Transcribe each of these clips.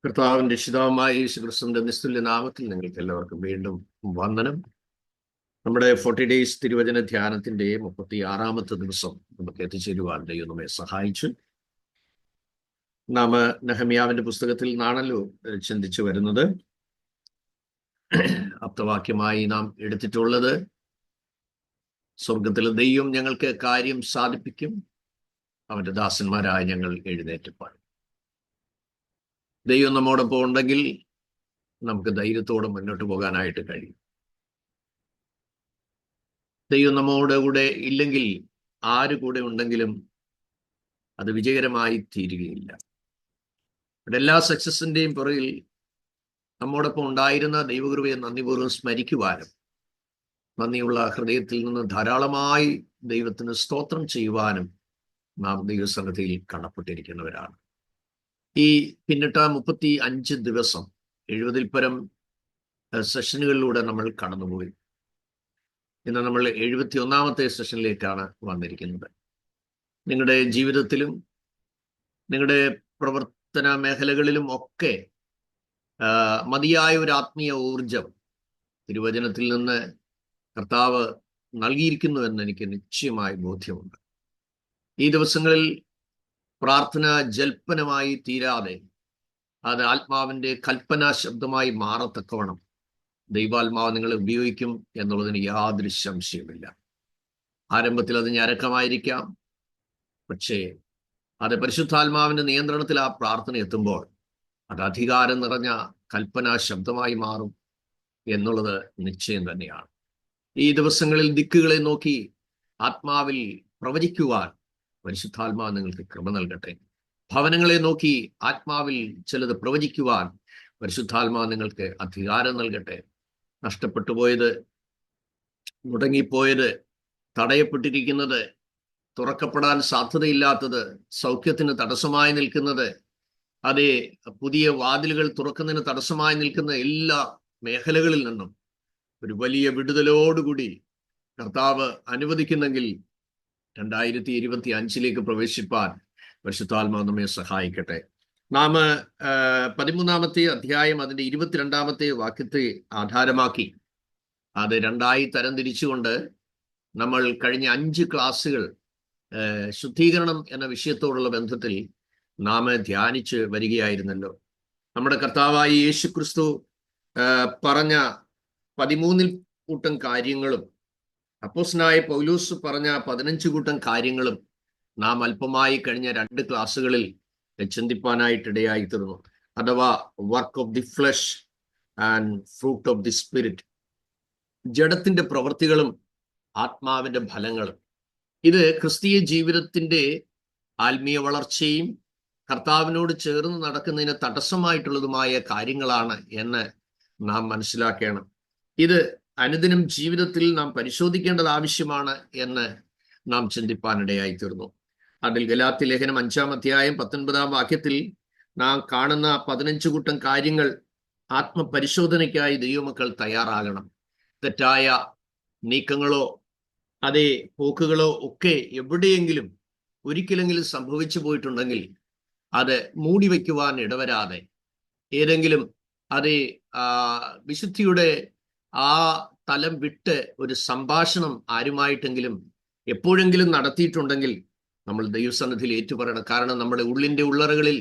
കർത്താവിന്റെ രക്ഷിതാവുമായ യേശുക്രിസ്തുവിന്റെ നിസ്തുല്യ നാമത്തിൽ നിങ്ങൾക്ക് എല്ലാവർക്കും വീണ്ടും വന്ദനം. നമ്മുടെ 40 ഡേയ്സ് തിരുവചന ധ്യാനത്തിന്റെ 36ാമത്തെ ദിവസം നമുക്ക് എത്തിച്ചേരുവാൻ ദൈവം നമ്മെ സഹായിച്ചു. നാം നെഹമ്യാവിന്റെ പുസ്തകത്തിൽ നിന്നാണല്ലോ ചിന്തിച്ചു വരുന്നത്. ആപ്തവാക്യമായി നാം എടുത്തിട്ടുള്ളത്, സ്വർഗത്തിലെ ദൈവം ഞങ്ങൾക്ക് കാര്യം സാധിപ്പിക്കും, അവന്റെ ദാസന്മാരായ ഞങ്ങൾ എഴുന്നേറ്റ് പാടും. ദൈവം നമ്മോടൊപ്പം ഉണ്ടെങ്കിൽ നമുക്ക് ധൈര്യത്തോടെ മുന്നോട്ട് പോകാനായിട്ട് കഴിയും. ദൈവം നമ്മോട് കൂടെ ഇല്ലെങ്കിൽ, ആര് കൂടെ ഉണ്ടെങ്കിലും അത് വിജയകരമായി തീരുകയില്ല. എല്ലാ സക്സസിന്റെയും പുറകിൽ നമ്മോടൊപ്പം ഉണ്ടായിരുന്ന ദൈവകൃപയെ നന്ദിപൂർവ്വം സ്മരിക്കുവാനും, നന്ദിയുള്ള ഹൃദയത്തിൽ നിന്ന് ധാരാളമായി ദൈവത്തിന് സ്തോത്രം ചെയ്യുവാനും നാം ദൈവസന്നിധിയിൽ കടപ്പെട്ടിരിക്കുന്നവരാണ്. ഈ പിന്നിട്ട 35 ദിവസം 70-ൽ പരം സെഷനുകളിലൂടെ നമ്മൾ കടന്നുപോയി. ഇന്ന് നമ്മൾ 71ാമത്തെ സെഷനിലേക്കാണ് വന്നിരിക്കുന്നത്. നിങ്ങളുടെ ജീവിതത്തിലും നിങ്ങളുടെ പ്രവർത്തന മേഖലകളിലും ഒക്കെ മതിയായ ഒരു ആത്മീയ ഊർജം തിരുവചനത്തിൽ നിന്ന് കർത്താവ് നൽകിയിരിക്കുന്നു എന്ന് എനിക്ക് നിശ്ചയമായി ബോധ്യമുണ്ട്. ഈ ദിവസങ്ങളിൽ പ്രാർത്ഥന ജൽപ്പനമായി തീരാതെ അത് ആത്മാവിന്റെ കൽപ്പനാ ശബ്ദമായി മാറത്തക്കവണ്ണം ദൈവാത്മാവ് നിങ്ങളെ ഉപയോഗിക്കും എന്നുള്ളതിന് യാതൊരു സംശയമില്ല. ആരംഭത്തിൽ അത് ഞരക്കമായിരിക്കാം, പക്ഷേ അത് പരിശുദ്ധാത്മാവിന്റെ നിയന്ത്രണത്തിൽ ആ പ്രാർത്ഥന എത്തുമ്പോൾ അത് അധികാരം നിറഞ്ഞ കൽപ്പനാ ശബ്ദമായി മാറും എന്നുള്ളത് നിശ്ചയം തന്നെയാണ്. ഈ ദിവസങ്ങളിൽ ദിക്കുകളെ നോക്കി ആത്മാവിൽ പ്രവചിക്കുവാൻ പരിശുദ്ധാത്മാവ് നിങ്ങൾക്ക് കൃപ നൽകട്ടെ. ഭവനങ്ങളെ നോക്കി ആത്മാവിൽ ചിലത് പ്രവചിക്കുവാൻ പരിശുദ്ധാത്മാവ് നിങ്ങൾക്ക് അധികാരം നൽകട്ടെ. നഷ്ടപ്പെട്ടു പോയത്, മുടങ്ങിപ്പോയത്, തടയപ്പെട്ടിരിക്കുന്നത്, തുറക്കപ്പെടാൻ സാധ്യതയില്ലാത്തത്, സൗഖ്യത്തിന് തടസ്സമായി നിൽക്കുന്നത്, അതേ പുതിയ വാതിലുകൾ തുറക്കുന്നതിന് തടസ്സമായി നിൽക്കുന്ന എല്ലാ മേഖലകളിൽ നിന്നും ഒരു വലിയ വിടുതലോടുകൂടി കർത്താവ് അനുവദിക്കുന്നെങ്കിൽ 2025 പ്രവേശിപ്പാൻ പരിശുദ്ധാത്മാവ് നമ്മെ സഹായിക്കട്ടെ. നാം 13ാമത്തെ അധ്യായം അതിന്റെ 22ാമത്തെ വാക്യത്തെ ആധാരമാക്കി അത് രണ്ടായി തരംതിരിച്ചുകൊണ്ട് നമ്മൾ കഴിഞ്ഞ 5 ക്ലാസ്സുകൾ ശുദ്ധീകരണം എന്ന വിഷയത്തോടുള്ള ബന്ധത്തിൽ നാം ധ്യാനിച്ച് വരികയായിരുന്നല്ലോ. നമ്മുടെ കർത്താവായ യേശുക്രിസ്തു പറഞ്ഞ 13 കൂട്ടം കാര്യങ്ങളും അപ്പോസ്തലനായ പൗലോസ് പറഞ്ഞ 15 കൂട്ടം കാര്യങ്ങളും നാം അല്പമായി കഴിഞ്ഞ 2 ക്ലാസ്സുകളിൽ ചിന്തിപ്പാനായിട്ടിടയായി തീർന്നു. അഥവാ work of the flesh and fruit of the spirit, ജഡത്തിന്റെ പ്രവൃത്തികളും ആത്മാവിന്റെ ഫലങ്ങളും. ഇത് ക്രിസ്തീയ ജീവിതത്തിന്റെ ആത്മീയ വളർച്ചയും കർത്താവിനോട് ചേർന്ന് നടക്കുന്നതിന് തടസ്സമായിട്ടുള്ളതുമായ കാര്യങ്ങളാണ് എന്ന് നാം മനസ്സിലാക്കണം. ഇത് അനുദിനം ജീവിതത്തിൽ നാം പരിശോധിക്കേണ്ടത് ആവശ്യമാണ് എന്ന് നാം ചിന്തിപ്പാനിടയായി തീർന്നു. അതിൽ ഗലാത്യ ലേഖനം 5-ാം അധ്യായം 19-ാം വാക്യത്തിൽ നാം കാണുന്ന 15 കൂട്ടം കാര്യങ്ങൾ ആത്മപരിശോധനയ്ക്കായി ദൈവമക്കൾ തയ്യാറാകണം. തെറ്റായ നീക്കങ്ങളോ അതേ പോക്കുകളോ ഒക്കെ എവിടെയെങ്കിലും ഒരിക്കലെങ്കിലും സംഭവിച്ചു പോയിട്ടുണ്ടെങ്കിൽ അത് മൂടിവെക്കുവാൻ ഇടവരാതെ ഏതെങ്കിലും അതേ വിശുദ്ധിയുടെ ആ തലം വിട്ട് ഒരു സംഭാഷണം ആരുമായിട്ടെങ്കിലും എപ്പോഴെങ്കിലും നടത്തിയിട്ടുണ്ടെങ്കിൽ നമ്മൾ ദൈവസന്നിധിയിൽ ഏറ്റുപറയണം. കാരണം നമ്മുടെ ഉള്ളിന്റെ ഉള്ളറകളിൽ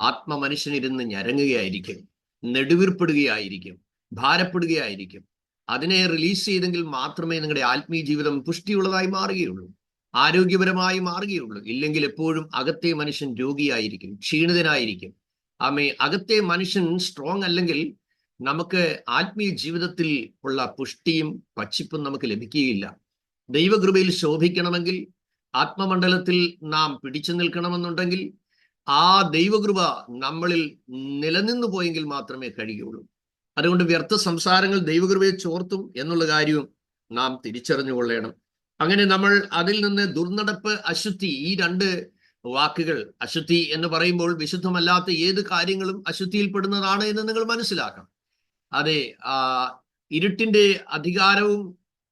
ആത്മമനുഷ്യനിരുന്ന് ഞരങ്ങുകയായിരിക്കും, നെടുവീർപ്പെടുകയായിരിക്കും, ഭാരപ്പെടുകയായിരിക്കും. അതിനെ റിലീസ് ചെയ്തെങ്കിൽ മാത്രമേ നിങ്ങളുടെ ആത്മീയ ജീവിതം പുഷ്ടിയുള്ളതായി മാറുകയുള്ളൂ, ആരോഗ്യപരമായി മാറുകയുള്ളൂ. ഇല്ലെങ്കിൽ എപ്പോഴും അകത്തെ മനുഷ്യൻ രോഗിയായിരിക്കും, ക്ഷീണിതനായിരിക്കും. അകത്തെ മനുഷ്യൻ സ്ട്രോങ് അല്ലെങ്കിൽ നമുക്ക് ആത്മീയ ജീവിതത്തിൽ ഉള്ള പുഷ്ടിയും പച്ചിപ്പും നമുക്ക് ലഭിക്കുകയില്ല. ദൈവകൃപയിൽ ശോഭിക്കണമെങ്കിൽ, ആത്മമണ്ഡലത്തിൽ നാം പിടിച്ചു നിൽക്കണമെന്നുണ്ടെങ്കിൽ ആ ദൈവകൃപ നമ്മളിൽ നിലനിന്നു പോയെങ്കിൽ മാത്രമേ കഴിയുള്ളൂ. അതുകൊണ്ട് വ്യർത്ഥ സംസാരങ്ങൾ ദൈവകൃപയെ ചോർത്തും എന്നുള്ള കാര്യവും നാം തിരിച്ചറിഞ്ഞുകൊള്ളണം. അങ്ങനെ നമ്മൾ അതിൽ നിന്ന് ദുർനടപ്പ്, അശുദ്ധി, ഈ 2 വാക്കുകൾ, അശുദ്ധി എന്ന് പറയുമ്പോൾ വിശുദ്ധമല്ലാത്ത ഏത് കാര്യങ്ങളും അശുദ്ധിയിൽപ്പെടുന്നതാണ് എന്ന് നിങ്ങൾ മനസ്സിലാക്കണം. അതെ, ഇരുട്ടിന്റെ അധികാരവും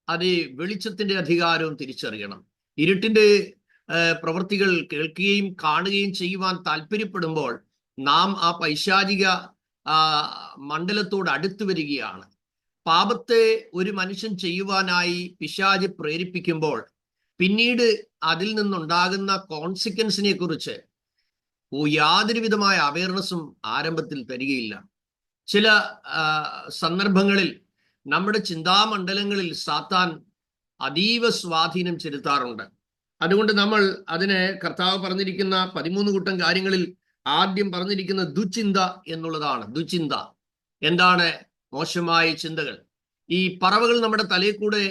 അതേ വെളിച്ചത്തിന്റെ അധികാരവും തിരിച്ചറിയണം. ഇരുട്ടിന്റെ പ്രവൃത്തികൾ കേൾക്കുകയും കാണുകയും ചെയ്യുവാൻ താല്പര്യപ്പെടുമ്പോൾ നാം ആ പൈശാചിക മണ്ഡലത്തോട് അടുത്തു വരികയാണ്. പാപത്തെ ഒരു മനുഷ്യൻ ചെയ്യുവാനായി പിശാച് പ്രേരിപ്പിക്കുമ്പോൾ പിന്നീട് അതിൽ നിന്നുണ്ടാകുന്ന കോൺസിക്വൻസിനെ കുറിച്ച് യാതൊരു വിധമായ അവയർനെസ്സും ആരംഭത്തിൽ തരികയില്ല. ചില സന്ദർഭങ്ങളിൽ നമ്മുടെ ചിന്താമണ്ഡലങ്ങളിൽ സാത്താൻ അതീവ സ്വാധീനം ചെലുത്താറുണ്ട്. അതുകൊണ്ട് നമ്മൾ അതിന് കർത്താവ് പറഞ്ഞിരിക്കുന്ന 13 കൂട്ടം കാര്യങ്ങളിൽ ആദ്യം പറഞ്ഞിരിക്കുന്ന ദുചിന്ത എന്നുള്ളതാണ്. ദുചിന്ത എന്താണ്? മോശമായ ചിന്തകൾ. ഈ പറവകൾ നമ്മുടെ തലയിൽ കൂടെ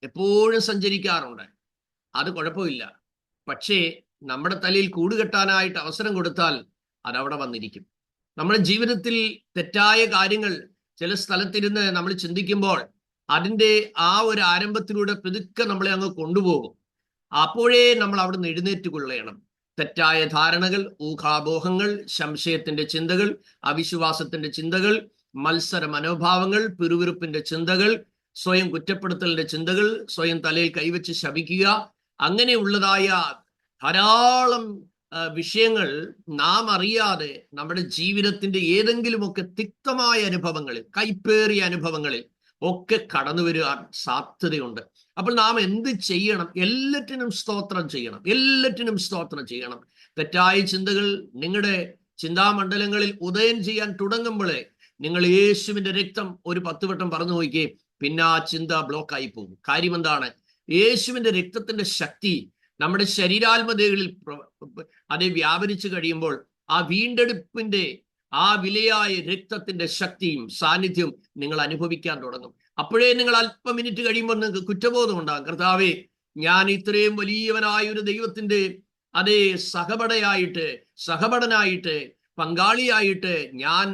എപ്പോഴും സഞ്ചരിക്കാറുണ്ട്, അത് കുഴപ്പമില്ല. പക്ഷേ നമ്മുടെ തലയിൽ കൂടുകെട്ടാനായിട്ട് അവസരം കൊടുത്താൽ അതവിടെ വന്നിരിക്കും. നമ്മുടെ ജീവിതത്തിൽ തെറ്റായ കാര്യങ്ങൾ ചില സ്ഥലത്തിരുന്ന് നമ്മൾ ചിന്തിക്കുമ്പോൾ അതിൻ്റെ ആ ഒരു ആരംഭത്തിലൂടെ പതുക്കെ നമ്മളെ അങ്ങ് കൊണ്ടുപോകും. അപ്പോഴേ നമ്മൾ അവിടെ നിന്ന് എഴുന്നേറ്റ് കൊള്ളണം. തെറ്റായ ധാരണകൾ, ഊഹാപോഹങ്ങൾ, സംശയത്തിന്റെ ചിന്തകൾ, അവിശ്വാസത്തിന്റെ ചിന്തകൾ, മത്സര മനോഭാവങ്ങൾ, പിറുവിറുപ്പിന്റെ ചിന്തകൾ, സ്വയം കുറ്റപ്പെടുത്തലിന്റെ ചിന്തകൾ, സ്വയം തലയിൽ കൈവച്ച് ശപിക്കുക, അങ്ങനെയുള്ളതായ ധാരാളം വിഷയങ്ങൾ നാം അറിയാതെ നമ്മുടെ ജീവിതത്തിന്റെ ഏതെങ്കിലുമൊക്കെ തിക്തമായ അനുഭവങ്ങളിൽ, കൈപ്പേറിയ അനുഭവങ്ങളിൽ ഒക്കെ കടന്നു വരുവാൻ സാധ്യതയുണ്ട്. അപ്പോൾ നാം എന്ത് ചെയ്യണം? എല്ലാറ്റിനും സ്തോത്രം ചെയ്യണം, എല്ലാറ്റിനും സ്തോത്രം ചെയ്യണം. തെറ്റായ ചിന്തകൾ നിങ്ങളുടെ ചിന്താമണ്ഡലങ്ങളിൽ ഉദയം ചെയ്യാൻ തുടങ്ങുമ്പോഴേ നിങ്ങൾ യേശുവിന്റെ രക്തം ഒരു 10 വട്ടം പറഞ്ഞു നോക്കിയേ, പിന്നെ ആ ചിന്ത ബ്ലോക്കായി പോകും. കാര്യം എന്താണ്? യേശുവിന്റെ രക്തത്തിന്റെ ശക്തി നമ്മുടെ ശരീരാത്മതകളിൽ അത് വ്യാപരിച്ചു കഴിയുമ്പോൾ ആ വീണ്ടെടുപ്പിന്റെ ആ വിലയായ രക്തത്തിന്റെ ശക്തിയും സാന്നിധ്യവും നിങ്ങൾ അനുഭവിക്കാൻ തുടങ്ങും. അപ്പോഴേ നിങ്ങൾ അല്പം മിനിറ്റ് കഴിയുമ്പോൾ നിങ്ങൾക്ക് കുറ്റബോധം ഉണ്ടാകും. കർത്താവേ, ഞാൻ ഇത്രയും വലിയവനായ ഒരു ദൈവത്തിന്റെ അതേ സഹപടനായിട്ട് പങ്കാളിയായിട്ട് ഞാൻ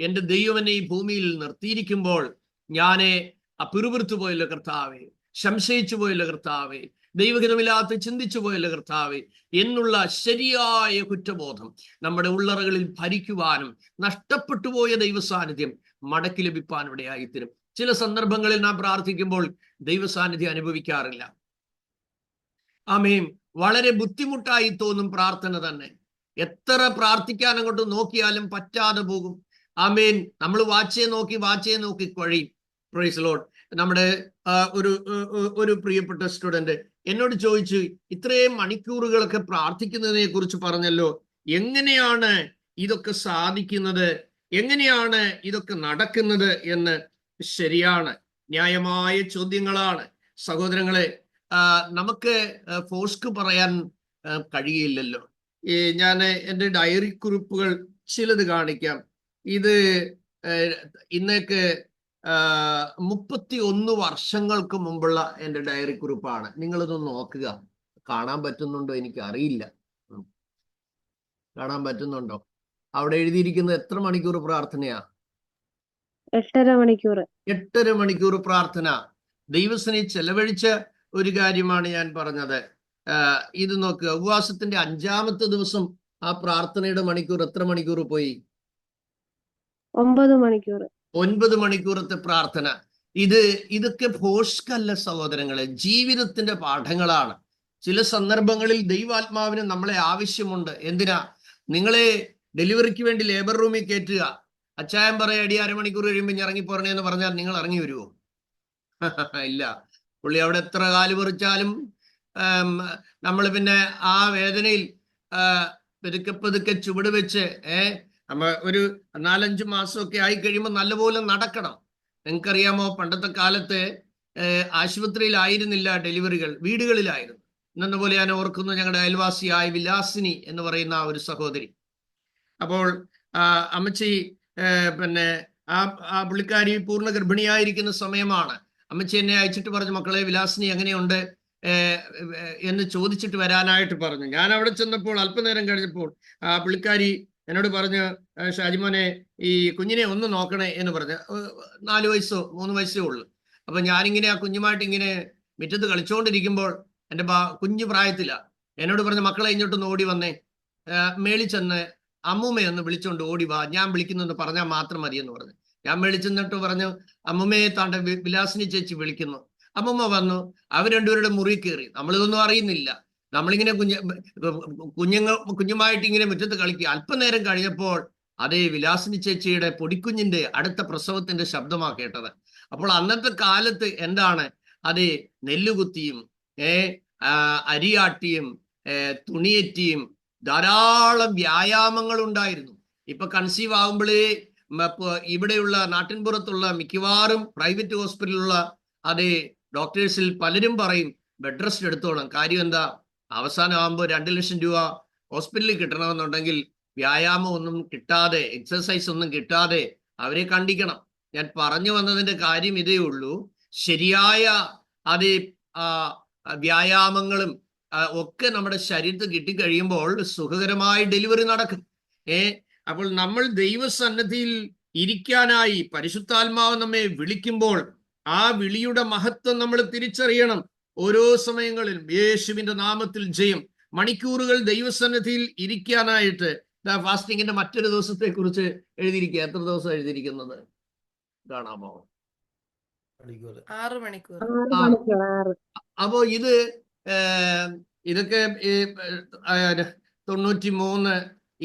എൻ്റെ ദൈവം എന്നെ ഈ ഭൂമിയിൽ നിർത്തിയിരിക്കുമ്പോൾ ഞാനെ പിറുപിറുത്തു പോയല്ലോ കർത്താവേ, സംശയിച്ചു പോയല്ലോ കർത്താവേ, ദൈവഹിതമില്ലാത്ത ചിന്തിച്ചു പോയല്ലോ കർത്താവേ എന്നുള്ള ശരിയായ കുറ്റബോധം നമ്മുടെ ഉള്ളറകളിൽ ഭരിക്കുവാനും നഷ്ടപ്പെട്ടു പോയ ദൈവസാന്നിധ്യം മടക്കി ലഭിപ്പാനും ഇടയായിത്തീരും. ചില സന്ദർഭങ്ങളിൽ നാം പ്രാർത്ഥിക്കുമ്പോൾ ദൈവസാന്നിധ്യം അനുഭവിക്കാറില്ല. ആമേൻ. വളരെ ബുദ്ധിമുട്ടായി തോന്നും പ്രാർത്ഥന തന്നെ. എത്ര പ്രാർത്ഥിക്കാൻ അങ്ങോട്ട് നോക്കിയാലും പറ്റാതെ പോകും. ആമേൻ. നമ്മൾ വാച്ചേ നോക്കി കഴിയും. Praise Lord. നമ്മുടെ ഒരു പ്രിയപ്പെട്ട സ്റ്റുഡന്റ് എന്നോട് ചോദിച്ചു, ഇത്രയും മണിക്കൂറുകളൊക്കെ പ്രാർത്ഥിക്കുന്നതിനെ കുറിച്ച് പറഞ്ഞല്ലോ, എങ്ങനെയാണ് ഇതൊക്കെ സാധിക്കുന്നത്, എങ്ങനെയാണ് ഇതൊക്കെ നടക്കുന്നത് എന്ന്. ശരിയാണ്, ന്യായമായ ചോദ്യങ്ങളാണ് സഹോദരങ്ങളെ. നമുക്ക് ഫോഴ്സ്ക്ക് പറയാൻ കഴിയില്ലല്ലോ. ഞാൻ എൻ്റെ ഡയറി കുറിപ്പുകൾ ചിലത് കാണിക്കാം. ഇത് ഇന്നേക്ക് 31 വർഷങ്ങൾക്ക് മുമ്പുള്ള എൻ്റെ ഡയറി കുറിപ്പാണ്. നിങ്ങളിതൊന്ന് നോക്കുക. കാണാൻ പറ്റുന്നുണ്ടോ എനിക്ക് അറിയില്ല. കാണാൻ പറ്റുന്നുണ്ടോ? അവിടെ എഴുതിയിരിക്കുന്നത് എത്ര മണിക്കൂർ പ്രാർത്ഥനയാ? 8.5 മണിക്കൂർ. 8.5 മണിക്കൂർ പ്രാർത്ഥന. ദൈവസേനയിൽ ചെലവഴിച്ച ഒരു കാര്യമാണ് ഞാൻ പറഞ്ഞത്. ഇത് നോക്കുക. ഉപവാസത്തിന്റെ 5-ാമത്തെ ദിവസം ആ പ്രാർത്ഥനയുടെ മണിക്കൂർ എത്ര മണിക്കൂർ പോയി? 9 മണിക്കൂർ. 9 മണിക്കൂറത്തെ പ്രാർത്ഥന. ഇതൊക്കെ ഭോഷ്കല്ല സഹോദരങ്ങളെ, ജീവിതത്തിന്റെ പാഠങ്ങളാണ്. ചില സന്ദർഭങ്ങളിൽ ദൈവാത്മാവിന് നമ്മളെ ആവശ്യമുണ്ട്. എന്തിനാ? നിങ്ങളെ ഡെലിവറിക്ക് വേണ്ടി ലേബർ റൂമിൽ കയറ്റുക, അച്ചായം പറയടി 1/2 മണിക്കൂർ കഴിയുമ്പോൾ ഇറങ്ങി പോരണേന്ന് പറഞ്ഞാൽ നിങ്ങൾ ഇറങ്ങി വരുമോ? ഇല്ല. പുള്ളി അവിടെ എത്ര കാല് പറിച്ചാലും നമ്മൾ പിന്നെ ആ വേദനയിൽ പതുക്കെ ചുവട് വെച്ച് നമ്മ ഒരു 4-5 മാസമൊക്കെ ആയി കഴിയുമ്പോൾ നല്ലപോലെ നടക്കണം. നിങ്ങൾക്കറിയാമോ, പണ്ടത്തെ കാലത്ത് ആശുപത്രിയിലായിരുന്നില്ല ഡെലിവറികൾ, വീടുകളിലായിരുന്നു. ഇന്നെന്ന പോലെ ഞാൻ ഓർക്കുന്നു, ഞങ്ങളുടെ അയൽവാസിയായ വിലാസിനി എന്ന് പറയുന്ന ഒരു സഹോദരി. അപ്പോൾ അമ്മച്ചി പിന്നെ ആ പുള്ളിക്കാരി പൂർണ്ണ ഗർഭിണിയായിരിക്കുന്ന സമയമാണ്. അമ്മച്ചി എന്നെ അയച്ചിട്ട് പറഞ്ഞു, മക്കളെ വിലാസിനി എങ്ങനെയുണ്ട് എന്ന് ചോദിച്ചിട്ട് വരാനായിട്ട് പറഞ്ഞു. ഞാൻ അവിടെ ചെന്നപ്പോൾ അല്പനേരം കഴിഞ്ഞപ്പോൾ ആ പുള്ളിക്കാരി എന്നോട് പറഞ്ഞു, ഷാജിമോനെ ഈ കുഞ്ഞിനെ ഒന്ന് നോക്കണേ എന്ന് പറഞ്ഞു. 4 വയസ്സോ 3 വയസ്സോ ഉള്ളു. അപ്പൊ ഞാനിങ്ങനെ ആ കുഞ്ഞുമായിട്ട് ഇങ്ങനെ മുറ്റത്ത് കളിച്ചുകൊണ്ടിരിക്കുമ്പോൾ എൻ്റെ കുഞ്ഞു പ്രായത്തില എന്നോട് പറഞ്ഞു, മക്കളെ ഇങ്ങോട്ടൊന്ന് ഓടി വന്നേ, മേളിൽ ചെന്ന് അമ്മൂമ്മയൊന്ന് വിളിച്ചോണ്ട് ഓടി വാ, ഞാൻ വിളിക്കുന്നെന്ന് പറഞ്ഞാൽ മാത്രം മതി എന്ന് പറഞ്ഞു. ഞാൻ വിളിച്ചെന്നിട്ട് പറഞ്ഞു, അമ്മൂമ്മയെ താണ്ട വിലാസിനി ചേച്ചി വിളിക്കുന്നു. അമ്മൂമ്മ വന്നു. അവർ രണ്ടുപേരുടെ മുറി കയറി. നമ്മളിതൊന്നും അറിയുന്നില്ല. നമ്മളിങ്ങനെ കുഞ്ഞുമായിട്ട് ഇങ്ങനെ മുറ്റത്ത് കളിക്കുക. അല്പനേരം കഴിഞ്ഞപ്പോൾ അതേ വിലാസിനി ചേച്ചിയുടെ പൊടിക്കുഞ്ഞിന്റെ അടുത്ത പ്രസവത്തിന്റെ ശബ്ദമാ കേട്ടത്. അപ്പോൾ അന്നത്തെ കാലത്ത് എന്താണ്, അതേ നെല്ലുകുത്തിയും അരിയാട്ടിയും തുണിയെറ്റിയും ധാരാളം വ്യായാമങ്ങൾ ഉണ്ടായിരുന്നു. ഇപ്പൊ കൺസീവ് ആകുമ്പോഴേ ഇവിടെയുള്ള നാട്ടിൻപുറത്തുള്ള മിക്കവാറും പ്രൈവറ്റ് ഹോസ്പിറ്റലിലുള്ള അതേ ഡോക്ടേഴ്സിൽ പലരും പറയും ബെഡ് റെസ്റ്റ് എടുത്തോണം. കാര്യം എന്താ, അവസാനം ആകുമ്പോൾ 2 ലക്ഷം രൂപ ഹോസ്പിറ്റലിൽ കിട്ടണമെന്നുണ്ടെങ്കിൽ വ്യായാമം ഒന്നും കിട്ടാതെ, എക്സസൈസ് ഒന്നും കിട്ടാതെ അവരെ കണ്ടിക്കണം. ഞാൻ പറഞ്ഞു വന്നതിന്റെ കാര്യം ഇതേ ഉള്ളൂ. ശരിയായ അതേ വ്യായാമങ്ങളും ഒക്കെ നമ്മുടെ ശരീരത്തിൽ കിട്ടിക്കഴിയുമ്പോൾ സുഖകരമായി ഡെലിവറി നടക്കും. അപ്പോൾ നമ്മൾ ദൈവസന്നിധിയിൽ ഇരിക്കാനായി പരിശുദ്ധാത്മാവ് നമ്മെ വിളിക്കുമ്പോൾ ആ വിളിയുടെ മഹത്വം നമ്മൾ തിരിച്ചറിയണം. ഓരോ സമയങ്ങളിലും യേശുവിന്റെ നാമത്തിൽ ജയം. മണിക്കൂറുകൾ ദൈവസന്നിധിയിൽ ഇരിക്കാനായിട്ട് ഫാസ്റ്റിങ്ങിന്റെ മറ്റൊരു ദിവസത്തെ കുറിച്ച് എഴുതിയിരിക്കുക. എത്ര ദിവസം എഴുതിയിരിക്കുന്നത് കാണാമോ? 6 മണിക്കൂർ. അപ്പോ ഇതൊക്കെ 93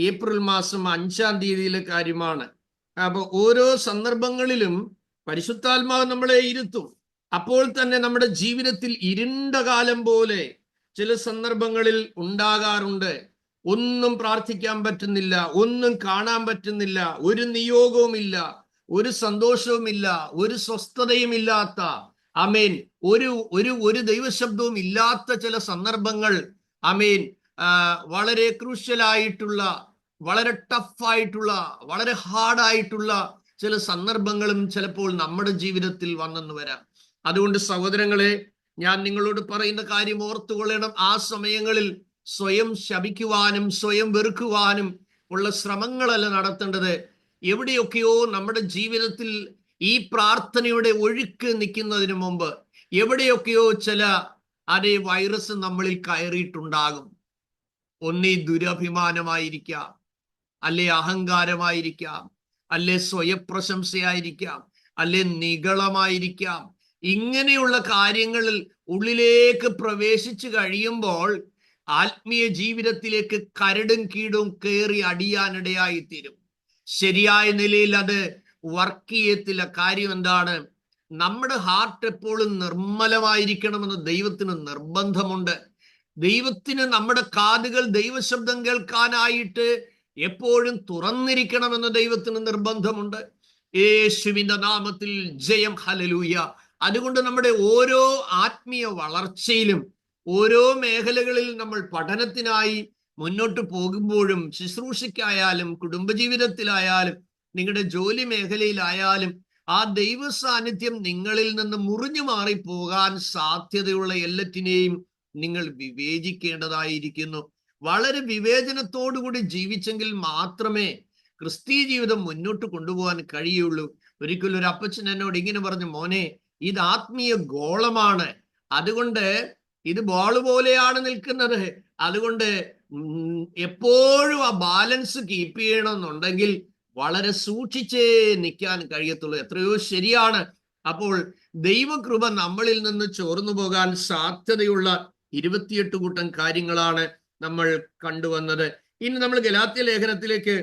ഏപ്രിൽ മാസം 5-ാം തീയതിയിലെ കാര്യമാണ്. അപ്പൊ ഓരോ സന്ദർഭങ്ങളിലും പരിശുദ്ധാത്മാവ് നമ്മളെ ഇരുത്തും. അപ്പോൾ തന്നെ നമ്മുടെ ജീവിതത്തിൽ ഇരുണ്ട കാലം പോലെ ചില സന്ദർഭങ്ങളിൽ ഉണ്ടാകാറുണ്ട്. ഒന്നും പ്രാർത്ഥിക്കാൻ പറ്റുന്നില്ല, ഒന്നും കാണാൻ പറ്റുന്നില്ല, ഒരു നിയോഗവുമില്ല, ഒരു സന്തോഷവുമില്ല, ഒരു സ്വസ്ഥതയും ഇല്ലാത്ത, ആമേൻ, ഒരു ദൈവശബ്ദവും ഇല്ലാത്ത ചില സന്ദർഭങ്ങൾ, ആമേൻ, വളരെ ക്രൂഷ്യലായിട്ടുള്ള, വളരെ ടഫായിട്ടുള്ള, വളരെ ഹാർഡായിട്ടുള്ള ചില സന്ദർഭങ്ങളും ചിലപ്പോൾ നമ്മുടെ ജീവിതത്തിൽ വന്നെന്ന് വരാം. അതുകൊണ്ട് സഹോദരങ്ങളെ, ഞാൻ നിങ്ങളോട് പറയുന്ന കാര്യം ഓർത്തുകൊള്ളണം. ആ സമയങ്ങളിൽ സ്വയം ശപിക്കുവാനും സ്വയം വെറുക്കുവാനും ഉള്ള ശ്രമങ്ങളല്ല നടത്തേണ്ടത്. എവിടെയൊക്കെയോ നമ്മുടെ ജീവിതത്തിൽ ഈ പ്രാർത്ഥനയുടെ ഒഴുക്ക് നിൽക്കുന്നതിന് മുമ്പ് എവിടെയൊക്കെയോ ചില അതേ വൈറസ് നമ്മളിൽ കയറിയിട്ടുണ്ടാകും. ഒന്നീ ദുരഭിമാനമായിരിക്കാം, അല്ലെ അഹങ്കാരമായിരിക്കാം, അല്ലെ സ്വയപ്രശംസയായിരിക്കാം, അല്ലെ നിഗളമായിരിക്കാം. ഇങ്ങനെയുള്ള കാര്യങ്ങളിൽ ഉള്ളിലേക്ക് പ്രവേശിച്ചു കഴിയുമ്പോൾ ആത്മീയ ജീവിതത്തിലേക്ക് കരടും കീടും കയറി അടിയാനിടയായിത്തീരും. ശരിയായ നിലയിൽ അത് വർക്ക് ചെയ്യത്തില്ല. കാര്യം എന്താണ്, നമ്മുടെ ഹാർട്ട് എപ്പോഴും നിർമ്മലമായിരിക്കണമെന്ന് ദൈവത്തിന് നിർബന്ധമുണ്ട്. ദൈവത്തിന് നമ്മുടെ കാതുകൾ ദൈവശബ്ദം കേൾക്കാനായിട്ട് എപ്പോഴും തുറന്നിരിക്കണമെന്ന് ദൈവത്തിന് നിർബന്ധമുണ്ട്. യേശുവിന്റെ നാമത്തിൽ ജയം, ഹല്ലേലൂയ. അതുകൊണ്ട് നമ്മുടെ ഓരോ ആത്മീയ വളർച്ചയിലും ഓരോ മേഖലകളിൽ നമ്മൾ പഠനത്തിനായി മുന്നോട്ട് പോകുമ്പോഴും, ശുശ്രൂഷയ്ക്കായാലും കുടുംബജീവിതത്തിലായാലും നിങ്ങളുടെ ജോലി മേഖലയിലായാലും ആ ദൈവ സാന്നിധ്യം നിങ്ങളിൽ നിന്ന് മുറിഞ്ഞു മാറിപ്പോകാൻ സാധ്യതയുള്ള എല്ലാറ്റിനെയും നിങ്ങൾ വിവേചിക്കേണ്ടതായിരിക്കുന്നു. വളരെ വിവേചനത്തോടുകൂടി ജീവിച്ചെങ്കിൽ മാത്രമേ ക്രിസ്തീയ ജീവിതം മുന്നോട്ട് കൊണ്ടുപോകാൻ കഴിയുള്ളൂ. ഒരിക്കലും ഒരു അപ്പച്ചൻ എന്നോട് ഇങ്ങനെ പറഞ്ഞു, മോനെ, ഇത് ആത്മീയ ഗോളമാണ്, അതുകൊണ്ട് ഇത് ബോൾ പോലെയാണ് നിൽക്കുന്നത്, അതുകൊണ്ട് എപ്പോഴും ആ ബാലൻസ് കീപ്പ് ചെയ്യണമെന്നുണ്ടെങ്കിൽ വളരെ സൂക്ഷിച്ചേ നിൽക്കാൻ കഴിയത്തുള്ളൂ. എത്രയോ ശരിയാണ്. അപ്പോൾ ദൈവകൃപ നമ്മളിൽ നിന്ന് ചോർന്നു പോകാൻ സാധ്യതയുള്ള 28 കൂട്ടം കാര്യങ്ങളാണ് നമ്മൾ കണ്ടുവന്നത്. ഇനി നമ്മൾ ഗലാത്യ ലേഖനത്തിലേക്ക്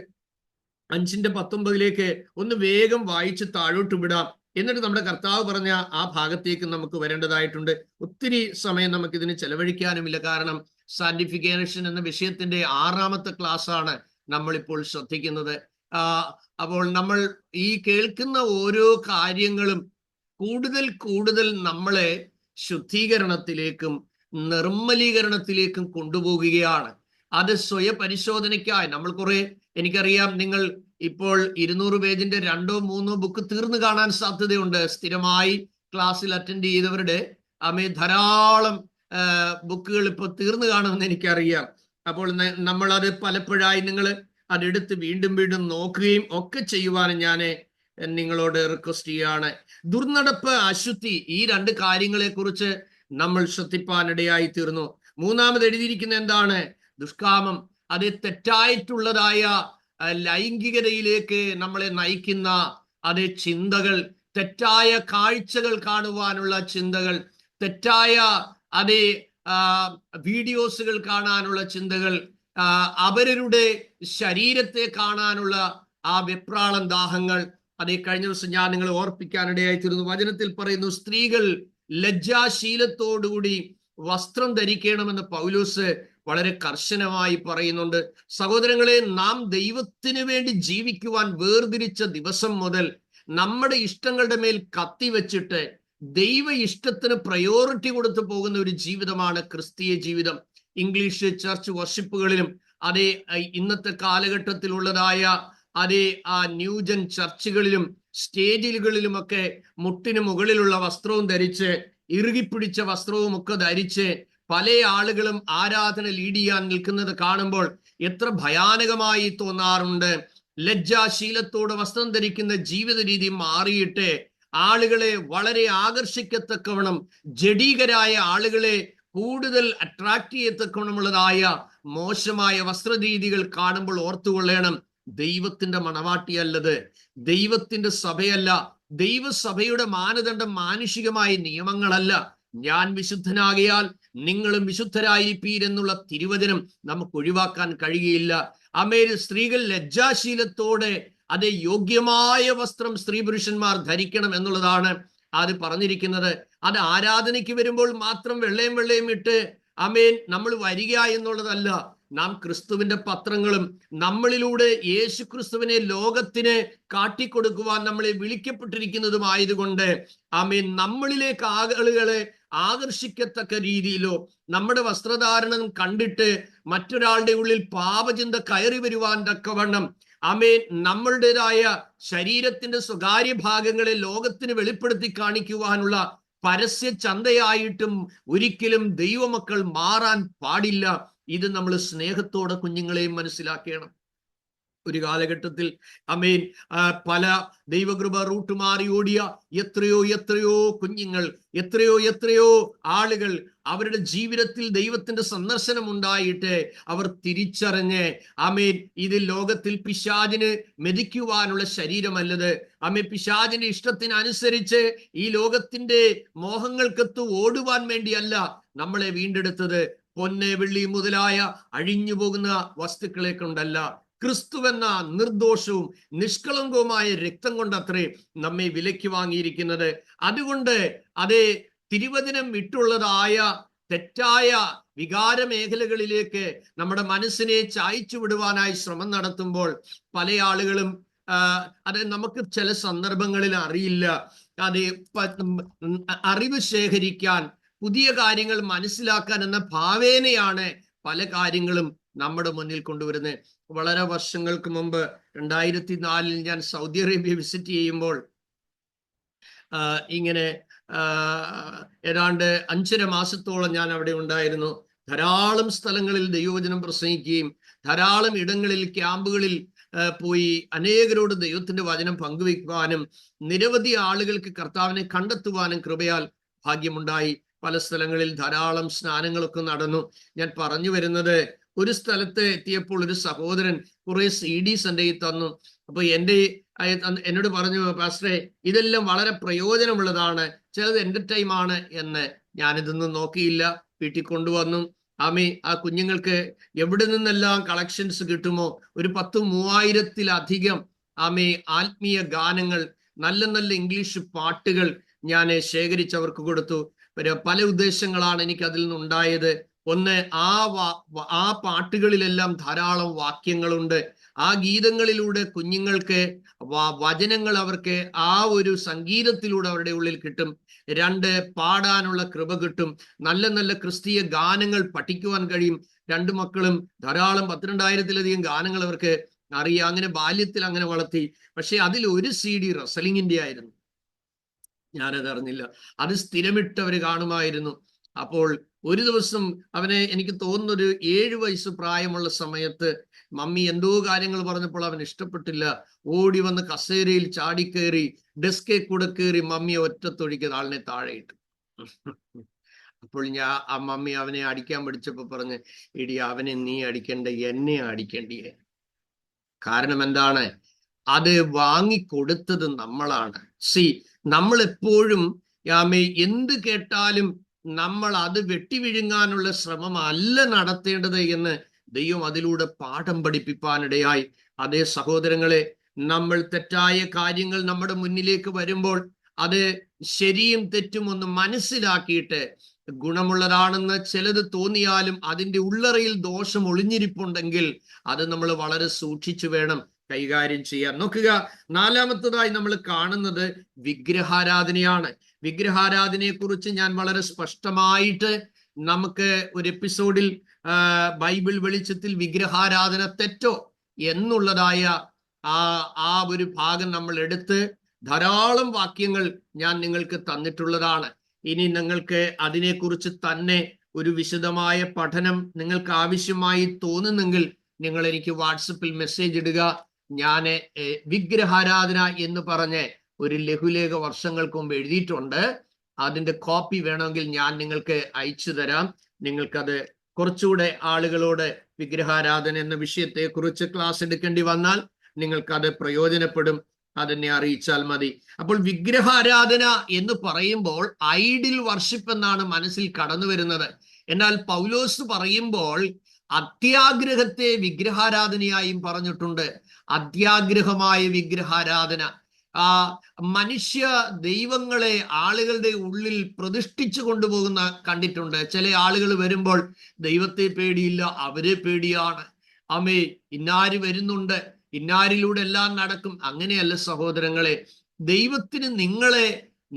5:19 ഒന്ന് വേഗം വായിച്ച് താഴോട്ട് വിടാം. എന്നിട്ട് നമ്മുടെ കർത്താവ് പറഞ്ഞ ആ ഭാഗത്തേക്ക് നമുക്ക് വരേണ്ടതായിട്ടുണ്ട്. ഒത്തിരി സമയം നമുക്ക് ഇതിന് ചെലവഴിക്കാനുമില്ല. കാരണം സാന്റിഫിക്കേഷൻ എന്ന വിഷയത്തിന്റെ 6ാമത്തെ ക്ലാസ് ആണ് നമ്മളിപ്പോൾ ശ്രദ്ധിക്കുന്നത്. അപ്പോൾ നമ്മൾ ഈ കേൾക്കുന്ന ഓരോ കാര്യങ്ങളും കൂടുതൽ കൂടുതൽ നമ്മളെ ശുദ്ധീകരണത്തിലേക്കും നിർമ്മലീകരണത്തിലേക്കും കൊണ്ടുപോകുകയാണ്. അത് സ്വയപരിശോധനയ്ക്കായി നമ്മൾ എനിക്കറിയാം, നിങ്ങൾ ഇപ്പോൾ 200 പേജിന്റെ 2-3 ബുക്ക് തീർന്നു കാണാൻ സാധ്യതയുണ്ട്. സ്ഥിരമായി ക്ലാസ്സിൽ അറ്റൻഡ് ചെയ്തവരുടെ ധാരാളം ബുക്കുകൾ ഇപ്പോൾ തീർന്നു കാണുമെന്ന് എനിക്കറിയാം. അപ്പോൾ നമ്മൾ അത് പലപ്പോഴായി നിങ്ങൾ അതെടുത്ത് വീണ്ടും വീണ്ടും നോക്കുകയും ഒക്കെ ചെയ്യുവാനും ഞാൻ നിങ്ങളോട് റിക്വസ്റ്റ് ചെയ്യാണ്. ദുർനടപ്പ്, അശുദ്ധി, ഈ 2 കാര്യങ്ങളെ കുറിച്ച് നമ്മൾ ശ്രദ്ധിപ്പാനിടയായി തീർന്നു. 3ാമത് എഴുതിയിരിക്കുന്ന എന്താണ്? ദുഷ്കാമം. അത് തെറ്റായിട്ടുള്ളതായ ലൈംഗികതയിലേക്ക് നമ്മളെ നയിക്കുന്ന അതേ ചിന്തകൾ, തെറ്റായ കാഴ്ചകൾ കാണുവാനുള്ള ചിന്തകൾ, തെറ്റായ അതേ വീഡിയോസുകൾ കാണാനുള്ള ചിന്തകൾ, അവരുടെ ശരീരത്തെ കാണാനുള്ള ആ വെപ്രാളം ദാഹങ്ങൾ. അതേ കഴിഞ്ഞ ദിവസം ഞാൻ നിങ്ങളെ ഓർപ്പിക്കാനിടയായി തീർന്നു. വചനത്തിൽ പറയുന്നു, സ്ത്രീകൾ ലജ്ജാശീലത്തോടുകൂടി വസ്ത്രം ധരിക്കണമെന്ന് പൗലോസ് വളരെ കർശനമായി പറയുന്നുണ്ട്. സഹോദരങ്ങളെ, നാം ദൈവത്തിന് വേണ്ടി ജീവിക്കുവാൻ വേർതിരിച്ച ദിവസം മുതൽ നമ്മുടെ ഇഷ്ടങ്ങളുടെ മേൽ കത്തിവെച്ചിട്ട് ദൈവ ഇഷ്ടത്തിന് പ്രയോറിറ്റി കൊടുത്തു പോകുന്ന ഒരു ജീവിതമാണ് ക്രിസ്തീയ ജീവിതം. ഇംഗ്ലീഷ് ചർച്ച് വർഷിപ്പുകളിലും അതേ ഇന്നത്തെ കാലഘട്ടത്തിലുള്ളതായ അതേ ന്യൂജൻ ചർച്ചുകളിലും സ്റ്റേജുകളിലുമൊക്കെ മുട്ടിന് മുകളിലുള്ള വസ്ത്രവും ധരിച്ച്, ഇറുകിപ്പിടിച്ച വസ്ത്രവും ഒക്കെ ധരിച്ച് പല ആളുകളും ആരാധന ലീഡ് ചെയ്യാൻ നിൽക്കുന്നത് കാണുമ്പോൾ എത്ര ഭയാനകമായി തോന്നാറുണ്ട്. ലജ്ജാശീലത്തോടെ വസ്ത്രം ധരിക്കുന്ന ജീവിത രീതി മാറിയിട്ട് ആളുകളെ വളരെ ആകർഷിക്കത്തക്കവണ്ണം, ജഡീകരായ ആളുകളെ കൂടുതൽ അട്രാക്ട് ചെയ്യത്തക്കവണ്ണമുള്ളതായ മോശമായ വസ്ത്രരീതികൾ കാണുമ്പോൾ ഓർത്തുകൊള്ളണം, ദൈവത്തിന്റെ മണവാട്ടിയല്ലത്, ദൈവത്തിന്റെ സഭയല്ല. ദൈവസഭയുടെ മാനദണ്ഡം മാനുഷികമായ നിയമങ്ങളല്ല. ഞാൻ വിശുദ്ധനാകിയാൽ നിങ്ങളും വിശുദ്ധരായിരിപ്പീരെന്നുള്ള തിരുവചനം നമുക്ക് ഒഴിവാക്കാൻ കഴിയുകയില്ല. സ്ത്രീകൾ ലജ്ജാശീലത്തോടെ അതേ യോഗ്യമായ വസ്ത്രം സ്ത്രീ പുരുഷന്മാർ ധരിക്കണം എന്നുള്ളതാണ് അത് പറഞ്ഞിരിക്കുന്നത്. അത് ആരാധനയ്ക്ക് വരുമ്പോൾ മാത്രം വെള്ളയും ഇട്ട് നമ്മൾ വരിക എന്നുള്ളതല്ല. നാം ക്രിസ്തുവിന്റെ പത്രങ്ങളും നമ്മളിലൂടെ യേശു ക്രിസ്തുവിനെ ലോകത്തിന് കാട്ടിക്കൊടുക്കുവാൻ നമ്മളെ വിളിക്കപ്പെട്ടിരിക്കുന്നതുമായതുകൊണ്ട് നമ്മളിലേക്ക് ആളുകളെ ആകർഷിക്കത്തക്ക രീതിയിലോ നമ്മുടെ വസ്ത്രധാരണം കണ്ടിട്ട് മറ്റൊരാളുടെ ഉള്ളിൽ പാപചിന്ത കയറി വരുവാൻ തക്കവണ്ണം നമ്മളുടേതായ ശരീരത്തിന്റെ സ്വകാര്യ ഭാഗങ്ങളെ ലോകത്തിന് വെളിപ്പെടുത്തി കാണിക്കുവാനുള്ള പരസ്യ ചന്തയായിട്ടും ഒരിക്കലും ദൈവമക്കൾ മാറാൻ പാടില്ല. ഇത് നമ്മൾ സ്നേഹത്തോടെ കുഞ്ഞുങ്ങളെയും മനസ്സിലാക്കണം. ഒരു കാലഘട്ടത്തിൽ പല ദൈവകൃപ റൂട്ട് മാറി ഓടിയ എത്രയോ കുഞ്ഞുങ്ങൾ, എത്രയോ ആളുകൾ അവരുടെ ജീവിതത്തിൽ ദൈവത്തിന്റെ സന്ദർശനം ഉണ്ടായിട്ട് അവർ തിരിച്ചറിഞ്ഞ് ഇത് ലോകത്തിൽ പിശാചിന് മെതിക്കുവാനുള്ള ശരീരമല്ലത്. പിശാചിന്റെ ഇഷ്ടത്തിനനുസരിച്ച് ഈ ലോകത്തിന്റെ മോഹങ്ങൾക്കത്ത് ഓടുവാൻ വേണ്ടിയല്ല നമ്മളെ വീണ്ടെടുത്തത്. പൊന്ന് വെള്ളി മുതലായ അഴിഞ്ഞു പോകുന്ന വസ്തുക്കളെ കൊണ്ടല്ല, ക്രിസ്തുവെന്ന നിർദോഷവും നിഷ്കളങ്കവുമായ രക്തം കൊണ്ടത്രേ നമ്മെ വിലയ്ക്ക് വാങ്ങിയിരിക്കുന്നത്. അതുകൊണ്ട് അതേ തിരുവചനം വിട്ടുള്ളതായ തെറ്റായ വികാര മേഖലകളിലേക്ക് നമ്മുടെ മനസ്സിനെ ചായച്ചു വിടുവാനായി ശ്രമം നടത്തുമ്പോൾ പല ആളുകളും അത് നമുക്ക് ചില സന്ദർഭങ്ങളിൽ അറിയില്ല. അതേ അറിവ് ശേഖരിക്കാൻ, പുതിയ കാര്യങ്ങൾ മനസ്സിലാക്കാൻ എന്ന ഭാവേനയാണ് പല കാര്യങ്ങളും നമ്മുടെ മുന്നിൽ കൊണ്ടുവരുന്നത്. വളരെ വർഷങ്ങൾക്ക് മുമ്പ് 2004 ഞാൻ സൗദി അറേബ്യ വിസിറ്റ് ചെയ്യുമ്പോൾ ഇങ്ങനെ ഏതാണ്ട് 5.5 മാസത്തോളം ഞാൻ അവിടെ ഉണ്ടായിരുന്നു. ധാരാളം സ്ഥലങ്ങളിൽ ദൈവവചനം പ്രസംഗിക്കുകയും ധാരാളം ഇടങ്ങളിൽ ക്യാമ്പുകളിൽ പോയി അനേകരോട് ദൈവത്തിന്റെ വചനം പങ്കുവയ്ക്കുവാനും നിരവധി ആളുകൾക്ക് കർത്താവിനെ കണ്ടെത്തുവാനും കൃപയാൽ ഭാഗ്യമുണ്ടായി. പല സ്ഥലങ്ങളിൽ ധാരാളം സ്നാനങ്ങളൊക്കെ നടന്നു. ഞാൻ പറഞ്ഞു വരുന്നത്, ഒരു സ്ഥലത്ത് എത്തിയപ്പോൾ ഒരു സഹോദരൻ കുറെ CDs എൻ്റെ കയ്യിൽ തന്നു. അപ്പൊ എന്നോട് പറഞ്ഞു, പാസ്റ്ററെ ഇതെല്ലാം വളരെ പ്രയോജനമുള്ളതാണ്, ചിലത് എന്റർടൈം ആണ് എന്ന്. ഞാനിതൊന്നും നോക്കിയില്ല, വീട്ടിൽ കൊണ്ടുവന്നു. ആ കുഞ്ഞുങ്ങൾക്ക് എവിടെ നിന്നെല്ലാം കളക്ഷൻസ് കിട്ടുമോ, ഒരു 10,000-3000-ലധികം ആത്മീയ ഗാനങ്ങൾ, നല്ല ഇംഗ്ലീഷ് പാട്ടുകൾ ഞാൻ ശേഖരിച്ചവർക്ക് കൊടുത്തു. പല ഉദ്ദേശങ്ങളാണ് എനിക്ക് അതിൽ നിന്നുണ്ടായത്. ഒന്ന്, ആ പാട്ടുകളിലെല്ലാം ധാരാളം വാക്യങ്ങളുണ്ട്. ആ ഗീതങ്ങളിലൂടെ കുഞ്ഞുങ്ങൾക്ക് വചനങ്ങൾ അവർക്ക് ആ ഒരു സംഗീതത്തിലൂടെ അവരുടെ ഉള്ളിൽ കിട്ടും. 2, പാടാനുള്ള കൃപ കിട്ടും. നല്ല ക്രിസ്തീയ ഗാനങ്ങൾ പഠിക്കുവാൻ കഴിയും. 2 മക്കളും ധാരാളം 12,000-ലധികം ഗാനങ്ങൾ അവർക്ക് അറിയാം. അങ്ങനെ ബാല്യത്തിൽ അങ്ങനെ വളർത്തി. പക്ഷെ അതിൽ ഒരു CD റസലിങ്ങിന്റെ ആയിരുന്നു. ഞാനത് അറിഞ്ഞില്ല. അത് സ്ഥിരമിട്ടവര് കാണുമായിരുന്നു. അപ്പോൾ ഒരു ദിവസം അവനെ, എനിക്ക് തോന്നുന്നൊരു 7 വയസ്സ് പ്രായമുള്ള സമയത്ത് മമ്മി എന്തോ കാര്യങ്ങൾ പറഞ്ഞപ്പോൾ അവൻ ഇഷ്ടപ്പെട്ടില്ല. ഓടി വന്ന് കസേരയിൽ ചാടിക്കേറി ഡെസ്കെ കൂടെ കയറി മമ്മിയെ ഒറ്റത്തൊഴിക്ക് ആളിനെ താഴെയിട്ടു. അപ്പോൾ ആ മമ്മി അവനെ അടിക്കാൻ പഠിച്ചപ്പോ പറഞ്ഞ്, എടി അവനെ നീ അടിക്കണ്ട, എന്നെ അടിക്കേണ്ടിയേ. കാരണം എന്താണ്? അത് വാങ്ങിക്കൊടുത്തത് നമ്മളാണ്. നമ്മൾ എപ്പോഴും എന്ത് കേട്ടാലും നമ്മൾ അത് വെട്ടിവിഴുങ്ങാനുള്ള ശ്രമമല്ല നടത്തേണ്ടത് എന്ന് ദൈവം അതിലൂടെ പാഠം പഠിപ്പിക്കാനിടയായി. അതേ സഹോദരങ്ങളെ, നമ്മൾ തെറ്റായ കാര്യങ്ങൾ നമ്മുടെ മുന്നിലേക്ക് വരുമ്പോൾ അത് ശരിയും തെറ്റും ഒന്ന് മനസ്സിലാക്കിയിട്ട് ഗുണമുള്ളതാണെന്ന് ചിലത് തോന്നിയാലും അതിൻ്റെ ഉള്ളറയിൽ ദോഷം ഒളിഞ്ഞിരിപ്പുണ്ടെങ്കിൽ അത് നമ്മൾ വളരെ സൂക്ഷിച്ചു വേണം കൈകാര്യം ചെയ്യാൻ. നോക്കുക, നാലാമത്തതായി നമ്മൾ കാണുന്നത് വിഗ്രഹാരാധനയാണ്. വിഗ്രഹാരാധനയെ കുറിച്ച് ഞാൻ വളരെ സ്പഷ്ടമായിട്ട് നമുക്ക് ഒരു എപ്പിസോഡിൽ ബൈബിൾ വെളിച്ചത്തിൽ വിഗ്രഹാരാധന തെറ്റോ എന്നുള്ളതായ ആ ഒരു ഭാഗം നമ്മൾ എടുത്ത് ധാരാളം വാക്യങ്ങൾ ഞാൻ നിങ്ങൾക്ക് തന്നിട്ടുള്ളതാണ്. ഇനി നിങ്ങൾക്ക് അതിനെക്കുറിച്ച് തന്നെ ഒരു വിശദമായ പഠനം നിങ്ങൾക്ക് ആവശ്യമായി തോന്നുന്നെങ്കിൽ നിങ്ങൾ എനിക്ക് വാട്സപ്പിൽ മെസ്സേജ് ഇടുക. ഞാൻ വിഗ്രഹാരാധന എന്ന് പറഞ്ഞ് ഒരു ലഘുലേഖ വർഷങ്ങൾക്ക് മുമ്പ് എഴുതിയിട്ടുണ്ട്. അതിന്റെ കോപ്പി വേണമെങ്കിൽ ഞാൻ നിങ്ങൾക്ക് അയച്ചു തരാം. നിങ്ങൾക്കത് കുറച്ചുകൂടെ ആളുകളോട് വിഗ്രഹാരാധന എന്ന വിഷയത്തെ കുറിച്ച് ക്ലാസ് എടുക്കേണ്ടി വന്നാൽ നിങ്ങൾക്കത് പ്രയോജനപ്പെടും. അതെന്നെ അറിയിച്ചാൽ മതി. അപ്പോൾ വിഗ്രഹാരാധന എന്ന് പറയുമ്പോൾ ഐഡിൽ വർഷിപ്പ് എന്നാണ് മനസ്സിൽ കടന്നു വരുന്നത്. എന്നാൽ പൗലോസ് പറയുമ്പോൾ അത്യാഗ്രഹത്തെ വിഗ്രഹാരാധനയായും പറഞ്ഞിട്ടുണ്ട്. അത്യാഗ്രഹമായ വിഗ്രഹാരാധന, മനുഷ്യ ദൈവങ്ങളെ ആളുകളുടെ ഉള്ളിൽ പ്രതിഷ്ഠിച്ചു കൊണ്ടുപോകുന്ന കണ്ടിട്ടുണ്ട്. ചില ആളുകൾ വരുമ്പോൾ ദൈവത്തെ പേടിയില്ല, അവരെ പേടിയാണ്. ആമേ, ഇന്നാര് വരുന്നുണ്ട്, ഇന്നാരിലൂടെ എല്ലാം നടക്കും. അങ്ങനെയല്ല സഹോദരങ്ങളെ. ദൈവത്തിന്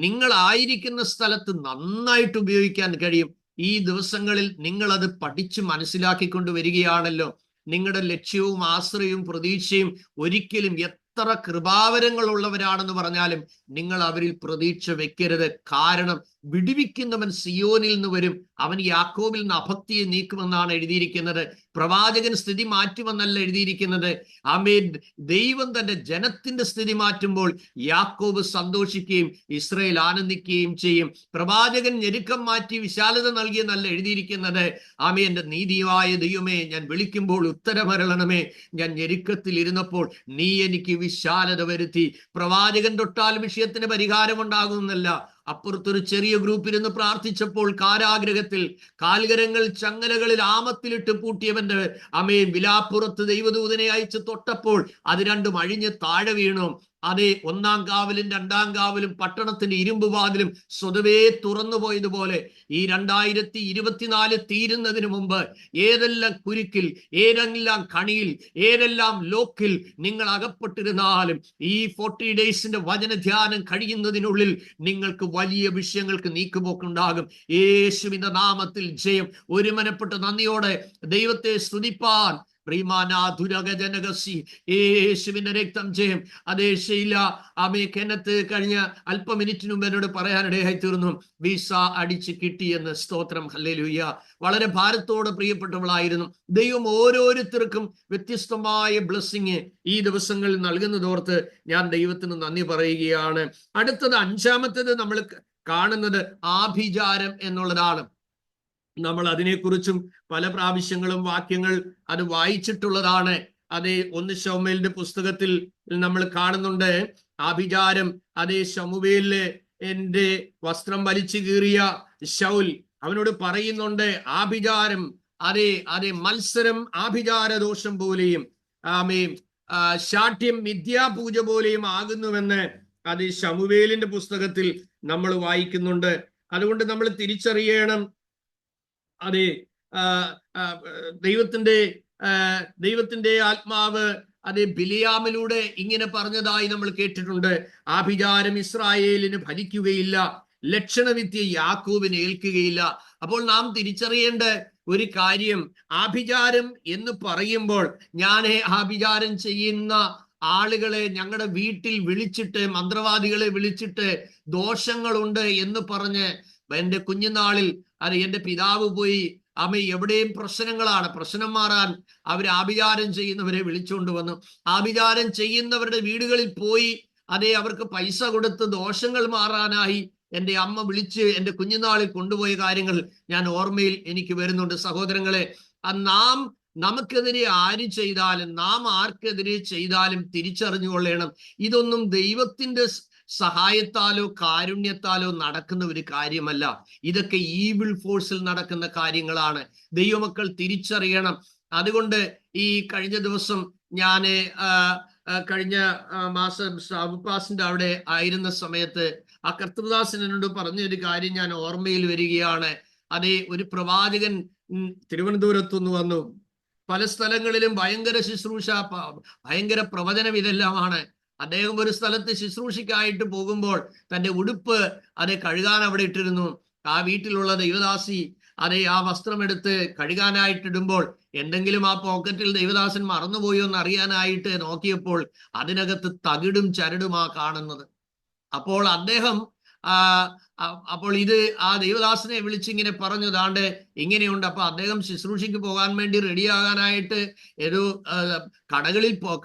നിങ്ങളായിരിക്കുന്ന സ്ഥലത്ത് നന്നായിട്ട് ഉപയോഗിക്കാൻ കഴിയും. ഈ ദിവസങ്ങളിൽ നിങ്ങൾ അത് പഠിച്ച് മനസ്സിലാക്കിക്കൊണ്ട് വരികയാണല്ലോ. നിങ്ങളുടെ ലക്ഷ്യവും ആശ്രയവും പ്രതീക്ഷയും ഒരിക്കലും എത്ര കൃപാവരങ്ങളുള്ളവരാണെന്ന് പറഞ്ഞാലും നിങ്ങൾ അവരിൽ പ്രതീക്ഷ വെക്കരുത്. കാരണം വിടുവിക്കുന്നവൻ സിയോനിൽ നിന്ന് വരും, അവൻ യാക്കോബിൽ നിന്ന് അഭക്തിയെ നീക്കുമെന്നാണ് എഴുതിയിരിക്കുന്നത്. പ്രവാചകൻ സ്ഥിതി മാറ്റുമെന്നല്ല എഴുതിയിരിക്കുന്നത്. ആമേൻ. ദൈവം തന്റെ ജനത്തിന്റെ സ്ഥിതി മാറ്റുമ്പോൾ യാക്കോബ് സന്തോഷിക്കുകയും ഇസ്രായേൽ ആനന്ദിക്കുകയും ചെയ്യും. പ്രവാചകൻ ഞെരുക്കം മാറ്റി വിശാലത നൽകിയെന്നല്ല എഴുതിയിരിക്കുന്നത്. ആമേൻ. എന്റെ നീതിയായ ദൈവമേ, ഞാൻ വിളിക്കുമ്പോൾ ഉത്തരമരളണമേ. ഞാൻ ഞെരുക്കത്തിൽ ഇരുന്നപ്പോൾ നീ എനിക്ക് വിശാലത വരുത്തി. പ്രവാചകൻ തൊട്ടാൽ വിഷയത്തിന് പരിഹാരമുണ്ടാകുന്നല്ല. അപ്പുറത്തൊരു ചെറിയ ഗ്രൂപ്പ് ഇരുന്ന് പ്രാർത്ഥിച്ചപ്പോൾ കാരാഗ്രഹത്തിൽ കാൽകരങ്ങൾ ചങ്ങലകളിൽ ആമത്തിലിട്ട് പൂട്ടിയവന്റെ അമേൻ വിലാപ്പുറത്ത് ദൈവദൂതനെ അയച്ച് തൊട്ടപ്പോൾ അത് രണ്ടും അഴിഞ്ഞ് താഴെ വീണു. അതെ, ഒന്നാം കാവലും രണ്ടാം കാവലും പട്ടണത്തിന്റെ ഇരുമ്പ് വാതിലും സ്വതവേ തുറന്നു പോയതുപോലെ ഈ 2024 തീരുന്നതിന് മുമ്പ് ഏതെല്ലാം കുരുക്കിൽ, ഏതെല്ലാം കണിയിൽ, ഏതെല്ലാം ലോക്കിൽ നിങ്ങൾ അകപ്പെട്ടിരുന്നാലും ഈ 40 ഡേയ്സിന്റെ വചനധ്യാനം കഴിയുന്നതിനുള്ളിൽ നിങ്ങൾക്ക് വലിയ വിഷയങ്ങൾക്ക് നീക്കുപോക്കുണ്ടാകും. യേശുവിന്റെ നാമത്തിൽ ജയം. ഒരുമനപ്പെട്ട് നന്ദിയോടെ ദൈവത്തെ സ്തുതിപ്പാൻ യേശുവിന്റെ രക്തം ജയം. അതേ ശൈല ആമേ കെന്നത്ത് കഴിഞ്ഞ അല്പ മിനിറ്റിന് മുമ്പ് എന്നോട് പറയാനിടയായി തീർന്നു, വിസ അടിച്ച് കിട്ടിയെന്ന്. സ്തോത്രം, ഹല്ലേലൂയ. വളരെ ഭാരത്തോടെ പ്രിയപ്പെട്ടവളായിരുന്നു. ദൈവം ഓരോരുത്തർക്കും വ്യത്യസ്തമായ ബ്ലെസ്സിങ് ഈ ദിവസങ്ങളിൽ നൽകുന്നതോർത്ത് ഞാൻ ദൈവത്തിന് നന്ദി പറയുകയാണ്. അടുത്തത്, അഞ്ചാമത്തേത് നമ്മൾ കാണുന്നത് ആഭിചാരം എന്നുള്ളതാണ്. നമ്മൾ അതിനെക്കുറിച്ചും പല പ്രാവശ്യങ്ങളും വാക്യങ്ങൾ അത് വായിച്ചിട്ടുള്ളതാണ്. അതേ, 1 ശമൂവേലിന്റെ പുസ്തകത്തിൽ നമ്മൾ കാണുന്നുണ്ട് ആഭിചാരം. അതേ, ശമൂവേലില് എന്റെ വസ്ത്രം വലിച്ചു കീറിയ ശൗൽ അവനോട് പറയുന്നുണ്ട് ആഭിചാരം, അതെ മത്സരം ആഭിചാര ദോഷം പോലെയും ശാഠ്യം മിഥ്യാപൂജ പോലെയും ആകുന്നുവെന്ന് അത് ശമൂവേലിന്റെ പുസ്തകത്തിൽ നമ്മൾ വായിക്കുന്നുണ്ട്. അതുകൊണ്ട് നമ്മൾ തിരിച്ചറിയണം, അതെ, ദൈവത്തിന്റെ ആത്മാവ് അത് ബിലിയാമിലൂടെ ഇങ്ങനെ പറഞ്ഞതായി നമ്മൾ കേട്ടിട്ടുണ്ട്. ആഭിചാരം ഇസ്രായേലിന് ഫലിക്കുകയില്ല, ലക്ഷണവിദ്യ യാക്കോബിന് ഏൽക്കുകയില്ല. അപ്പോൾ നാം തിരിച്ചറിയേണ്ട ഒരു കാര്യം, ആഭിചാരം എന്ന് പറയുമ്പോൾ ഞാൻ ആഭിചാരം ചെയ്യുന്ന ആളുകളെ ഞങ്ങളുടെ വീട്ടിൽ വിളിച്ചിട്ട്, മന്ത്രവാദികളെ വിളിച്ചിട്ട് ദോഷങ്ങളുണ്ട് എന്ന് പറഞ്ഞ്, എന്റെ കുഞ്ഞുനാളിൽ എന്റെ പിതാവ് പോയി എവിടെയും പ്രശ്നങ്ങളാണ്, പ്രശ്നം മാറാൻ അവർ ആഭിചാരം ചെയ്യുന്നവരെ വിളിച്ചുകൊണ്ട് വന്നു. ആഭിചാരം ചെയ്യുന്നവരുടെ വീടുകളിൽ പോയി അവർക്ക് പൈസ കൊടുത്ത് ദോഷങ്ങൾ മാറാനായി എൻ്റെ അമ്മ വിളിച്ച് എൻ്റെ കുഞ്ഞുനാളിൽ കൊണ്ടുപോയ കാര്യങ്ങൾ ഞാൻ ഓർമ്മയിൽ എനിക്ക് വരുന്നുണ്ട്. സഹോദരങ്ങളെ, നമുക്കെതിരെ ആര് ചെയ്താലും, നാം ആർക്കെതിരെ ചെയ്താലും തിരിച്ചറിഞ്ഞുകൊള്ളണം, ഇതൊന്നും ദൈവത്തിന്റെ സഹായത്താലോ കാരുണ്യത്താലോ നടക്കുന്ന ഒരു കാര്യമല്ല. ഇതൊക്കെ ഈവിൾ ഫോഴ്സിൽ നടക്കുന്ന കാര്യങ്ങളാണ്. ദൈവമക്കൾ തിരിച്ചറിയണം. അതുകൊണ്ട് ഈ കഴിഞ്ഞ ദിവസം ഞാന് കഴിഞ്ഞ മാസം ഷാബുപ്പാസിന്റെ അവിടെ ആയിരുന്ന സമയത്ത് ആ കർത്തൃദാസൻ എന്നോട് പറഞ്ഞൊരു കാര്യം ഞാൻ ഓർമ്മയിൽ വരികയാണ്. അതേ, ഒരു പ്രവാചകൻ തിരുവനന്തപുരത്തുനിന്ന് വന്നു. പല സ്ഥലങ്ങളിലും ഭയങ്കര ശുശ്രൂഷ, ഭയങ്കര പ്രവചനം ഇതെല്ലാമാണ്. അദ്ദേഹം ഒരു സ്ഥലത്ത് ശുശ്രൂഷയ്ക്കായിട്ട് പോകുമ്പോൾ തന്റെ ഉടുപ്പ് കഴുകാൻ അവിടെ ഇട്ടിരുന്നു. ആ വീട്ടിലുള്ള ദൈവദാസി ആ വസ്ത്രമെടുത്ത് കഴുകാനായിട്ടിടുമ്പോൾ എന്തെങ്കിലും ആ പോക്കറ്റിൽ ദൈവദാസൻ മറന്നുപോയോ എന്ന് അറിയാനായിട്ട് നോക്കിയപ്പോൾ അതിനകത്ത് തകിടും ചരടുമാ കാണുന്നത്. അപ്പോൾ അദ്ദേഹം അപ്പോൾ ഇത് ആ ദൈവദാസനെ വിളിച്ചിങ്ങനെ പറഞ്ഞു, ദാണ്ട് ഇങ്ങനെയുണ്ട്. അപ്പൊ അദ്ദേഹം ശുശ്രൂഷയ്ക്ക് പോകാൻ വേണ്ടി റെഡിയാകാനായിട്ട് ഒരു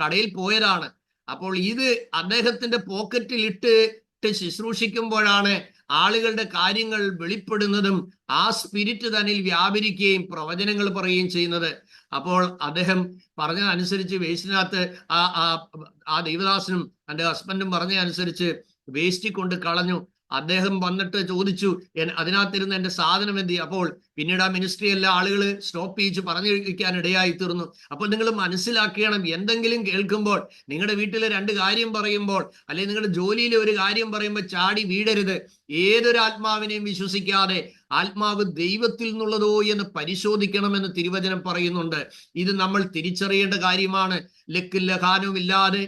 കടയിൽ പോയതാണ്. അപ്പോൾ ഇത് അദ്ദേഹത്തിന്റെ പോക്കറ്റിൽ ഇട്ട് ശുശ്രൂഷിക്കുമ്പോഴാണ് ആളുകളുടെ കാര്യങ്ങൾ വെളിപ്പെടുന്നതും ആ സ്പിരിറ്റ് തന്നിൽ വ്യാപരിക്കുകയും പ്രവചനങ്ങൾ പറയുകയും ചെയ്യുന്നത്. അപ്പോൾ അദ്ദേഹം പറഞ്ഞതനുസരിച്ച് വേസ്റ്റിനകത്ത് ആ ദൈവദാസനും എൻ്റെ ഹസ്ബൻഡും പറഞ്ഞതനുസരിച്ച് വേസ്റ്റിൽ കൊണ്ട് കളഞ്ഞു. അദ്ദേഹം വന്നിട്ട് ചോദിച്ചു, അതിനകത്തിരുന്ന് എൻ്റെ സാധനം എന്ത് ചെയ്യും? അപ്പോൾ പിന്നീട് ആ മിനിസ്ട്രി എല്ലാ ആളുകൾ സ്റ്റോപ്പ് ചെയ്യിച്ച് പറഞ്ഞു വയ്ക്കാൻ ഇടയായി തീർന്നു. അപ്പോൾ നിങ്ങൾ മനസ്സിലാക്കണം, എന്തെങ്കിലും കേൾക്കുമ്പോൾ, നിങ്ങളുടെ വീട്ടിൽ രണ്ട് കാര്യം പറയുമ്പോൾ, അല്ലെങ്കിൽ നിങ്ങളുടെ ജോലിയിലെ ഒരു കാര്യം പറയുമ്പോൾ ചാടി വീഴരുത്. ഏതൊരു ആത്മാവിനെയും വിശ്വസിക്കാതെ ആത്മാവ് ദൈവത്തിൽ നിന്നുള്ളതോ എന്ന് പരിശോധിക്കണമെന്ന് തിരുവചനം പറയുന്നുണ്ട്. ഇത് നമ്മൾ തിരിച്ചറിയേണ്ട കാര്യമാണ്. ലക്കും ലഹാനും ഇല്ലാതെ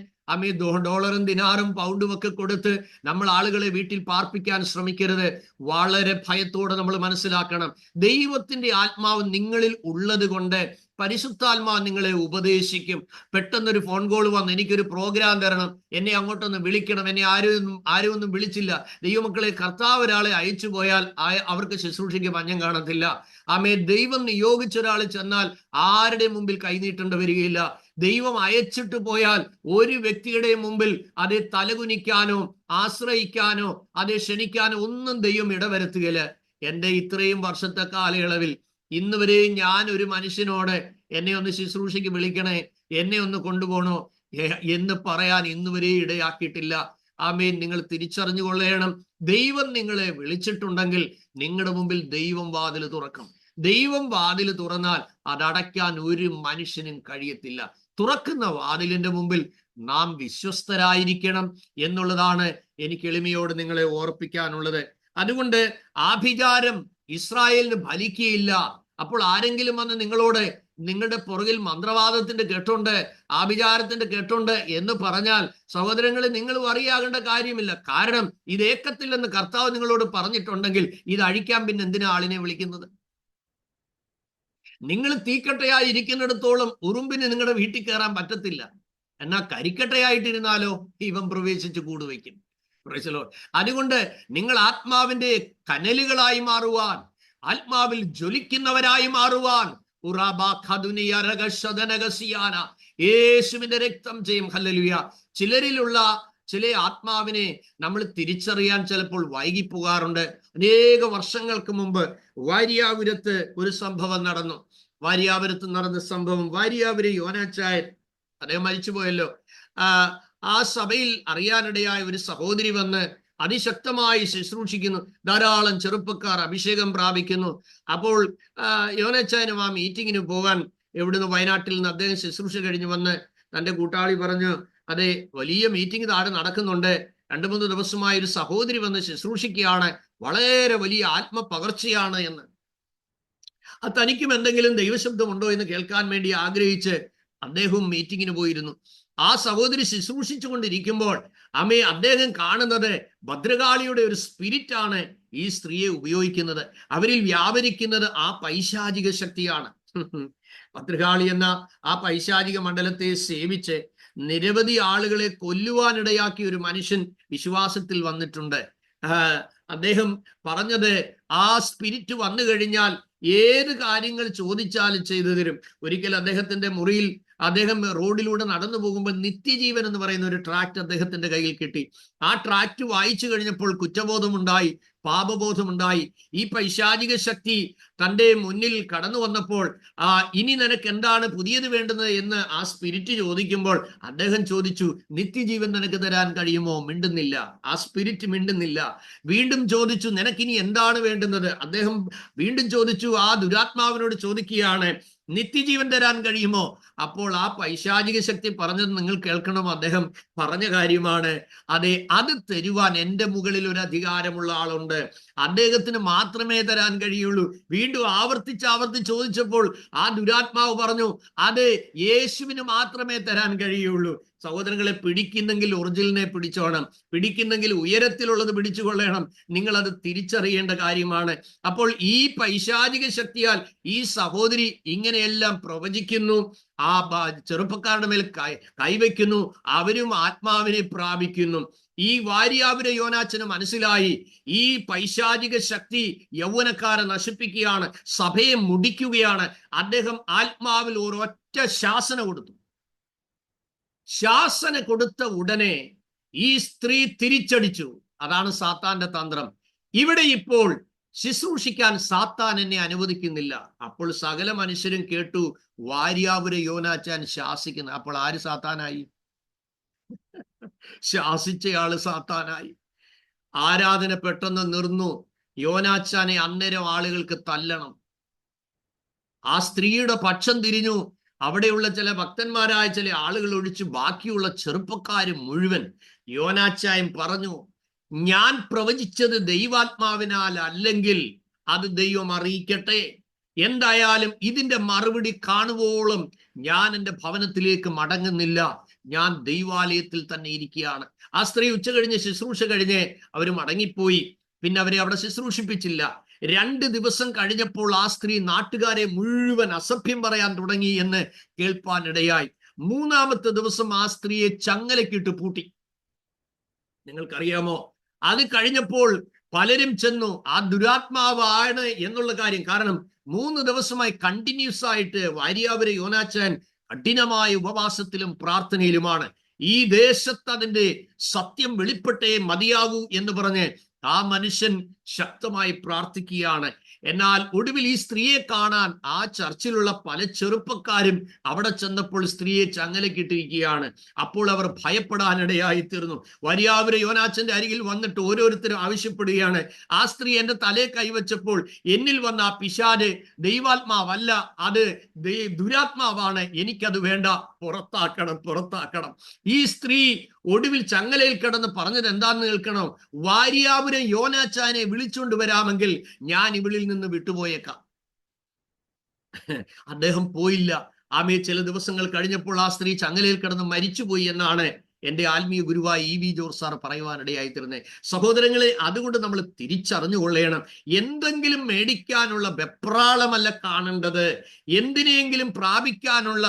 ഡോളറും ദിനാറും പൗണ്ടും ഒക്കെ കൊടുത്ത് നമ്മൾ ആളുകളെ വീട്ടിൽ പാർപ്പിക്കാൻ ശ്രമിക്കരുത്. വളരെ ഭയത്തോടെ നമ്മൾ മനസ്സിലാക്കണം, ദൈവത്തിന്റെ ആത്മാവ് നിങ്ങളിൽ ഉള്ളത് കൊണ്ട് പരിശുദ്ധാത്മാവ് നിങ്ങളെ ഉപദേശിക്കും. പെട്ടെന്നൊരു ഫോൺ കോൾ വന്ന് എനിക്കൊരു പ്രോഗ്രാം തരണം, എന്നെ അങ്ങോട്ടൊന്ന് വിളിക്കണം, എന്നെ ആരും ഒന്നും വിളിച്ചില്ല. ദൈവമക്കളെ, കർത്താവ് ഒരാളെ അയച്ചു പോയാൽ അവർക്ക് ശുശ്രൂഷയ്ക്ക് പഞ്ഞം കാണത്തില്ല. ദൈവം നിയോഗിച്ച ഒരാൾ ചെന്നാൽ ആരുടെ മുമ്പിൽ കൈനീട്ടേണ്ടി വരികയില്ല. ദൈവം അയച്ചിട്ട് പോയാൽ ഒരു വ്യക്തിയുടെ മുമ്പിൽ തലകുനിക്കാനോ ആശ്രയിക്കാനോ ക്ഷണിക്കാനോ ഒന്നും ദൈവം ഇടവരുത്തുകയില്ല. എൻ്റെ ഇത്രയും വർഷത്തെ കാലയളവിൽ ഇന്ന് വരെയും ഞാൻ ഒരു മനുഷ്യനോട് എന്നെ ഒന്ന് ശുശ്രൂഷയ്ക്ക് വിളിക്കണേ, എന്നെ ഒന്ന് കൊണ്ടുപോകണോ എന്ന് പറയാൻ ഇന്ന് വരെ ഇടയാക്കിയിട്ടില്ല. ആമേൻ. നിങ്ങൾ തിരിച്ചറിഞ്ഞുകൊള്ളണം, ദൈവം നിങ്ങളെ വിളിച്ചിട്ടുണ്ടെങ്കിൽ നിങ്ങളുടെ മുമ്പിൽ ദൈവം വാതിൽ തുറക്കും. ദൈവം വാതിൽ തുറന്നാൽ അതടയ്ക്കാൻ ഒരു മനുഷ്യനും കഴിയത്തില്ല. തുറക്കുന്ന വാതിലിന്റെ മുമ്പിൽ നാം വിശ്വസ്തരായിരിക്കണം എന്നുള്ളതാണ് എനിക്ക് എളിമയോട് നിങ്ങളെ ഓർപ്പിക്കാനുള്ളത്. അതുകൊണ്ട് ആഭിചാരം ഇസ്രായേലിന് ഫലിക്കുകയില്ല. അപ്പോൾ ആരെങ്കിലും വന്ന് നിങ്ങളോട് നിങ്ങളുടെ പുറകിൽ മന്ത്രവാദത്തിന്റെ കെട്ടുണ്ട്, ആഭിചാരത്തിന്റെ കെട്ടുണ്ട് എന്ന് പറഞ്ഞാൽ, സഹോദരങ്ങളെ, നിങ്ങൾ അറിയാകേണ്ട കാര്യമില്ല. കാരണം ഇത് ഏക്കത്തില്ലെന്ന് കർത്താവ് നിങ്ങളോട് പറഞ്ഞിട്ടുണ്ടെങ്കിൽ ഇത് അഴിക്കാൻ പിന്നെ എന്തിനാ ആളിനെ വിളിക്കുന്നത്? നിങ്ങൾ തീക്കട്ടയായി ഇരിക്കുന്നിടത്തോളം ഉറുമ്പിന് നിങ്ങളുടെ വീട്ടിൽ കയറാൻ പറ്റത്തില്ല. എന്നാൽ കരിക്കട്ടയായിട്ടിരുന്നാലോ ഇവൻ പ്രവേശിച്ച് കൂടുവയ്ക്കും. അതുകൊണ്ട് നിങ്ങൾ ആത്മാവിന്റെ കനലുകളായി മാറുവാൻ, ആത്മാവിൽ ജ്വലിക്കുന്നവരായി മാറുവാൻ യേശുവിന്റെ രക്തം ചെയ്യും. ഹല്ലേലൂയ. ചിലരിലുള്ള ചില ആത്മാവിനെ നമ്മൾ തിരിച്ചറിയാൻ ചിലപ്പോൾ വൈകിപ്പോകാറുണ്ട്. അനേക വർഷങ്ങൾക്ക് മുമ്പ് വാര്യാപുരത്ത് ഒരു സംഭവം നടന്നു. വാര്യാപുരത്ത് നടന്ന സംഭവം, വാര്യാപുര യോനാച്ചായൻ, അദ്ദേഹം മരിച്ചുപോയല്ലോ, ആ സഭയിൽ അറിയാനിടയായ ഒരു സഹോദരി വന്ന് അതിശക്തമായി ശുശ്രൂഷിക്കുന്നു. ധാരാളം ചെറുപ്പക്കാർ അഭിഷേകം പ്രാപിക്കുന്നു. അപ്പോൾ യോനാച്ചായനും ആ മീറ്റിങ്ങിന് പോകാൻ എവിടുന്ന് വയനാട്ടിൽ നിന്ന് അദ്ദേഹം ശുശ്രൂഷ കഴിഞ്ഞ് വന്ന് തൻ്റെ കൂട്ടാളി പറഞ്ഞു, അതെ, വലിയ മീറ്റിംഗ് താഴെ നടക്കുന്നുണ്ട്, 2-3 ദിവസമായി ഒരു സഹോദരി വന്ന് ശുശ്രൂഷിക്കുകയാണ്, വളരെ വലിയ ആത്മപകർച്ചയാണ് എന്ന്. തനിക്കും എന്തെങ്കിലും ദൈവശബ്ദമുണ്ടോ എന്ന് കേൾക്കാൻ വേണ്ടി ആഗ്രഹിച്ച് അദ്ദേഹവും മീറ്റിങ്ങിന് പോയിരുന്നു. ആ സഹോദരി ശുശ്രൂഷിച്ചു കൊണ്ടിരിക്കുമ്പോൾ അദ്ദേഹം കാണുന്നത് ഭദ്രകാളിയുടെ ഒരു സ്പിരിറ്റ് ആണ് ഈ സ്ത്രീയെ ഉപയോഗിക്കുന്നത്. അവരിൽ വ്യാപരിക്കുന്നത് ആ പൈശാചിക ശക്തിയാണ്. ഭദ്രകാളി എന്ന ആ പൈശാചിക മണ്ഡലത്തെ സേവിച്ച് നിരവധി ആളുകളെ കൊല്ലുവാനിടയാക്കിയ ഒരു മനുഷ്യൻ വിശ്വാസത്തിൽ വന്നിട്ടുണ്ട്. അദ്ദേഹം പറഞ്ഞത്, ആ സ്പിരിറ്റ് വന്നു കഴിഞ്ഞാൽ ഏത് കാര്യങ്ങൾ ചോദിച്ചാലും ചെയ്തു തരും. ഒരിക്കൽ അദ്ദേഹത്തിന്റെ മുറിയിൽ അദ്ദേഹം റോഡിലൂടെ നടന്നു പോകുമ്പോൾ നിത്യജീവൻ എന്ന് പറയുന്ന ഒരു ട്രാക്ട് അദ്ദേഹത്തിന്റെ കയ്യിൽ കിട്ടി. ആ ട്രാക്ട് വായിച്ചു കഴിഞ്ഞപ്പോൾ കുറ്റബോധമുണ്ടായി, പാപബോധമുണ്ടായി. ഈ പൈശാചിക ശക്തി തൻ്റെ മുന്നിൽ കടന്നു വന്നപ്പോൾ ഇനി നിനക്ക് എന്താണ് പുതിയത് വേണ്ടുന്നത് എന്ന് ആ സ്പിരിറ്റ് ചോദിക്കുമ്പോൾ അദ്ദേഹം ചോദിച്ചു, നിത്യജീവൻ നിനക്ക് തരാൻ കഴിയുമോ? മിണ്ടുന്നില്ല, ആ സ്പിരിറ്റ് മിണ്ടുന്നില്ല. വീണ്ടും ചോദിച്ചു, നിനക്കിനി എന്താണ് വേണ്ടുന്നത്? അദ്ദേഹം വീണ്ടും ചോദിച്ചു, ആ ദുരാത്മാവിനോട് ചോദിക്കുകയാണ്, നിത്യജീവൻ തരാൻ കഴിയുമോ? അപ്പോൾ ആ പൈശാചിക ശക്തി പറഞ്ഞത് നിങ്ങൾ കേൾക്കണം. അദ്ദേഹം പറഞ്ഞ കാര്യമാണ്, അതെ, അത് തരുവാൻ എൻ്റെ മുകളിൽ ഒരു അധികാരമുള്ള ആളുണ്ട്, അദ്ദേഹത്തിന് മാത്രമേ തരാൻ കഴിയുള്ളൂ. വീണ്ടും ആവർത്തിച്ച് ചോദിച്ചപ്പോൾ ആ ദുരാത്മാവ് പറഞ്ഞു, അത് യേശുവിന് മാത്രമേ തരാൻ കഴിയുള്ളൂ. സഹോദരങ്ങളെ, പിടിക്കുന്നെങ്കിൽ ഒറിജിനലിനെ പിടിച്ചോണം, പിടിക്കുന്നെങ്കിൽ ഉയരത്തിലുള്ളത് പിടിച്ചുകൊള്ളണം. നിങ്ങൾ അത് തിരിച്ചറിയേണ്ട കാര്യമാണ്. അപ്പോൾ ഈ പൈശാചിക ശക്തിയാൽ ഈ സഹോദരി ഇങ്ങനെയെല്ലാം പ്രവചിക്കുന്നു, ആ ചെറുപ്പക്കാരുടെ മേൽ കൈവയ്ക്കുന്നു, അവരും ആത്മാവിനെ പ്രാപിക്കുന്നു. ഈ വാര്യാപുര യോനാച്ചന് മനസ്സിലായി, ഈ പൈശാചിക ശക്തി യൗവനക്കാരെ നശിപ്പിക്കുകയാണ്, സഭയെ മുടിക്കുകയാണ്. അദ്ദേഹം ആത്മാവിൽ ഒരൊറ്റ ശാസന കൊടുത്തു. ശാസന കൊടുത്ത ഉടനെ ഈ സ്ത്രീ തിരിച്ചടിച്ചു. അതാണ് സാത്താന്റെ തന്ത്രം. ഇവിടെ ഇപ്പോൾ ശുശ്രൂഷിക്കാൻ സാത്താൻ എന്നെ അനുവദിക്കുന്നില്ല. അപ്പോൾ സകല മനുഷ്യരും കേട്ടു വാര്യാപുര യോനാച്ചാൻ ശാസിക്കുന്നു. അപ്പോൾ ആര് സാത്താനായി? ശാസിച്ചയാള് സാത്താനായി. ആരാധന പെട്ടെന്ന് നിർന്നു. യോനാച്ചാനെ അന്നേരം ആളുകൾക്ക് തല്ലണം. ആ സ്ത്രീയുടെ പക്ഷം തിരിഞ്ഞു. അവിടെയുള്ള ചില ഭക്തന്മാരായ ചില ആളുകൾ ഒഴിച്ച് ബാക്കിയുള്ള ചെറുപ്പക്കാര് മുഴുവൻ യോനാച്ചായും പറഞ്ഞു, ഞാൻ പ്രവചിച്ചത് ദൈവാത്മാവിനാൽ അല്ലെങ്കിൽ അത് ദൈവം അറിയിക്കട്ടെ. എന്തായാലും ഇതിന്റെ മറുപടി കാണുവോളം ഞാൻ എൻ്റെ ഭവനത്തിലേക്ക് മടങ്ങുന്നില്ല, ഞാൻ ദൈവാലയത്തിൽ തന്നെ ഇരിക്കുകയാണ്. ആ സ്ത്രീ ഉച്ച കഴിഞ്ഞ് ശുശ്രൂഷ കഴിഞ്ഞ് അവർ മടങ്ങിപ്പോയി. പിന്നെ അവരെ അവിടെ ശുശ്രൂഷിപ്പിച്ചില്ല. 2 ദിവസം കഴിഞ്ഞപ്പോൾ ആ സ്ത്രീ നാട്ടുകാരെ മുഴുവൻ അസഭ്യം പറയാൻ തുടങ്ങി എന്ന് കേൾപ്പാനിടയായി. 3-ാമത്തെ ദിവസം ആ സ്ത്രീയെ ചങ്ങലക്കിട്ട് പൂട്ടി. നിങ്ങൾക്കറിയാമോ, അത് കഴിഞ്ഞപ്പോൾ പലരും ചെന്നു ആ ദുരാത്മാവാണ് എന്നുള്ള കാര്യം. കാരണം 3 ദിവസമായി കണ്ടിന്യൂസ് ആയിട്ട് വാര്യാപുര യോനാച്ചാൻ കഠിനമായ ഉപവാസത്തിലും പ്രാർത്ഥനയിലുമാണ്. ഈ ദേശത്ത് അതിന്റെ സത്യം വെളിപ്പെട്ടേ മതിയാകൂ എന്ന് പറഞ്ഞ് ആ മനുഷ്യൻ ശക്തമായി പ്രാർത്ഥിക്കുകയാണ്. എന്നാൽ ഒടുവിൽ ഈ സ്ത്രീയെ കാണാൻ ആ ചർച്ചിലുള്ള പല ചെറുപ്പക്കാരും അവിടെ ചെന്നപ്പോൾ സ്ത്രീയെ ചങ്ങലക്കിട്ടിരിക്കുകയാണ്. അപ്പോൾ അവർ ഭയപ്പെടാനിടയായി തീർന്നു. വാര്യാപുര യോനാച്ചന്റെ അരികിൽ വന്നിട്ട് ഓരോരുത്തരും ആവശ്യപ്പെടുകയാണ്, ആ സ്ത്രീ എൻ്റെ തലയെ കൈവച്ചപ്പോൾ എന്നിൽ വന്ന ആ പിശാച് ദൈവാത്മാവല്ല, അത് ദുരാത്മാവാണ്, എനിക്കത് വേണ്ട, പുറത്താക്കണം. ഈ സ്ത്രീ ഒടുവിൽ ചങ്ങലയിൽ കിടന്ന് പറഞ്ഞത് എന്താണെന്ന് കേൾക്കണം, വാര്യാപുരം യോനാച്ചാനെ വിളിച്ചുകൊണ്ട് വരാമെങ്കിൽ ഞാൻ ഇവളിൽ നിന്ന് വിട്ടുപോയേക്കാം. അദ്ദേഹം പോയില്ല. ആമേ, ചില ദിവസങ്ങൾ കഴിഞ്ഞപ്പോൾ ആ സ്ത്രീ ചങ്ങലയിൽ കിടന്ന് മരിച്ചുപോയി എന്നാണ് എൻ്റെ ആത്മീയ ഗുരുവായ EV ജോർജ് സാർ പറയുവാനിടയായി തീർന്നത്. സഹോദരങ്ങളെ, അതുകൊണ്ട് നമ്മൾ തിരിച്ചറിഞ്ഞുകൊള്ളണം, എന്തെങ്കിലും മേടിക്കാനുള്ള വെപ്രാളമല്ല കാണേണ്ടത്, എന്തിനെങ്കിലും പ്രാപിക്കാനുള്ള,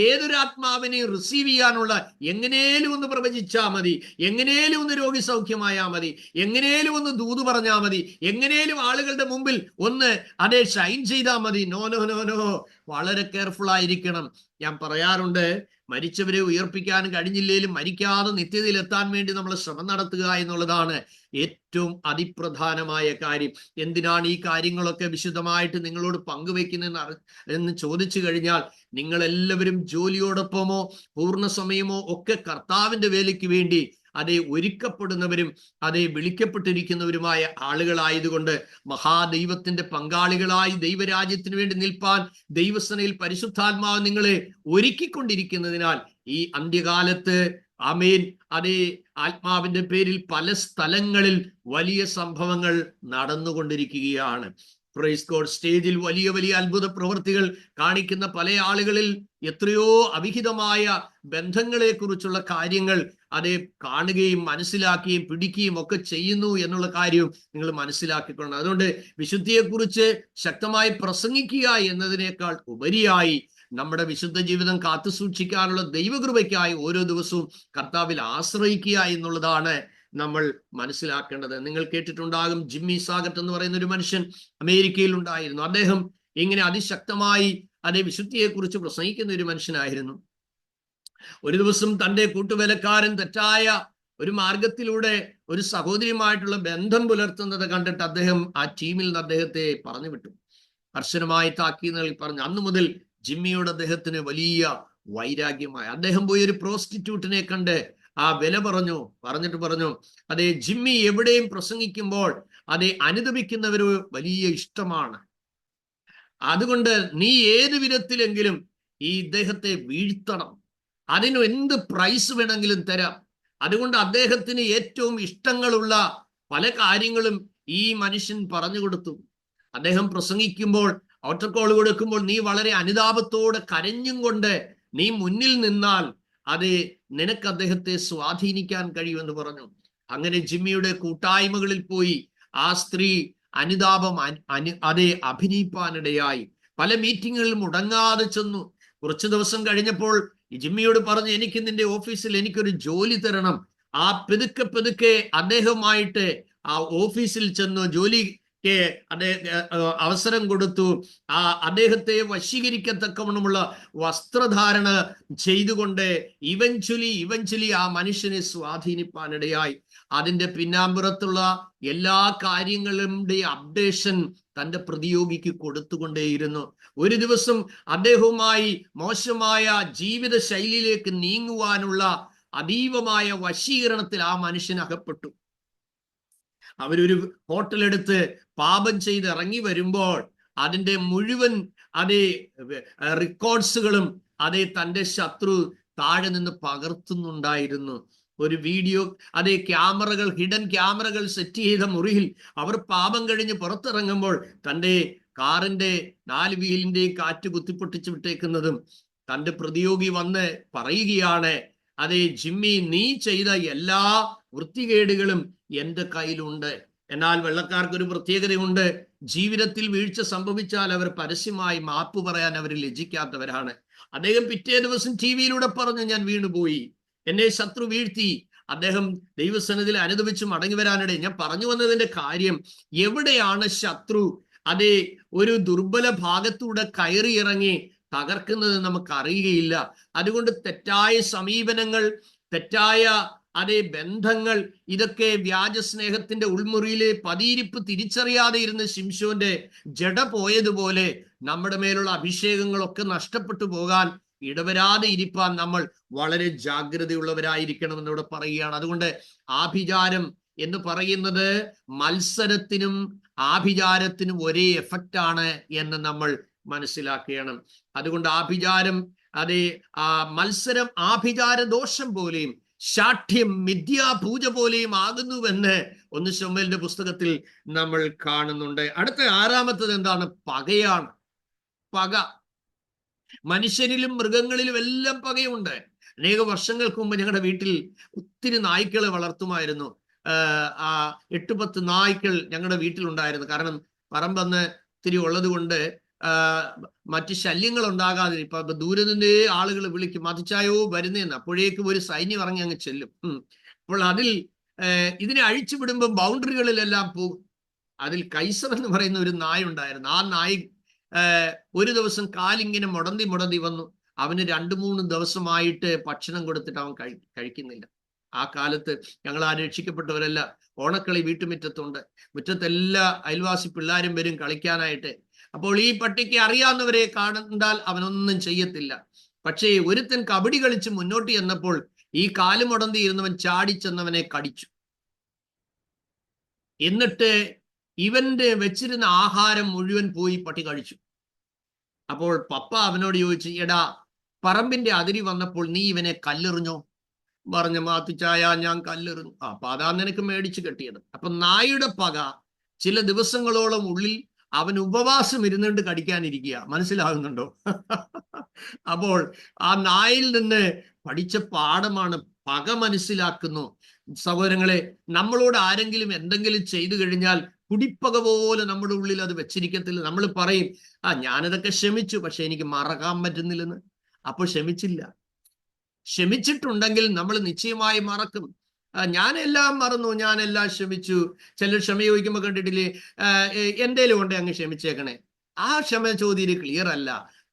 ഏതൊരാത്മാവിനെയും റിസീവ് ചെയ്യാനുള്ള എങ്ങനെയും ഒന്ന് പ്രവചിച്ചാൽ മതി, എങ്ങനെയും ഒന്ന് രോഗി സൗഖ്യമായാൽ മതി, എങ്ങനെയും ഒന്ന് ദൂത് പറഞ്ഞാൽ മതി, എങ്ങനെയും ആളുകളുടെ മുമ്പിൽ ഒന്ന് അതേ ഷൈൻ ചെയ്താൽ മതി. നോ നോ നോ നോ, വളരെ കെയർഫുൾ ആയിരിക്കണം. ഞാൻ പറയാറുണ്ട്, മരിച്ചവരെ ഉയർപ്പിക്കാൻ കഴിഞ്ഞില്ലേലും മരിക്കാതെ നിത്യതയിൽ എത്താൻ വേണ്ടി നമ്മൾ ശ്രമം നടത്തുക എന്നുള്ളതാണ് ഏറ്റവും അതിപ്രധാനമായ കാര്യം. എന്തിനാണ് ഈ കാര്യങ്ങളൊക്കെ വിശദമായിട്ട് നിങ്ങളോട് പങ്കുവെക്കുന്നതെന്ന് ചോദിച്ചു കഴിഞ്ഞാൽ, നിങ്ങളെല്ലാവരും ജോലിയോടൊപ്പമോ പൂർണ്ണസമയമോ ഒക്കെ കർത്താവിന്റെ വേലയ്ക്ക് വേണ്ടി അതേ ഒരുക്കപ്പെടുന്നവരും അതേ വിളിക്കപ്പെട്ടിരിക്കുന്നവരുമായ ആളുകളായതുകൊണ്ട് മഹാദൈവത്തിന്റെ പങ്കാളികളായി ദൈവരാജ്യത്തിന് വേണ്ടി നിൽപ്പാൻ ദൈവസനയിൽ പരിശുദ്ധാത്മാവ് നിങ്ങളെ ഒരുക്കിക്കൊണ്ടിരിക്കുന്നതിനാൽ ഈ അന്ത്യകാലത്ത് ആമേൻ, അതേ ആത്മാവിന്റെ പേരിൽ പല സ്ഥലങ്ങളിൽ വലിയ സംഭവങ്ങൾ നടന്നുകൊണ്ടിരിക്കുകയാണ്. Praise God. സ്റ്റേജിൽ വലിയ വലിയ അത്ഭുത പ്രവൃത്തികൾ കാണിക്കുന്ന പല ആളുകളിൽ എത്രയോ അവിഹിതമായ ബന്ധങ്ങളെ കുറിച്ചുള്ള കാര്യങ്ങൾ അതേ കാണുകയും മനസ്സിലാക്കുകയും പിടിക്കുകയും ഒക്കെ ചെയ്യുന്നു എന്നുള്ള കാര്യവും നിങ്ങൾ മനസ്സിലാക്കിക്കൊള്ളണം. അതുകൊണ്ട് വിശുദ്ധിയെക്കുറിച്ച് ശക്തമായി പ്രസംഗിക്കുക എന്നതിനേക്കാൾ ഉപരിയായി നമ്മുടെ വിശുദ്ധ ജീവിതം കാത്തു സൂക്ഷിക്കാനുള്ള ദൈവകൃപയ്ക്കായി ഓരോ ദിവസവും കർത്താവിൽ ആശ്രയിക്കുക എന്നുള്ളതാണ് നമ്മൾ മനസ്സിലാക്കേണ്ടത്. നിങ്ങൾ കേട്ടിട്ടുണ്ടാകും, ജിമ്മി സാഗട്ട് എന്ന് പറയുന്ന ഒരു മനുഷ്യൻ അമേരിക്കയിൽ ഉണ്ടായിരുന്നു. അദ്ദേഹം ഇങ്ങനെ അതിശക്തമായി അതേ വിശുദ്ധിയെക്കുറിച്ച് പ്രസംഗിക്കുന്ന ഒരു മനുഷ്യനായിരുന്നു. ഒരു ദിവസം തൻ്റെ കൂട്ടുവേലക്കാരൻ തെറ്റായ ഒരു മാർഗത്തിലൂടെ ഒരു സഹോദരിയുമായിട്ടുള്ള ബന്ധം പുലർത്തുന്നത് കണ്ടിട്ട് അദ്ദേഹം ആ ടീമിൽ നിന്ന് അദ്ദേഹത്തെ പറഞ്ഞു വിട്ടു. കർശനമായി താക്കീത് നൽകി പറഞ്ഞു. അന്നു മുതൽ ജിമ്മിയോട് അദ്ദേഹത്തിന് വലിയ വൈരാഗ്യമായി. അദ്ദേഹം പോയി ഒരു പ്രോസ്റ്റിറ്റ്യൂട്ടിനെ കണ്ട് ആ വില പറഞ്ഞിട്ട് പറഞ്ഞു, അതേ ജിമ്മി എവിടെയും പ്രസംഗിക്കുമ്പോൾ അതേ അനുദപിക്കുന്നവര് വലിയ ഇഷ്ടമാണ്. അതുകൊണ്ട് നീ ഏത് വിധത്തിലെങ്കിലും ഈ ഇദ്ദേഹത്തെ വീഴ്ത്തണം, അതിന് എന്ത് പ്രൈസ് വേണമെങ്കിലും തരാം. അതുകൊണ്ട് അദ്ദേഹത്തിന് ഏറ്റവും ഇഷ്ടങ്ങളുള്ള പല കാര്യങ്ങളും ഈ മനുഷ്യൻ പറഞ്ഞു കൊടുത്തു. അദ്ദേഹം പ്രസംഗിക്കുമ്പോൾ, ഓട്ടർ കോൾ കൊടുക്കുമ്പോൾ നീ വളരെ അനുതാപത്തോടെ കരഞ്ഞും കൊണ്ട് നീ മുന്നിൽ നിന്നാൽ അത് നിനക്ക് അദ്ദേഹത്തെ സ്വാധീനിക്കാൻ കഴിയുമെന്ന് പറഞ്ഞു. അങ്ങനെ ജിമ്മിയുടെ കൂട്ടായ്മകളിൽ പോയി ആ സ്ത്രീ അനുതാപം അതേ അഭിനയിപ്പാനിടയായി. പല മീറ്റിങ്ങുകളിൽ മുടങ്ങാതെ ചെന്നു. കുറച്ചു ദിവസം കഴിഞ്ഞപ്പോൾ ജിമ്മിയോട് പറഞ്ഞു, എനിക്ക് നിന്റെ ഓഫീസിൽ എനിക്കൊരു ജോലി തരണം. ആ പെതുക്കെ അദ്ദേഹവുമായിട്ട് ആ ഓഫീസിൽ ചെന്നു ജോലിക്ക് അവസരം കൊടുത്തു. അദ്ദേഹത്തെ വശീകരിക്കത്തക്കവണ്ണമുള്ള വസ്ത്രധാരണ ചെയ്തുകൊണ്ട് ഇവഞ്ച്വലി ആ മനുഷ്യനെ സ്വാധീനിപ്പാനിടയായി. അതിന്റെ പിന്നാമ്പുറത്തുള്ള എല്ലാ കാര്യങ്ങളുടെ അപ്ഡേഷൻ തന്റെ പ്രതിയോഗിക്ക് കൊടുത്തുകൊണ്ടേയിരുന്നു. ഒരു ദിവസം അദ്ദേഹവുമായി മോശമായ ജീവിത ശൈലിയിലേക്ക് നീങ്ങുവാനുള്ള അതീവമായ വശീകരണത്തിൽ ആ മനുഷ്യൻ അകപ്പെട്ടു. അവരൊരു ഹോട്ടലെടുത്ത് പാപം ചെയ്ത് ഇറങ്ങി വരുമ്പോൾ അതിന്റെ മുഴുവൻ റെക്കോർഡ്സുകളും തന്റെ ശത്രു താഴെ നിന്ന് പകർത്തുന്നുണ്ടായിരുന്നു. ഒരു വീഡിയോ ക്യാമറകൾ, ഹിഡൻ ക്യാമറകൾ സെറ്റ് ചെയ്ത മുറിയിൽ അവർ പാപം കഴിഞ്ഞ് പുറത്തിറങ്ങുമ്പോൾ തൻ്റെ കാറിന്റെ 4 വീലിന്റെയും കാറ്റ് കുത്തിപ്പൊട്ടിച്ചു വിട്ടേക്കുന്നതും തന്റെ പ്രതിയോഗി വന്ന് പറയുകയാണ്, ജിമ്മി നീ ചെയ്ത എല്ലാ വൃത്തികേടുകളും എൻ്റെ കയ്യിലുണ്ട്. എന്നാൽ വെള്ളക്കാർക്കൊരു പ്രത്യേകതയുണ്ട്. ജീവിതത്തിൽ വീഴ്ച സംഭവിച്ചാൽ അവർ പരസ്യമായി മാപ്പ് പറയാൻ അവർ ലജ്ജിക്കാത്തവരാണ്. അദ്ദേഹം പിറ്റേ ദിവസം ടിവിയിലൂടെ പറഞ്ഞു, ഞാൻ വീണുപോയി, എന്നെ ശത്രു വീഴ്ത്തി. അദ്ദേഹം ദൈവസന്നിധിയിൽ അനുദപിച്ച് മടങ്ങി വരാനിടെ. ഞാൻ പറഞ്ഞു വന്നതിന്റെ കാര്യം, എവിടെയാണ് ശത്രു ഒരു ദുർബല ഭാഗത്തൂടെ കയറി ഇറങ്ങി തകർക്കുന്നത് നമുക്ക് അറിയുകയില്ല. അതുകൊണ്ട് തെറ്റായ സമീപനങ്ങൾ, തെറ്റായ ബന്ധങ്ങൾ, ഇതൊക്കെ വ്യാജ സ്നേഹത്തിന്റെ ഉൾമുറിയിലെ പതിയിരിപ്പ് തിരിച്ചറിയാതെ ഇരുന്ന് ശിംശോന്റെ ജഡ പോയതുപോലെ നമ്മുടെ മേലുള്ള അഭിഷേകങ്ങളൊക്കെ നഷ്ടപ്പെട്ടു പോകാൻ ഇടവരാതെ ഇരിപ്പാൻ നമ്മൾ വളരെ ജാഗ്രതയുള്ളവരായിരിക്കണം എന്നിവിടെ പറയുകയാണ്. അതുകൊണ്ട് ആഭിചാരം എന്ന് പറയുന്നത് മത്സരത്തിനും ആഭിചാരത്തിനും ഒരേ എഫക്റ്റ് ആണ് എന്ന് നമ്മൾ മനസ്സിലാക്കണം. അതുകൊണ്ട് ആഭിചാരം മത്സരം ആഭിചാര ദോഷം പോലെയും ശാഠ്യം മിഥ്യാപൂജ പോലെയും ആകുന്നുവെന്ന് 1 ശമൂവേലിന്റെ പുസ്തകത്തിൽ നമ്മൾ കാണുന്നുണ്ട്. അടുത്ത 6-മത്തത് എന്താണ്? പകയാണ്. പക. മനുഷ്യരിലും മൃഗങ്ങളിലും എല്ലാം പകയുണ്ട്. അനേക വർഷങ്ങൾക്ക് മുമ്പ് ഞങ്ങളുടെ വീട്ടിൽ ഒത്തിരി നായ്ക്കളെ വളർത്തുമായിരുന്നു. 8-10 നായ്ക്കൾ ഞങ്ങളുടെ വീട്ടിലുണ്ടായിരുന്നു. കാരണം പറമ്പന്ന് ഒത്തിരി ഉള്ളത് കൊണ്ട് മറ്റ് ശല്യങ്ങൾ ഉണ്ടാകാതെ. ഇപ്പൊ ദൂരെ നിന്നേ ആളുകൾ വിളിക്കും, മതിച്ചായോ വരുന്നേന്ന്. അപ്പോഴേക്കും ഒരു സൈന്യം ഇറങ്ങി അങ്ങ് ചെല്ലും. അപ്പോൾ അതിൽ ഇതിനെ അഴിച്ചു വിടുമ്പോൾ ബൗണ്ടറികളിലെല്ലാം പോകും. അതിൽ കൈസർ എന്ന് പറയുന്ന ഒരു നായ ഉണ്ടായിരുന്നു. ആ നായ ഒരു ദിവസം കാലിങ്ങനെ മുടന്തി വന്നു. അവന് 2-3 ദിവസമായിട്ട് ഭക്ഷണം കൊടുത്തിട്ട് അവൻ കഴിക്കുന്നില്ല. ആ കാലത്ത് ഞങ്ങൾ ആ രക്ഷിക്കപ്പെട്ടവരല്ല, ഓണക്കളി വീട്ടുമുറ്റത്തുണ്ട്. മുറ്റത്തെല്ലാ അയൽവാസി പിള്ളേരും വരും കളിക്കാനായിട്ട്. അപ്പോൾ ഈ പട്ടിക്ക് അറിയാവുന്നവരെ കണ്ടാൽ അവനൊന്നും ചെയ്യത്തില്ല. പക്ഷേ ഒരുത്തൻ കബഡി കളിച്ച് മുന്നോട്ട് ചെന്നപ്പോൾ ഈ കാല് മുടന്തി ഇരുന്നവൻ ചാടിച്ചെന്നവനെ കടിച്ചു. എന്നിട്ട് ഇവന്റെ വെച്ചിരുന്ന ആഹാരം മുഴുവൻ പോയി പട്ടി കഴിച്ചു. അപ്പോൾ പപ്പ അവനോട് ചോദിച്ചു, എടാ പറമ്പിന്റെ അതിരി വന്നപ്പോൾ നീ ഇവനെ കല്ലെറിഞ്ഞോ? പറഞ്ഞു, മാത്തിച്ചായ ഞാൻ കല്ലെറിഞ്ഞു. അപ്പൊ അതാ നിനക്ക് മേടിച്ചു കെട്ടിയത്. അപ്പൊ നായുടെ പക ചില ദിവസങ്ങളോളം ഉള്ളിൽ അവൻ ഉപവാസം ഇരുന്നുകൊണ്ട് കടിക്കാനിരിക്കുക. മനസ്സിലാകുന്നുണ്ടോ? അപ്പോൾ ആ നായിൽ നിന്ന് പഠിച്ച പാഠമാണ് പക. മനസ്സിലാക്കുന്നു. സഹോദരങ്ങളെ, നമ്മളോട് ആരെങ്കിലും എന്തെങ്കിലും ചെയ്തു കഴിഞ്ഞാൽ കുടിപ്പക പോലെ നമ്മുടെ ഉള്ളിൽ അത് വെച്ചിരിക്കത്തില്ല. നമ്മൾ പറയും, ഞാനതൊക്കെ ക്ഷമിച്ചു, പക്ഷെ എനിക്ക് മറക്കാൻ പറ്റുന്നില്ലെന്ന്. അപ്പോൾ ക്ഷമിച്ചില്ല. ക്ഷമിച്ചിട്ടുണ്ടെങ്കിൽ നമ്മൾ നിശ്ചയമായി മറക്കും. ഞാനെല്ലാം മറന്നു, ഞാനെല്ലാം ക്ഷമിച്ചു. ചിലർ ക്ഷമ ചോദിക്കുമ്പോൾ കണ്ടിട്ടില്ലേ, എന്തേലും കൊണ്ട് അങ്ങ് ക്ഷമിച്ചേക്കണേ. ആ ക്ഷമ ചോദ്യം ക്ലിയർ അല്ല.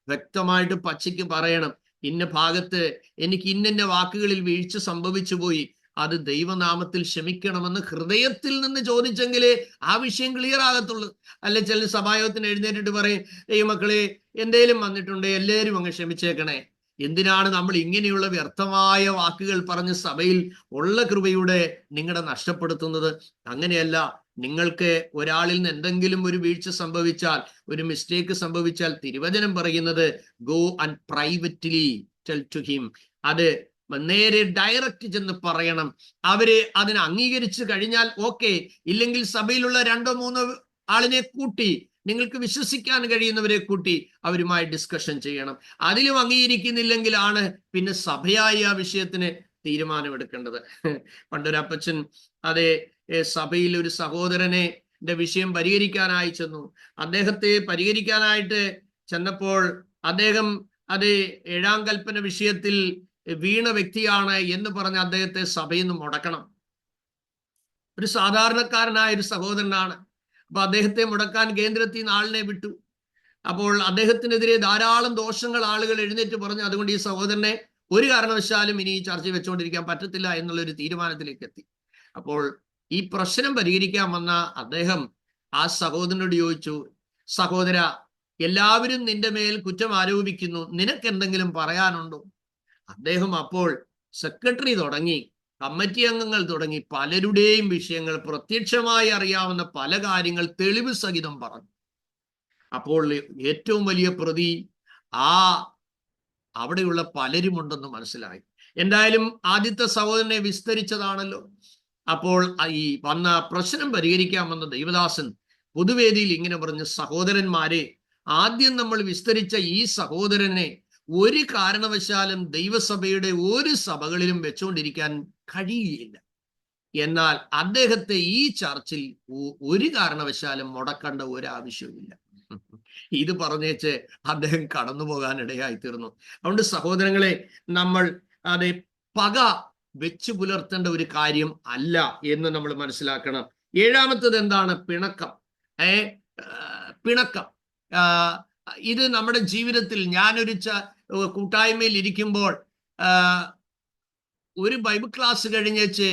വ്യക്തമായിട്ട് പച്ചയ്ക്ക് പറയണം, ഇന്ന ഭാഗത്ത് എനിക്ക് ഇന്ന വാക്കുകളിൽ വീഴ്ച സംഭവിച്ചു പോയി, അത് ദൈവനാമത്തിൽ ക്ഷമിക്കണമെന്ന് ഹൃദയത്തിൽ നിന്ന് ചോദിച്ചെങ്കിലേ ആ വിഷയം ക്ലിയർ ആകത്തുള്ളൂ. അല്ലെ ചില സഭായോഗത്തിന് എഴുന്നേറ്റിട്ട് പറയും, ദൈവമക്കളെ എന്തേലും വന്നിട്ടുണ്ട് എല്ലാവരും അങ്ങ് ക്ഷമിച്ചേക്കണേ. എന്തിനാണ് നമ്മൾ ഇങ്ങനെയുള്ള വ്യർത്ഥമായ വാക്കുകൾ പറഞ്ഞ് സഭയിൽ ഉള്ള കൃപയുടെ നിങ്ങളെ നഷ്ടപ്പെടുത്തുന്നത്? അങ്ങനെയല്ല. നിങ്ങൾക്ക് ഒരാളിൽ നിന്ന് എന്തെങ്കിലും ഒരു വീഴ്ച സംഭവിച്ചാൽ, ഒരു മിസ്റ്റേക്ക് സംഭവിച്ചാൽ, തിരുവചനം പറയുന്നത് go and privately tell to him. അത് നേരെ ഡയറക്റ്റ് ചെന്ന് പറയണം. അവര് അതിനെ അംഗീകരിച്ചു കഴിഞ്ഞാൽ ഓക്കെ, ഇല്ലെങ്കിൽ സഭയിലുള്ള 2-3 ആളിനെ കൂട്ടി, നിങ്ങൾക്ക് വിശ്വസിക്കാൻ കഴിയുന്നവരെ കൂട്ടി അവരുമായി ഡിസ്കഷൻ ചെയ്യണം. അതിലും അംഗീകരിക്കുന്നില്ലെങ്കിലാണ് പിന്നെ സഭയായി ആ വിഷയത്തിന് തീരുമാനമെടുക്കേണ്ടത്. പണ്ടൊരപ്പച്ചൻ അതേ സഭയിൽ ഒരു സഹോദരനെ വിഷയം പരിഹരിക്കാനായി ചെന്നു. അദ്ദേഹത്തെ പരിഹരിക്കാനായിട്ട് ചെന്നപ്പോൾ അദ്ദേഹം അത് 7-ാം കൽപ്പന വിഷയത്തിൽ വീണ വ്യക്തിയാണ് എന്ന് പറഞ്ഞ് അദ്ദേഹത്തെ സഭയിൽ നിന്ന് മുടക്കണം. ഒരു സാധാരണക്കാരനായ ഒരു സഹോദരനാണ്. അപ്പൊ അദ്ദേഹത്തെ മുടക്കാൻ കേന്ദ്രത്തിൽ നിന്ന് ആളിനെ വിട്ടു. അപ്പോൾ അദ്ദേഹത്തിനെതിരെ ധാരാളം ദോഷങ്ങൾ ആളുകൾ എഴുന്നേറ്റ് പറഞ്ഞു. അതുകൊണ്ട് ഈ സഹോദരനെ ഒരു കാരണവശാലും ഇനി ഈ ചർച്ച വെച്ചുകൊണ്ടിരിക്കാൻ പറ്റത്തില്ല എന്നുള്ളൊരു തീരുമാനത്തിലേക്ക് എത്തി. അപ്പോൾ ഈ പ്രശ്നം പരിഹരിക്കാൻ വന്ന അദ്ദേഹം ആ സഹോദരനോട് ചോദിച്ചു, സഹോദര, എല്ലാവരും നിന്റെ മേൽ കുറ്റം ആരോപിക്കുന്നു, നിനക്ക് എന്തെങ്കിലും പറയാനുണ്ടോ? അദ്ദേഹം അപ്പോൾ സെക്രട്ടറി തുടങ്ങി, കമ്മിറ്റി അംഗങ്ങൾ തുടങ്ങി പലരുടെയും വിഷയങ്ങൾ, പ്രത്യക്ഷമായി അറിയാവുന്ന പല കാര്യങ്ങൾ തെളിവ് സഹിതം പറഞ്ഞു. അപ്പോൾ ഏറ്റവും വലിയ പ്രതി അവിടെയുള്ള പലരുമുണ്ടെന്ന് മനസ്സിലായി. എന്തായാലും ആദ്യത്തെ സഹോദരനെ വിസ്തരിച്ചതാണല്ലോ. അപ്പോൾ ഈ വന്ന പ്രശ്നം പരിഹരിക്കാൻ വന്ന ദൈവദാസൻ പൊതുവേദിയിൽ ഇങ്ങനെ പറഞ്ഞു, സഹോദരന്മാരെ, ആദ്യം നമ്മൾ വിസ്തരിച്ച ഈ സഹോദരനെ ഒരു കാരണവശാലും ദൈവസഭയുടെ ഒരു സഭകളിലും വെച്ചുകൊണ്ടിരിക്കാൻ കഴിയുകയില്ല. എന്നാൽ അദ്ദേഹത്തെ ഈ ചർച്ചിൽ ഒരു കാരണവശാലും മുടക്കേണ്ട ഒരാവശ്യവുമില്ല. ഇത് പറഞ്ഞേച്ച് അദ്ദേഹം കടന്നു പോകാൻ ഇടയായി തീർന്നു. അതുകൊണ്ട് സഹോദരങ്ങളെ, നമ്മൾ അതെ പക വെച്ചു പുലർത്തേണ്ട ഒരു കാര്യം അല്ല എന്ന് നമ്മൾ മനസ്സിലാക്കണം. 7-ാമത്തത് എന്താണ്? പിണക്കം. പിണക്കം ഇത് നമ്മുടെ ജീവിതത്തിൽ, ഞാനൊരു കൂട്ടായ്മയിൽ ഇരിക്കുമ്പോൾ ഒരു ബൈബിൾ ക്ലാസ് കഴിഞ്ഞേച്ച്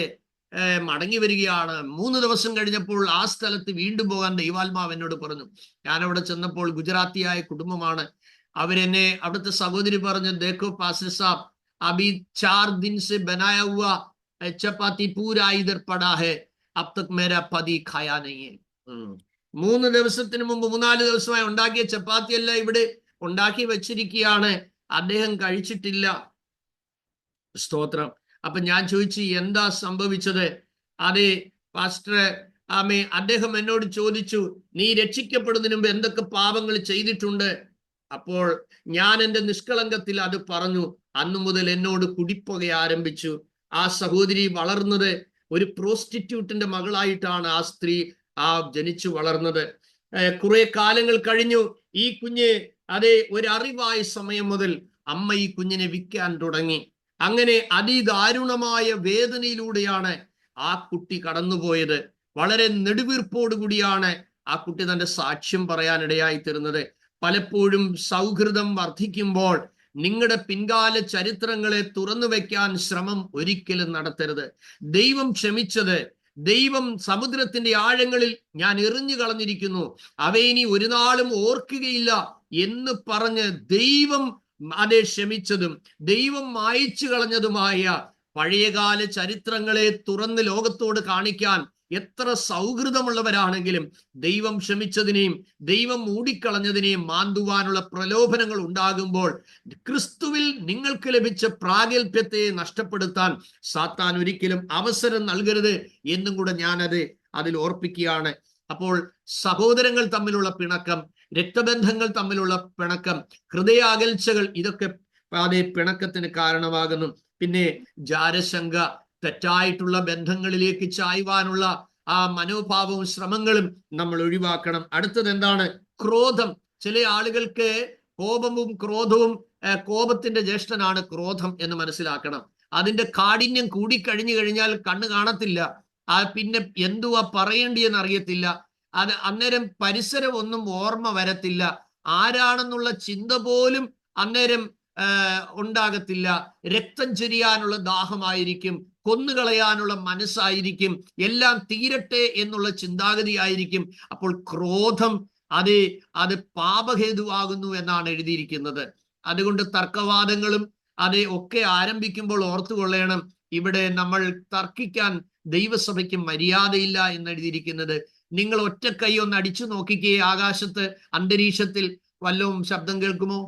മടങ്ങി വരികയാണ്. 3 ദിവസം കഴിഞ്ഞപ്പോൾ ആ സ്ഥലത്ത് വീണ്ടും പോകാൻ ദൈവാത്മാവ് എന്നോട് പറഞ്ഞു. ഞാൻ അവിടെ ചെന്നപ്പോൾ ഗുജറാത്തിയായ കുടുംബമാണ്. അവരെന്നെ, അവിടുത്തെ സഹോദരി പറഞ്ഞു, ദേഖോ പാസ്റ്റർ സാബ്, അഭി 4 दिन से बनाया हुआ चपाती पूरा इधर पड़ा है, अब तक मेरा पति खाया नहीं है. 3 ദിവസത്തിന് മുമ്പ് 3-4 ദിവസമായി ഉണ്ടാക്കിയ ചപ്പാത്തി എല്ലാം ഇവിടെ ഉണ്ടാക്കി വെച്ചിരിക്കുകയാണ്, അദ്ദേഹം കഴിച്ചിട്ടില്ല. സ്തോത്രം. അപ്പൊ ഞാൻ ചോദിച്ചു, എന്താ സംഭവിച്ചത്? അതെ പാസ്റ്റർ, അദ്ദേഹം എന്നോട് ചോദിച്ചു, നീ രക്ഷിക്കപ്പെടുന്നതിന് മുമ്പ് എന്തൊക്കെ പാപങ്ങൾ ചെയ്തിട്ടുണ്ട്? അപ്പോൾ ഞാൻ എൻ്റെ നിഷ്കളങ്കത്തിൽ അത് പറഞ്ഞു. അന്നു മുതൽ എന്നോട് കുടിപ്പുക ആരംഭിച്ചു. ആ സഹോദരി വളർന്നത് ഒരു പ്രോസ്റ്റിറ്റ്യൂട്ടിന്റെ മകളായിട്ടാണ് ആ സ്ത്രീ ജനിച്ചു വളർന്നത്. കുറെ കാലങ്ങൾ കഴിഞ്ഞു. ഈ കുഞ്ഞ് ഒരു അറിവായ സമയം മുതൽ അമ്മ ഈ കുഞ്ഞിനെ വിൽക്കാൻ തുടങ്ങി. അങ്ങനെ അതിദാരുണമായ വേദനയിലൂടെയാണ് ആ കുട്ടി കടന്നുപോയത്. വളരെ നെടുവീർപ്പോടുകൂടിയാണ് ആ കുട്ടി തന്റെ സാക്ഷ്യം പറയാനിടയായി തീർന്നത്. പലപ്പോഴും സൗഹൃദം വർദ്ധിക്കുമ്പോൾ നിങ്ങളുടെ പിൻകാല ചരിത്രങ്ങളെ തുറന്നു വെക്കാൻ ശ്രമം ഒരിക്കലും നടത്തരുത്. ദൈവം ക്ഷമിച്ചത്, ദൈവം സമുദ്രത്തിന്റെ ആഴങ്ങളിൽ ഞാൻ എറിഞ്ഞു കളഞ്ഞിരിക്കുന്നു, അവയിനി ഒരു നാളും ഓർക്കുകയില്ല എന്ന് പറഞ്ഞ് ദൈവം ക്ഷമിച്ചതും ദൈവം മായ്ച്ചു കളഞ്ഞതുമായ പഴയകാല ചരിത്രങ്ങളെ തുറന്ന് ലോകത്തോട് കാണിക്കാൻ എത്ര സൗഹൃദമുള്ളവരാണെങ്കിലും ദൈവം ക്ഷമിച്ചതിനെയും ദൈവം മൂടിക്കളഞ്ഞതിനെയും മാന്തുവാനുള്ള പ്രലോഭനങ്ങൾ ഉണ്ടാകുമ്പോൾ ക്രിസ്തുവിൽ നിങ്ങൾക്ക് ലഭിച്ച പ്രാഗൽഭ്യത്തെ നഷ്ടപ്പെടുത്താൻ സാത്താൻ ഒരിക്കലും അവസരം നൽകരുത് എന്നും കൂടെ ഞാനത് അതിൽ ഓർപ്പിക്കുകയാണ്. അപ്പോൾ സഹോദരങ്ങൾ തമ്മിലുള്ള പിണക്കം, രക്തബന്ധങ്ങൾ തമ്മിലുള്ള പിണക്കം, ഹൃദയാകൽച്ചകൾ, ഇതൊക്കെ പിണക്കത്തിന് കാരണമാകുന്നു. പിന്നെ ജാരശങ്ക, തെറ്റായിട്ടുള്ള ബന്ധങ്ങളിലേക്ക് ചായ്വാനുള്ള ആ മനോഭാവവും ശ്രമങ്ങളും നമ്മൾ ഒഴിവാക്കണം. അടുത്തത് എന്താണ്? ക്രോധം. ചില ആളുകൾക്ക് കോപവും ക്രോധവും, കോപത്തിന്റെ ജ്യേഷ്ഠനാണ് ക്രോധം എന്ന് മനസ്സിലാക്കണം. അതിന്റെ കാഠിന്യം കൂടിക്കഴിഞ്ഞു കഴിഞ്ഞാൽ കണ്ണ് കാണത്തില്ല, പിന്നെ എന്തുവാ പറയേണ്ടിയെന്ന് അറിയത്തില്ല. അന്നേരം പരിസരം ഒന്നും ഓർമ്മ വരത്തില്ല, ആരാണെന്നുള്ള ചിന്ത പോലും അന്നേരം ഉണ്ടാകത്തില്ല. രക്തം ചൊരിയാനുള്ള ദാഹമായിരിക്കും, കൊന്നുകളയാനുള്ള മനസ്സായിരിക്കും, എല്ലാം തീരട്ടെ എന്നുള്ള ചിന്താഗതിയായിരിക്കും. അപ്പോൾ ക്രോധം അത് പാപഹേതുവാകുന്നു എന്നാണ് എഴുതിയിരിക്കുന്നത്. അതുകൊണ്ട് തർക്കവാദങ്ങളും ഒക്കെ ആരംഭിക്കുമ്പോൾ ഓർത്തുകൊള്ളണം, ഇവിടെ നമ്മൾ തർക്കിക്കാൻ ദൈവസഭയ്ക്ക് മര്യാദയില്ല എന്ന് എഴുതിയിരിക്കുന്നത്. നിങ്ങൾ ഒറ്റ കൈ ഒന്ന് അടിച്ചു നോക്കിക്കേ, ആകാശത്ത് അന്തരീക്ഷത്തിൽ വല്ലവും ശബ്ദം കേൾക്കുമോ?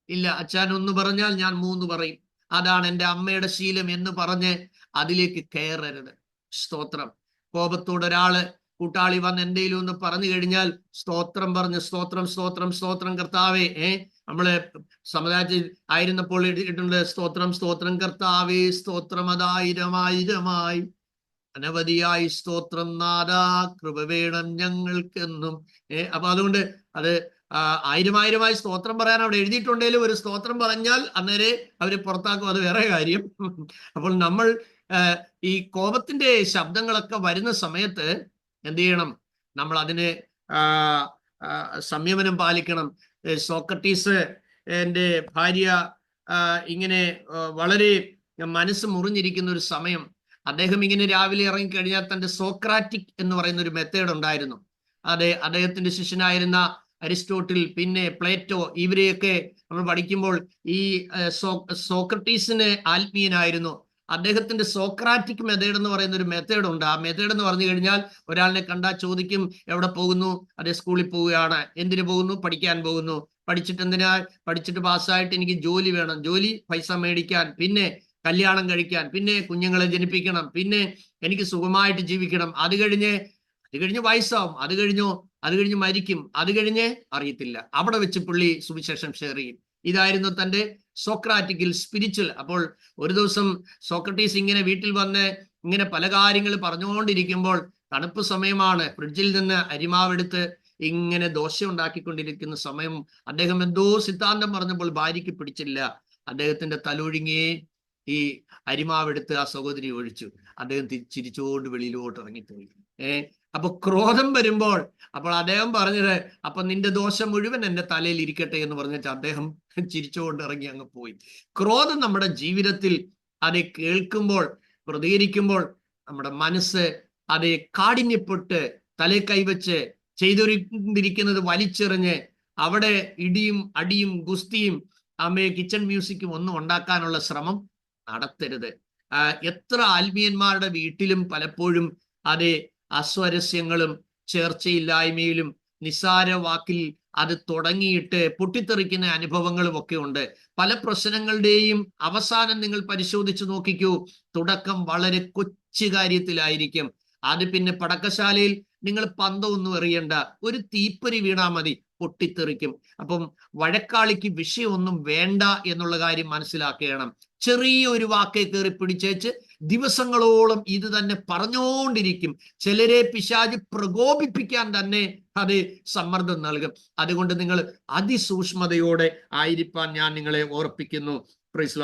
ഇല്ല. അച്ഛൻ ഒന്ന് പറഞ്ഞാൽ ഞാൻ 3 പറയും. അതാണ് എൻ്റെ അമ്മയുടെ ശീലം എന്ന് പറഞ്ഞ് അതിലേക്ക് കയറരുത്. സ്തോത്രം. കോപത്തോടെ ഒരാള് കൂട്ടാളി വന്ന് എന്തെങ്കിലും ഒന്ന് പറഞ്ഞു കഴിഞ്ഞാൽ സ്തോത്രം പറഞ്ഞ് സ്തോത്രം സ്തോത്രം സ്തോത്രം കർത്താവേ. നമ്മള് സമുദായത്തിൽ ആയിരുന്നപ്പോൾ ഇട്ടിട്ടുണ്ട്, സ്തോത്രം സ്തോത്രം കർത്താവേ, സ്തോത്രം അതായിരമായിരമായി അനവധിയായി സ്തോത്രം നാദാ, കൃപ വേണം ഞങ്ങൾക്കെന്നും. അപ്പൊ അതുകൊണ്ട് അത് ആയിരമായിരമായി സ്തോത്രം പറയാൻ അവിടെ എഴുതിയിട്ടുണ്ടെങ്കിലും ഒരു സ്തോത്രം പറഞ്ഞാൽ അന്നേരെ അവര് പുറത്താക്കും, അത് വേറെ കാര്യം. അപ്പോൾ നമ്മൾ ഈ കോപത്തിന്റെ ശബ്ദങ്ങളൊക്കെ വരുന്ന സമയത്ത് എന്ത് ചെയ്യണം? നമ്മൾ അതിന് സംയമനം പാലിക്കണം. സോക്രട്ടീസ് എൻ്റെ ഭാര്യ ഇങ്ങനെ വളരെ മനസ്സ് മുറിഞ്ഞിരിക്കുന്ന ഒരു സമയം, അദ്ദേഹം ഇങ്ങനെ രാവിലെ ഇറങ്ങിക്കഴിഞ്ഞാൽ തൻ്റെ സോക്രാറ്റിക് എന്ന് പറയുന്ന ഒരു മെത്തേഡ് ഉണ്ടായിരുന്നു. അദ്ദേഹത്തിന്റെ ശിഷ്യനായിരുന്ന അരിസ്റ്റോട്ടിൽ, പിന്നെ പ്ലേറ്റോ, ഇവരെയൊക്കെ നമ്മൾ പഠിക്കുമ്പോൾ ഈ സോക്രട്ടീസിന് ആത്മീയനായിരുന്നു. അദ്ദേഹത്തിന്റെ സോക്രാറ്റിക് മെത്തേഡ് എന്ന് പറയുന്ന ഒരു മെത്തേഡ് ഉണ്ട്. ആ മെത്തേഡ് എന്ന് പറഞ്ഞു കഴിഞ്ഞാൽ ഒരാളിനെ കണ്ടാൽ ചോദിക്കും, എവിടെ പോകുന്നു? അതേ, സ്കൂളിൽ പോവുകയാണ്. എന്തിനു പോകുന്നു? പഠിക്കാൻ പോകുന്നു. പഠിച്ചിട്ട് എന്തിനാ? പഠിച്ചിട്ട് പാസ്സായിട്ട് എനിക്ക് ജോലി വേണം, ജോലി പൈസ മേടിക്കാൻ, പിന്നെ കല്യാണം കഴിക്കാൻ, പിന്നെ കുഞ്ഞുങ്ങളെ ജനിപ്പിക്കണം, പിന്നെ എനിക്ക് സുഖമായിട്ട് ജീവിക്കണം. അത് കഴിഞ്ഞ് വയസ്സാവും, അത് കഴിഞ്ഞ് മരിക്കും, അത് കഴിഞ്ഞ് അറിയത്തില്ല. അവിടെ വെച്ച് പുള്ളി സുവിശേഷം ഷെയർ ചെയ്യും. ഇതായിരുന്നു തൻ്റെ സോക്രാറ്റിക്കിൽ സ്പിരിച്വൽ. അപ്പോൾ ഒരു ദിവസം സോക്രട്ടീസ് ഇങ്ങനെ വീട്ടിൽ വന്ന് ഇങ്ങനെ പല കാര്യങ്ങൾ പറഞ്ഞുകൊണ്ടിരിക്കുമ്പോൾ, തണുപ്പ് സമയമാണ്, ഫ്രിഡ്ജിൽ നിന്ന് അരിമാവെടുത്ത് ഇങ്ങനെ ദോശ ഉണ്ടാക്കിക്കൊണ്ടിരിക്കുന്ന സമയം അദ്ദേഹം എന്തോ സിദ്ധാന്തം പറഞ്ഞപ്പോൾ ഭാര്യയ്ക്ക് പിടിച്ചില്ല. അദ്ദേഹത്തിന്റെ തലൊഴിങ്ങേ ഈ അരിമാവെടുത്ത് ആ സഹോദരി ഒഴിച്ചു. അദ്ദേഹം ചിരിച്ചുകൊണ്ട് വെളിയിലോട്ട് ഇറങ്ങിപ്പോയി. അപ്പൊ ക്രോധം വരുമ്പോൾ അപ്പോൾ അദ്ദേഹം പറഞ്ഞത്, അപ്പൊ നിന്റെ ദോശ മുഴുവൻ എൻ്റെ തലയിൽ ഇരിക്കട്ടെ എന്ന് പറഞ്ഞിട്ട് അദ്ദേഹം ചിരിച്ചുകൊണ്ട് ഇറങ്ങി അങ്ങ് പോയി. ക്രോധം നമ്മുടെ ജീവിതത്തിൽ കേൾക്കുമ്പോൾ, പ്രതികരിക്കുമ്പോൾ നമ്മുടെ മനസ്സ് കാഠിന്യപ്പെട്ട് തലേ കൈവച്ച് ചെയ്തൊരിക്കുന്നത് വലിച്ചെറിഞ്ഞ് അവിടെ ഇടിയും അടിയും ഗുസ്തിയും കിച്ചൺ മ്യൂസിക്കും ഒന്നും ഉണ്ടാക്കാനുള്ള ശ്രമം നടത്തരുത്. എത്ര ആത്മീയന്മാരുടെ വീട്ടിലും പലപ്പോഴും അസ്വാരസ്യങ്ങളും ചേർച്ചയില്ലായ്മയിലും നിസ്സാര വാക്കിൽ തുടങ്ങിയിട്ട് പൊട്ടിത്തെറിക്കുന്ന അനുഭവങ്ങളും ഒക്കെ ഉണ്ട്. പല പ്രശ്നങ്ങളുടെയും അവസാനം നിങ്ങൾ പരിശോധിച്ചു നോക്കിക്കൂ, തുടക്കം വളരെ കൊച്ചു കാര്യത്തിലായിരിക്കും. പിന്നെ പടക്കശാലയിൽ നിങ്ങൾ പന്തമൊന്നും എറിയണ്ട, ഒരു തീപ്പൊരി വീണാ മതി, പൊട്ടിത്തെറിക്കും. അപ്പം വഴക്കാളിക്ക് വിഷയമൊന്നും വേണ്ട എന്നുള്ള കാര്യം മനസ്സിലാക്കണം. ചെറിയ ഒരു വാക്കേ കയറി പിടിച്ചേച്ച് ദിവസങ്ങളോളം ഇത് തന്നെ പറഞ്ഞുകൊണ്ടിരിക്കും. ചിലരെ പിശാച് പ്രകോപിപ്പിക്കാൻ തന്നെ സമ്മർദ്ദം നൽകും. അതുകൊണ്ട് നിങ്ങൾ അതിസൂക്ഷ്മതയോടെ ആയിരിക്കാൻ ഞാൻ നിങ്ങളെ ഓർപ്പിക്കുന്നു.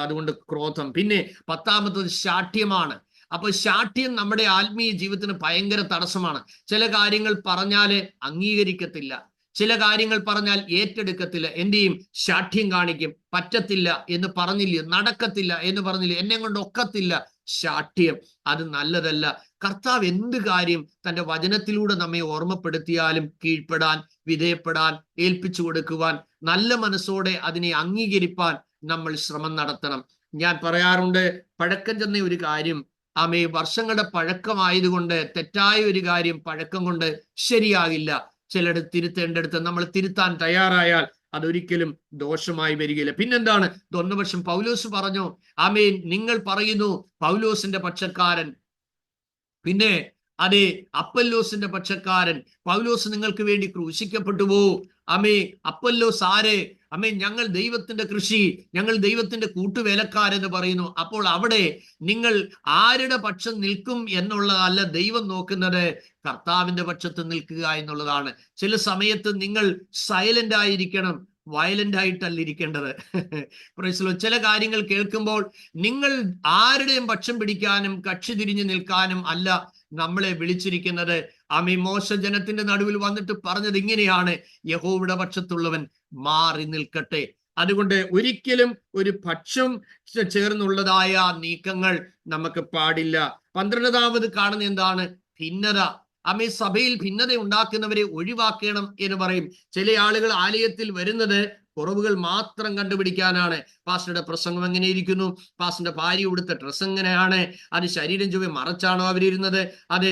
അതുകൊണ്ട് ക്രോധം. പിന്നെ 10ാമത്തത് ശാഠ്യമാണ്. അപ്പൊ ശാഠ്യം നമ്മുടെ ആത്മീയ ജീവിതത്തിന് ഭയങ്കര തടസ്സമാണ്. ചില കാര്യങ്ങൾ പറഞ്ഞാല് അംഗീകരിക്കത്തില്ല, ചില കാര്യങ്ങൾ പറഞ്ഞാൽ ഏറ്റെടുക്കത്തില്ല. എന്ത് ചെയ്യും? ശാഠ്യം കാണിക്കും. പറ്റത്തില്ല എന്ന് പറഞ്ഞില്ല, നടക്കത്തില്ല എന്ന് പറഞ്ഞില്ല, എന്നെ കൊണ്ട് ഒക്കത്തില്ല. ശാഠ്യം അത് നല്ലതല്ല. കർത്താവ് എന്ത് കാര്യം തൻ്റെ വചനത്തിലൂടെ നമ്മെ ഓർമ്മപ്പെടുത്തിയാലും കീഴ്പ്പെടാൻ, വിധേയപ്പെടാൻ, ഏൽപ്പിച്ചു കൊടുക്കുവാൻ, നല്ല മനസ്സോടെ അതിനെ അംഗീകരിപ്പാൻ നമ്മൾ ശ്രമം നടത്തണം. ഞാൻ പറയാറുണ്ട്, പഴക്കം ചെന്ന ഒരു കാര്യം വർഷങ്ങളുടെ പഴക്കമായതുകൊണ്ട് തെറ്റായ ഒരു കാര്യം പഴക്കം കൊണ്ട് ശരിയാകില്ല. ചിലടത്ത് തിരുത്തേണ്ടടുത്ത് നമ്മൾ തിരുത്താൻ തയ്യാറായാൽ അതൊരിക്കലും ദോഷമായി വരികയില്ല. പിന്നെന്താണ്? ഒന്നുപക്ഷം പൗലോസ് പറഞ്ഞു, നിങ്ങൾ പറയുന്നു പൗലോസിന്റെ പക്ഷക്കാരൻ, പിന്നെ അപ്പല്ലോസിന്റെ പക്ഷക്കാരൻ. പൗലോസ് നിങ്ങൾക്ക് വേണ്ടി ക്രൂശിക്കപ്പെട്ടുവോ? അപ്പല്ലോസ് ആര്? ഞങ്ങൾ ദൈവത്തിന്റെ കൃഷി, ഞങ്ങൾ ദൈവത്തിന്റെ കൂട്ടുവേലക്കാരെന്ന് പറയുന്നു. അപ്പോൾ അവിടെ നിങ്ങൾ ആരുടെ പക്ഷം നിൽക്കും എന്നുള്ളതല്ല ദൈവം നോക്കുന്നത്, കർത്താവിന്റെ പക്ഷത്ത് നിൽക്കുക എന്നുള്ളതാണ്. ചില സമയത്ത് നിങ്ങൾ സൈലന്റ് ആയിരിക്കണം, വയലന്റ് ആയിട്ടല്ല ഇരിക്കേണ്ടത്. ചില കാര്യങ്ങൾ കേൾക്കുമ്പോൾ നിങ്ങൾ ആരുടെയും പക്ഷം പിടിക്കാനും കക്ഷി തിരിഞ്ഞു നിൽക്കാനും അല്ല നമ്മളെ വിളിച്ചിരിക്കുന്നത്. മോശ ജനത്തിന്റെ നടുവിൽ വന്നിട്ട് പറഞ്ഞത് ഇങ്ങനെയാണ്: യഹോവയുടെ പക്ഷത്തുള്ളവൻ മാറി നിൽക്കട്ടെ. അതുകൊണ്ട് ഒരിക്കലും ഒരു പക്ഷം ചേർന്നുള്ളതായ നീക്കങ്ങൾ നമുക്ക് പാടില്ല. 12ാമത് കാണുന്ന എന്താണ്? ഭിന്നത. സഭയിൽ ഭിന്നത ഉണ്ടാക്കുന്നവരെ ഒഴിവാക്കണം എന്ന് പറയും. ചില ആളുകൾ ആലയത്തിൽ വരുന്നത് കുറവുകൾ മാത്രം കണ്ടുപിടിക്കാനാണ്. പാസ്റ്ററുടെ പ്രസംഗം എങ്ങനെ ഇരിക്കുന്നു, പാസ്റ്ററിന്റെ ഭാര്യ ഉടുത്ത ഡ്രസ്സ് എങ്ങനെയാണ്, അത് ശരീരം ചൊവ്വെ മറച്ചാണോ അവരിരുന്നത്, അത്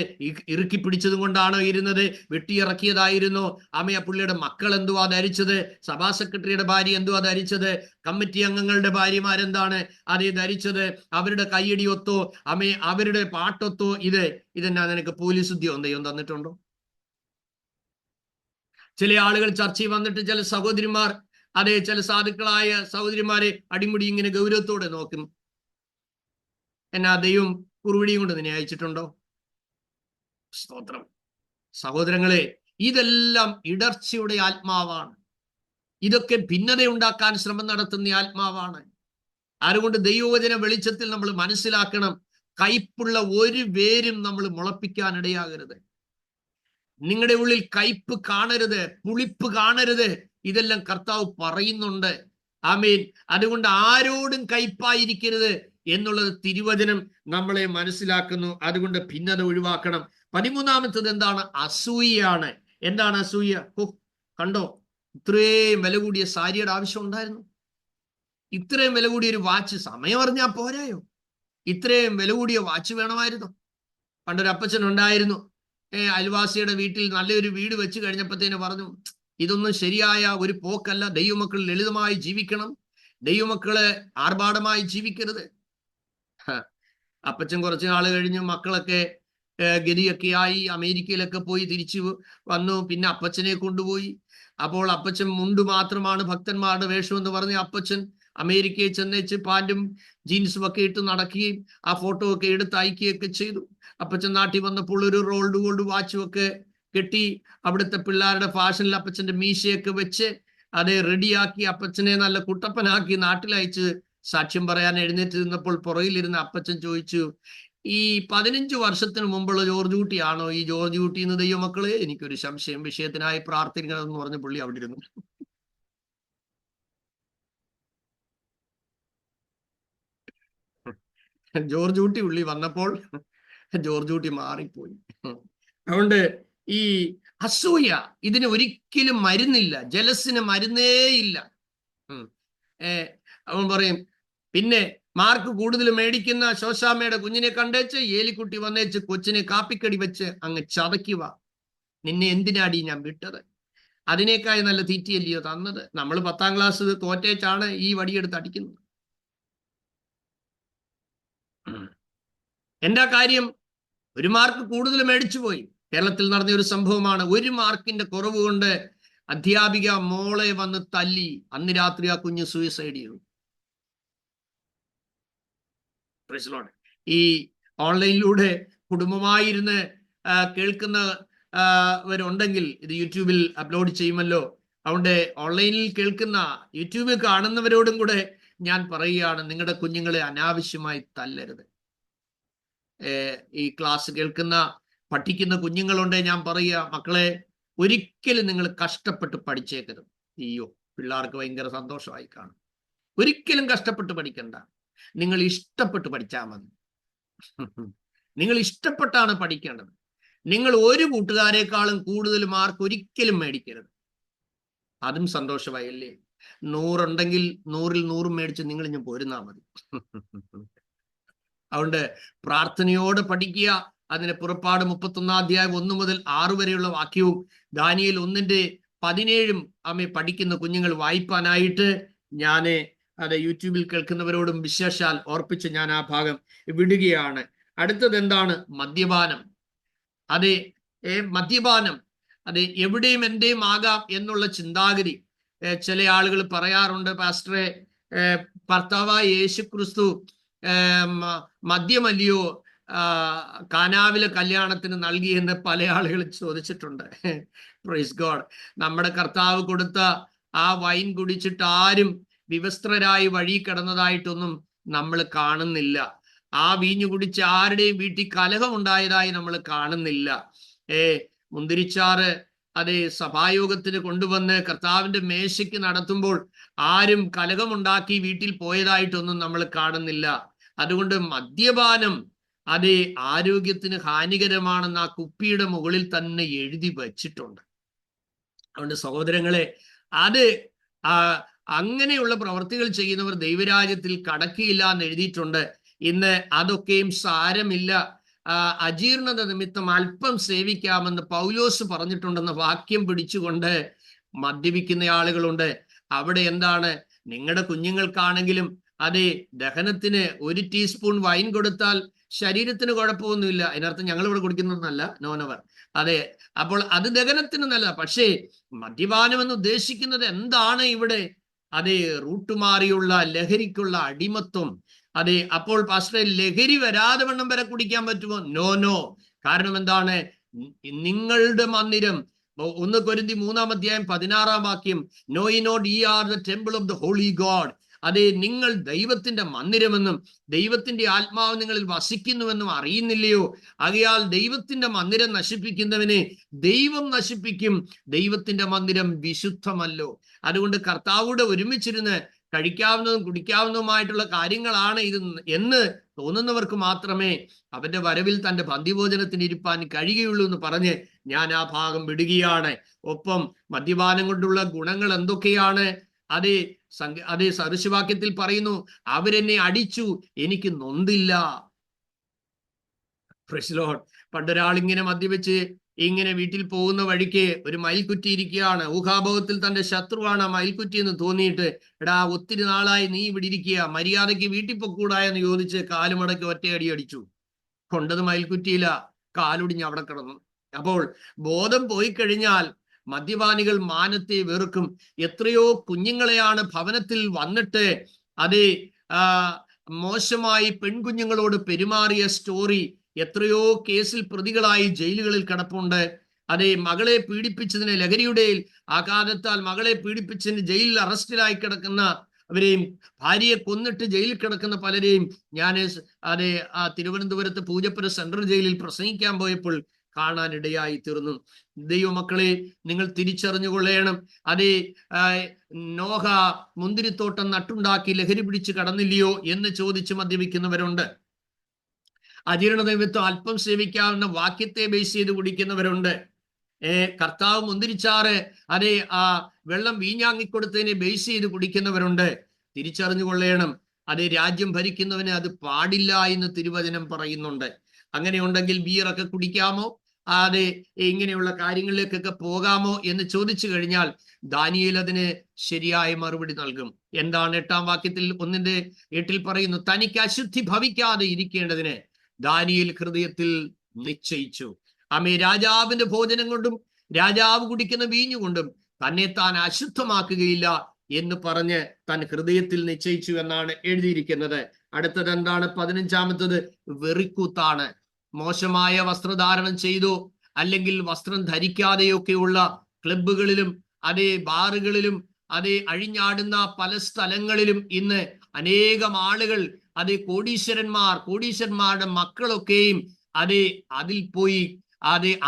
ഇറുക്കി പിടിച്ചതും കൊണ്ടാണോ ഇരുന്നത്, വെട്ടിയിറക്കിയതായിരുന്നു, ആ പുള്ളിയുടെ മക്കൾ എന്തുവാ ധരിച്ചത്, സഭാ സെക്രട്ടറിയുടെ ഭാര്യ എന്തുവാ ധരിച്ചത്, കമ്മിറ്റി അംഗങ്ങളുടെ ഭാര്യമാരെന്താണ് അതേ ധരിച്ചത്, അവരുടെ കയ്യടി ഒത്തോ, അവരുടെ പാട്ടൊത്തോ, ഇതെന്നാ നിനക്ക് പോലീസ് ഉദ്യോഗം തന്നിട്ടുണ്ടോ? ചില ആളുകൾ ചർച്ചയിൽ വന്നിട്ട് ചില സഹോദരിമാർ, ചില സാധുക്കളായ സഹോദരിമാരെ അടിമുടി ഇങ്ങനെ ഗൗരവത്തോടെ നോക്കും. എന്നാ ദൈവം കുറുവടിയും കൊണ്ട് നിന്നെ അയച്ചിട്ടുണ്ടോ? സ്തോത്രം. സഹോദരങ്ങളെ, ഇതെല്ലാം ഇടർച്ചയുടെ ആത്മാവാണ്. ഇതൊക്കെ ഭിന്നതയുണ്ടാക്കാൻ ശ്രമം നടത്തുന്ന ആത്മാവാണ്. അതുകൊണ്ട് ദൈവവചന വെളിച്ചത്തിൽ നമ്മൾ മനസ്സിലാക്കണം, കയ്പുള്ള ഒരു വേരും നമ്മൾ മുളപ്പിക്കാൻ ഇടയാകരുത്. നിങ്ങളുടെ ഉള്ളിൽ കയ്പ് കാണരുത്, പുളിപ്പ് കാണരുത്. ഇതെല്ലാം കർത്താവ് പറയുന്നുണ്ട്. ആമേൻ. അതുകൊണ്ട് ആരോടും കയ്പായിരിക്കരുത് എന്നുള്ളത് തിരുവചനം നമ്മളെ മനസ്സിലാക്കുന്നു. അതുകൊണ്ട് ഭിന്നത ഒഴിവാക്കണം. 13ാമത്തത് എന്താണ്? അസൂയയാണ്. എന്താണ് അസൂയ? കണ്ടോ, ഇത്രയും വില കൂടിയ സാരിയുടെ ആവശ്യം ഉണ്ടായിരുന്നു? ഇത്രയും വില കൂടിയ ഒരു വാച്ച് സമയം അറിഞ്ഞാൽ പോരായോ? ഇത്രയും വില കൂടിയ വാച്ച് വേണമായിരുന്നു? പണ്ടൊരു അപ്പച്ചൻ ഉണ്ടായിരുന്നു. അയൽവാസിയുടെ വീട്ടിൽ നല്ലൊരു വീട് വെച്ച് കഴിഞ്ഞപ്പോഴത്തേന് പറഞ്ഞു, ഇതൊന്നും ശരിയായ ഒരു പോക്കല്ല, ദൈവമക്കൾ ലളിതമായി ജീവിക്കണം, ദൈവമക്കള് ആർഭാടമായി ജീവിക്കരുത്. അപ്പച്ചൻ കുറച്ചു നാൾ കഴിഞ്ഞ് മക്കളൊക്കെ ഗതിയൊക്കെ ആയി അമേരിക്കയിലൊക്കെ പോയി തിരിച്ചു വന്നു. പിന്നെ അപ്പച്ചനെ കൊണ്ടുപോയി. അപ്പോൾ അപ്പച്ചൻ മുണ്ട് മാത്രമാണ് ഭക്തന്മാരുടെ വേഷം എന്ന് പറഞ്ഞ് അപ്പച്ചൻ അമേരിക്കയിൽ ചെന്നേച്ച് പാൻറ്റും ജീൻസും ഒക്കെ ഇട്ട് നടക്കുകയും ആ ഫോട്ടോ ഒക്കെ എടുത്ത് അയക്കുകയൊക്കെ ചെയ്തു. അപ്പച്ചൻ നാട്ടിൽ വന്നപ്പോൾ ഒരു റോൾഡ് ഗോൾഡ് വാച്ചും ഒക്കെ കെട്ടി അവിടുത്തെ പിള്ളേരുടെ ഫാഷനിൽ അപ്പച്ചന്റെ മീശയൊക്കെ വെച്ച് റെഡിയാക്കി അപ്പച്ചനെ നല്ല കുട്ടപ്പനാക്കി നാട്ടിലയച്ച് സാക്ഷ്യം പറയാൻ എഴുന്നേറ്റ് നിന്നപ്പോൾ പുറകിലിരുന്ന അപ്പച്ചൻ ചോദിച്ചു, ഈ 15 വർഷത്തിന് മുമ്പുള്ള ജോർജ് കുട്ടിയാണോ ഈ ജോർജ് കുട്ടി എന്ന്? ദൈവമക്കളെ, എനിക്കൊരു സംശയം, വിഷയത്തിനായി പ്രാർത്ഥിക്കണമെന്ന് പറഞ്ഞ പുള്ളി അവിടെ ഇരുന്നു. ജോർജ് കുട്ടി ഉള്ളി വന്നപ്പോൾ ജോർജ് കുട്ടി മാറിപ്പോയി. അതുകൊണ്ട് ഈ അസൂയ, ഇതിന് ഒരിക്കലും മരുന്നില്ല. ജലസിന് മരുന്നേ ഇല്ല. അവൻ പറയും, പിന്നെ മാർക്ക് കൂടുതൽ മേടിക്കുന്ന ശോശാമ്മയുടെ കുഞ്ഞിനെ കണ്ടേച്ച് ഏലിക്കുട്ടി വന്നേച്ച് കൊച്ചിനെ കാപ്പിക്കടി വെച്ച് അങ്ങ് ചതയ്ക്കുക. നിന്നെ എന്തിനാടി ഞാൻ വിട്ടത്? അതിനേക്കായി നല്ല തീറ്റിയല്ലയോ തന്നത്? നമ്മൾ 10ാം ക്ലാസ് തോറ്റേച്ചാണ് ഈ വടിയെടുത്ത് അടിക്കുന്നത്. എന്താ കാര്യം? ഒരു മാർക്ക് കൂടുതൽ മേടിച്ചു പോയി. കേരളത്തിൽ നടന്ന ഒരു സംഭവമാണ്. 1 മാർക്കിന്റെ കുറവ് കൊണ്ട് അധ്യാപിക മോളെ വന്ന് തല്ലി. അന്ന് രാത്രി ആ കുഞ്ഞ് സൂയിസൈഡ് ചെയ്തു. ഈ ഓൺലൈനിലൂടെ കുടുംബമായിരുന്ന് കേൾക്കുന്നവരുണ്ടെങ്കിൽ ഇത് യൂട്യൂബിൽ അപ്ലോഡ് ചെയ്യുമല്ലോ. അതുകൊണ്ട് ഓൺലൈനിൽ കേൾക്കുന്ന, യൂട്യൂബിൽ കാണുന്നവരോടും കൂടെ ഞാൻ പറയുകയാണ്, നിങ്ങളുടെ കുഞ്ഞുങ്ങളെ അനാവശ്യമായി തല്ലരുത്. ഈ ക്ലാസ് കേൾക്കുന്ന പഠിക്കുന്ന കുഞ്ഞുങ്ങളുണ്ട്, ഞാൻ പറയുക, മക്കളെ, ഒരിക്കലും നിങ്ങൾ കഷ്ടപ്പെട്ട് പഠിച്ചേക്കരുത്. അയ്യോ, പിള്ളേർക്ക് ഭയങ്കര സന്തോഷമായി കാണും. ഒരിക്കലും കഷ്ടപ്പെട്ട് പഠിക്കണ്ട. നിങ്ങൾ ഇഷ്ടപ്പെട്ട് പഠിച്ചാൽ മതി. നിങ്ങൾ ഇഷ്ടപ്പെട്ടാണ് പഠിക്കേണ്ടത്. നിങ്ങൾ ഒരു കൂട്ടുകാരെക്കാളും കൂടുതൽ മാർക്ക് ഒരിക്കലും മേടിക്കരുത്. അതും സന്തോഷമായല്ലേ? 100 ഉണ്ടെങ്കിൽ 100ൽ 100 മേടിച്ച് നിങ്ങൾ ഇഞ്ഞ് പോരുന്നാ മതി. അതുകൊണ്ട് പ്രാർത്ഥനയോടെ പഠിക്കുക. അതിന് പുറപ്പാട് 31-ാം അധ്യായം 1 മുതൽ 6 വരെയുള്ള വാക്യവും ദാനിയേൽ 1:17 പഠിക്കുന്ന കുഞ്ഞുങ്ങൾ വായിപ്പാനായിട്ട് ഞാൻ യൂട്യൂബിൽ കേൾക്കുന്നവരോടും വിശേഷാൽ ഓർപ്പിച്ച് ഞാൻ ആ ഭാഗം വിടുകയാണ്. അടുത്തത് എന്താണ്? മദ്യപാനം. മദ്യപാനം എവിടെയും എന്റെയും ആകാം എന്നുള്ള ചിന്താഗതി ചില ആളുകൾ പറയാറുണ്ട്. പാസ്റ്ററെ, ഭർത്താവായ യേശുക്രിസ്തു മദ്യമല്ലയോ കാനാവിലെ കല്യാണത്തിന് നൽകിയെന്ന് പല ആളുകൾ ചോദിച്ചിട്ടുണ്ട്. Praise God. നമ്മുടെ കർത്താവ് കൊടുത്ത ആ വൈൻ കുടിച്ചിട്ട് ആരും വിവസ്ത്രരായി വഴി കിടന്നതായിട്ടൊന്നും നമ്മൾ കാണുന്നില്ല. ആ വീഞ്ഞു കുടിച്ച് ആരുടെയും വീട്ടിൽ കലഹം ഉണ്ടായതായി നമ്മൾ കാണുന്നില്ല. മുന്തിരിച്ചാറ് അതെ സഭായോഗത്തിന് കൊണ്ടുവന്ന് കർത്താവിന്റെ മേശയ്ക്ക് നടത്തുമ്പോൾ ആരും കലഹമുണ്ടാക്കി വീട്ടിൽ പോയതായിട്ടൊന്നും നമ്മൾ കാണുന്നില്ല. അതുകൊണ്ട് മദ്യപാനം അതെ ആരോഗ്യത്തിന് ഹാനികരമാണെന്ന് ആ കുപ്പിയുടെ മുകളിൽ തന്നെ എഴുതി വച്ചിട്ടുണ്ട്. അതുകൊണ്ട് സഹോദരങ്ങളെ, അത് അങ്ങനെയുള്ള പ്രവർത്തികൾ ചെയ്യുന്നവർ ദൈവരാജ്യത്തിൽ കടക്കുകയില്ല എന്ന് എഴുതിയിട്ടുണ്ട്. ഇന്ന് അതൊക്കെയും സാരമില്ല, അജീർണത നിമിത്തം അല്പം സേവിക്കാമെന്ന് പൗലോസ് പറഞ്ഞിട്ടുണ്ടെന്ന വാക്യം പിടിച്ചുകൊണ്ട് മദ്യപിക്കുന്ന ആളുകളുണ്ട്. അവിടെ എന്താണ്, നിങ്ങളുടെ കുഞ്ഞുങ്ങൾക്കാണെങ്കിലും അതെ ദഹനത്തിന് 1 ടീസ്പൂൺ വൈൻ കൊടുത്താൽ ശരീരത്തിന് കുഴപ്പമൊന്നുമില്ല. അതിനർത്ഥം ഞങ്ങൾ ഇവിടെ കുടിക്കുന്നതെന്നല്ല, നോനവർ. അതെ, അപ്പോൾ അത് ദഹനത്തിന് നല്ല. പക്ഷേ മദ്യപാനം എന്ന് ഉദ്ദേശിക്കുന്നത് എന്താണ് ഇവിടെ? അതെ, റൂട്ടുമാറിയുള്ള ലഹരിക്കുള്ള അടിമത്വം. അതെ, അപ്പോൾ പാസ്റ്ററെ ലഹരി വരാതെ വണ്ണം വരെ കുടിക്കാൻ പറ്റുമോ? നോ. കാരണം എന്താണ്? നിങ്ങളുടെ മന്ദിരം 1 കൊരിന്ത്യർ 3-16 വാക്യം, know you not ye are the temple of the holy god. അതെ, നിങ്ങൾ ദൈവത്തിന്റെ മന്ദിരമെന്നും ദൈവത്തിന്റെ ആത്മാവ് നിങ്ങളിൽ വസിക്കുന്നുവെന്നും അറിയുന്നില്ലയോ? ആകയാൽ ദൈവത്തിന്റെ മന്ദിരം നശിപ്പിക്കുന്നവനെ ദൈവം നശിപ്പിക്കും. ദൈവത്തിന്റെ മന്ദിരം വിശുദ്ധമല്ലോ. അതുകൊണ്ട് കർത്താവോട് ഒരുമിച്ചിരുന്ന് കഴിക്കാവുന്നതും കുടിക്കാവുന്നതുമായിട്ടുള്ള കാര്യങ്ങളാണ് ഇത് എന്ന് തോന്നുന്നവർക്ക് മാത്രമേ അവന്റെ വരവിൽ തന്റെ പന്തിഭോജനത്തിന് ഇരിപ്പാൻ കഴിയുകയുള്ളൂ എന്ന് പറഞ്ഞ് ഞാൻ ആ ഭാഗം വിടുകയാണ്. ഒപ്പം മദ്യപാനം കൊണ്ടുള്ള ഗുണങ്ങൾ എന്തൊക്കെയാണ്? അതേ സദൃശവാക്യത്തിൽ പറയുന്നു, അവരെന്നെ അടിച്ചു, എനിക്ക് നൊന്തില്ല. Praise Lord. പണ്ടൊരാളിങ്ങനെ മദ്യപിച്ച് ഇങ്ങനെ വീട്ടിൽ പോകുന്ന വഴിക്ക് ഒരു മയിൽക്കുറ്റി ഇരിക്കുകയാണ്. ഊഹാഭോഗത്തിൽ തന്റെ ശത്രുവാണ് ആ മയിൽക്കുറ്റി എന്ന് തോന്നിയിട്ട്, എടാ ഒത്തിരി നാളായി നീ ഇവിടെ ഇരിക്കുക, മര്യാദയ്ക്ക് വീട്ടിൽ പൊക്കൂടായെന്ന് ചോദിച്ച് കാലുമടക്കി ഒറ്റയടി അടിച്ചു. കൊണ്ടത് മയിൽക്കുറ്റിയില്ല, കാലൊടിഞ്ഞ് അവിടെ കിടന്നു. അപ്പോൾ ബോധം പോയി കഴിഞ്ഞാൽ മദ്യപാനികൾ മാനത്തെ വെറുക്കും. എത്രയോ കുഞ്ഞുങ്ങളെയാണ് ഭവനത്തിൽ വന്നിട്ട് അതേ മോശമായി പെൺകുഞ്ഞുങ്ങളോട് പെരുമാറിയ സ്റ്റോറി എത്രയോ കേസിൽ പ്രതികളായി ജയിലുകളിൽ കിടപ്പുണ്ട്. അതേ, മകളെ പീഡിപ്പിച്ചതിന്, ലഹരിയുടെ ആഘാതത്താൽ മകളെ പീഡിപ്പിച്ചതിന് ജയിലിൽ അറസ്റ്റിലായി കിടക്കുന്ന അവരെയും, ഭാര്യയെ കൊന്നിട്ട് ജയിലിൽ കിടക്കുന്ന പലരെയും ഞാൻ തിരുവനന്തപുരത്ത് പൂജപ്പുര സെൻട്രൽ ജയിലിൽ പ്രസംഗിക്കാൻ പോയപ്പോൾ കാണാനിടയായി തീർന്നു. ദൈവമക്കളെ, നിങ്ങൾ തിരിച്ചറിഞ്ഞുകൊള്ളണം. അതേ, നോഹ മുന്തിരിത്തോട്ടം നട്ടുണ്ടാക്കി ലഹരി പിടിച്ച് കടന്നില്ലയോ എന്ന് ചോദിച്ച് മദ്യപിക്കുന്നവരുണ്ട്. അജീർണ നിമിത്തം അല്പം സേവിക്കാവുന്ന വാക്യത്തെ ബേസ് ചെയ്ത് കുടിക്കുന്നവരുണ്ട്. കർത്താവ് മുന്തിരിച്ചാറ് വെള്ളം വീഞ്ഞാങ്ങിക്കൊടുത്തതിനെ ബേസ് ചെയ്ത് കുടിക്കുന്നവരുണ്ട്. തിരിച്ചറിഞ്ഞുകൊള്ളണം, രാജ്യം ഭരിക്കുന്നവന് അത് പാടില്ല എന്ന് തിരുവചനം പറയുന്നുണ്ട്. അങ്ങനെ ഉണ്ടെങ്കിൽ ബിയറൊക്കെ കുടിക്കാമോ? ഇങ്ങനെയുള്ള കാര്യങ്ങളിലേക്കൊക്കെ പോകാമോ എന്ന് ചോദിച്ചു കഴിഞ്ഞാൽ ദാനിയേൽ അതിന് ശരിയായ മറുപടി നൽകും. എന്താണ്? 8-ാം വാക്യത്തിൽ 1:8 പറയുന്നു, തനിക്ക് അശുദ്ധി ഭവിക്കാതെ ഇരിക്കേണ്ടതിന് ദാനിയേൽ ഹൃദയത്തിൽ നിശ്ചയിച്ചു. രാജാവിന്റെ ഭോജനം കൊണ്ടും രാജാവ് കുടിക്കുന്ന വീഞ്ഞുകൊണ്ടും തന്നെ താൻ അശുദ്ധമാക്കുകയില്ല എന്ന് പറഞ്ഞ് താൻ ഹൃദയത്തിൽ നിശ്ചയിച്ചു എന്നാണ് എഴുതിയിരിക്കുന്നത്. അടുത്തത് എന്താണ്? 15-ാമത്തത് വെറിക്കൂത്താണ്. മോശമായ വസ്ത്രധാരണം ചെയ്തോ അല്ലെങ്കിൽ വസ്ത്രം ധരിക്കാതെയൊക്കെയുള്ള ക്ലബ്ബുകളിലും ബാറുകളിലും അഴിഞ്ഞാടുന്ന പല സ്ഥലങ്ങളിലും ഇന്ന് അനേകം ആളുകൾ കോടീശ്വരന്മാരുടെ മക്കളൊക്കെയും അതിൽ പോയി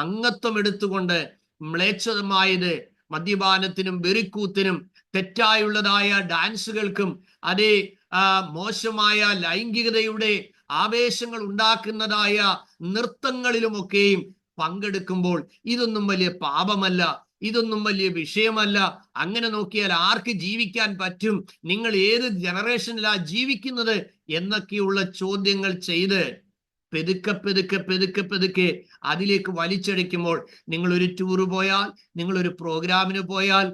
അംഗത്വം എടുത്തുകൊണ്ട് മ്ലേച്ഛമായത് മദ്യപാനത്തിനും വെറിക്കൂത്തിനും തെറ്റായുള്ളതായ ഡാൻസുകൾക്കും മോശമായ ലൈംഗികതയുടെ ആവേശങ്ങൾ ഉണ്ടാക്കുന്നതായ നൃത്തങ്ങളിലുമൊക്കെയും പങ്കെടുക്കുമ്പോൾ ഇതൊന്നും വലിയ പാപമല്ല, ഇതൊന്നും വലിയ വിഷയമല്ല. അങ്ങനെ നോക്കിയാൽ ആർക്ക് ജീവിക്കാൻ പറ്റും? നിങ്ങൾ ഏത് ജനറേഷനിലാ ജീവിക്കുന്നത് എന്നൊക്കെയുള്ള ചോദ്യങ്ങൾ ചെയ്ത് പെതുക്കെ അതിലേക്ക് വലിച്ചടിക്കുമ്പോൾ, നിങ്ങളൊരു ടൂറ് പോയാൽ, നിങ്ങളൊരു പ്രോഗ്രാമിന് പോയാൽ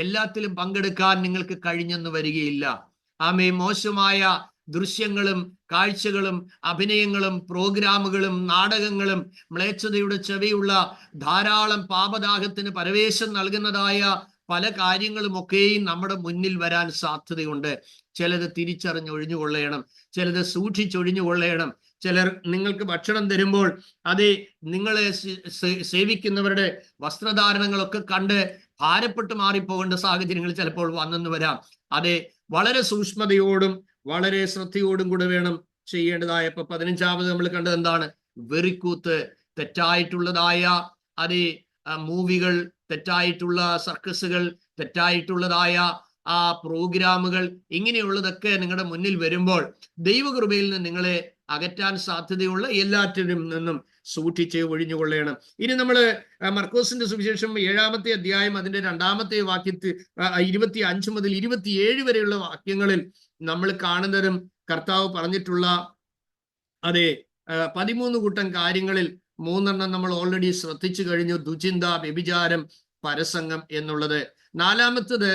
എല്ലാത്തിലും പങ്കെടുക്കാൻ നിങ്ങൾക്ക് കഴിഞ്ഞെന്ന് വരികയില്ല. മോശമായ ദൃശ്യങ്ങളും കാഴ്ചകളും അഭിനയങ്ങളും പ്രോഗ്രാമുകളും നാടകങ്ങളും മ്ലേച്ഛതയുടെ ചെവിയുള്ള ധാരാളം പാപദാഹത്തിന് പരവേശം നൽകുന്നതായ പല കാര്യങ്ങളുമൊക്കെയും നമ്മുടെ മുന്നിൽ വരാൻ സാധ്യതയുണ്ട്. ചിലത് തിരിച്ചറിഞ്ഞൊഴിഞ്ഞുകൊള്ളണം, ചിലത് സൂക്ഷിച്ചൊഴിഞ്ഞുകൊള്ളണം. ചിലർ നിങ്ങൾക്ക് ഭക്ഷണം തരുമ്പോൾ നിങ്ങളെ സേവിക്കുന്നവരുടെ വസ്ത്രധാരണങ്ങളൊക്കെ കണ്ട് ഭാരപ്പെട്ട് മാറിപ്പോകേണ്ട സാഹചര്യങ്ങൾ ചിലപ്പോൾ വന്നെന്ന് വരാം. വളരെ സൂക്ഷ്മതയോടും വളരെ ശ്രദ്ധയോടും കൂടെ വേണം ചെയ്യേണ്ടതായ. ഇപ്പൊ 15ാമത് നമ്മൾ കണ്ടത് എന്താണ്? വെറിക്കൂത്ത്, തെറ്റായിട്ടുള്ളതായ അതേ മൂവികൾ, തെറ്റായിട്ടുള്ള സർക്കസുകൾ, തെറ്റായിട്ടുള്ളതായ ആ പ്രോഗ്രാമുകൾ, ഇങ്ങനെയുള്ളതൊക്കെ നിങ്ങളുടെ മുന്നിൽ വരുമ്പോൾ ദൈവകൃപയിൽ നിന്ന് നിങ്ങളെ അകറ്റാൻ സാധ്യതയുള്ള എല്ലാറ്റിനും നിന്നും സൂക്ഷിച്ച് ഒഴിഞ്ഞുകൊള്ളണം. ഇനി നമ്മൾ മർക്കോസിന്റെ സുവിശേഷം 7ാമത്തെ അധ്യായം അതിന്റെ 2ാമത്തെ വാക്യത്തിൽ 25 മുതൽ 27 വരെയുള്ള വാക്യങ്ങളിൽ നമ്മൾ കാണുന്നതും കർത്താവ് പറഞ്ഞിട്ടുള്ള അതെ 13 കൂട്ടം കാര്യങ്ങളിൽ 3 നമ്മൾ ഓൾറെഡി ശ്രദ്ധിച്ചു കഴിഞ്ഞു. ദുചിന്ത, വ്യഭിചാരം, പരസംഗം എന്നുള്ളത്. 4ാമത്തത്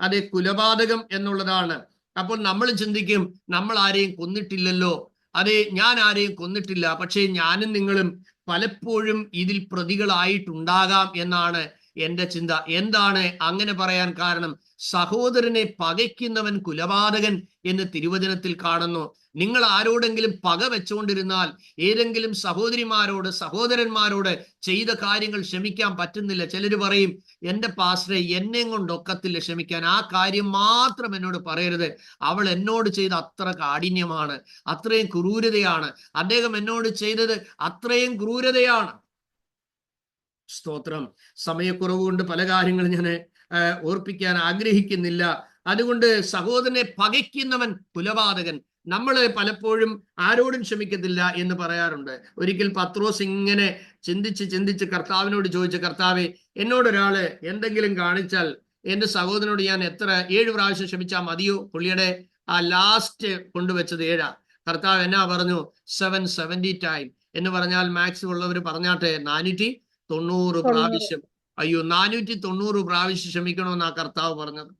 അതെ കുലപാതകം എന്നുള്ളതാണ്. അപ്പോൾ നമ്മൾ ചിന്തിക്കും, നമ്മൾ ആരെയും കൊന്നിട്ടില്ലല്ലോ, അതെ ഞാൻ ആരെയും കൊന്നിട്ടില്ല, പക്ഷേ ഞാനും നിങ്ങളും പലപ്പോഴും ഇതിൽ പ്രതികളായിട്ടുണ്ടാകാം എന്നാണ് എൻ്റെ ചിന്ത. എന്താണ് അങ്ങനെ പറയാൻ കാരണം? സഹോദരനെ പകയ്ക്കുന്നവൻ കുലപാതകൻ എന്ന് തിരുവചനത്തിൽ കാണുന്നു. നിങ്ങൾ ആരോടെങ്കിലും പക വെച്ചുകൊണ്ടിരുന്നാൽ, ഏതെങ്കിലും സഹോദരിമാരോട് സഹോദരന്മാരോട് ചെയ്ത കാര്യങ്ങൾ ക്ഷമിക്കാൻ പറ്റുന്നില്ല, ചിലർ പറയും എൻ്റെ പാസ്റ്ററെ എന്നെ കൊണ്ടൊക്കത്തില്ല ക്ഷമിക്കാൻ, ആ കാര്യം മാത്രം എന്നോട് പറയരുത്, അവൾ എന്നോട് ചെയ്ത അത്ര കാഠിന്യമാണ്, അത്രയും ക്രൂരതയാണ്, അദ്ദേഹം എന്നോട് ചെയ്തത് അത്രയും ക്രൂരതയാണ്. സ്തോത്രം. സമയക്കുറവ് കൊണ്ട് പല കാര്യങ്ങളും ഞാൻ ഓർപ്പിക്കാൻ ആഗ്രഹിക്കുന്നില്ല. അതുകൊണ്ട് സഹോദരനെ പകയ്ക്കുന്നവൻ കുലപാതകൻ. നമ്മൾ പലപ്പോഴും ആരോടും ക്ഷമിക്കത്തില്ല എന്ന് പറയാറുണ്ട്. ഒരിക്കൽ പത്രോസ് ഇങ്ങനെ ചിന്തിച്ച് കർത്താവിനോട് ചോദിച്ചു, കർത്താവേ, എന്നോടൊരാള് എന്തെങ്കിലും കാണിച്ചാൽ എൻ്റെ സഹോദരനോട് ഞാൻ 7 പ്രാവശ്യം ക്ഷമിച്ചാൽ മതിയോ? പുള്ളിയുടെ ആ ലാസ്റ്റ് കൊണ്ടുവച്ചത് 7. കർത്താവ് എന്നാ പറഞ്ഞു? 770 ടൈം എന്ന് പറഞ്ഞാൽ മാക്സ് ഉള്ളവർ പറഞ്ഞാട്ടെ 490 പ്രാവശ്യം. അയ്യോ, 490 പ്രാവശ്യം ക്ഷമിക്കണമെന്നാ കർത്താവ് പറഞ്ഞത്.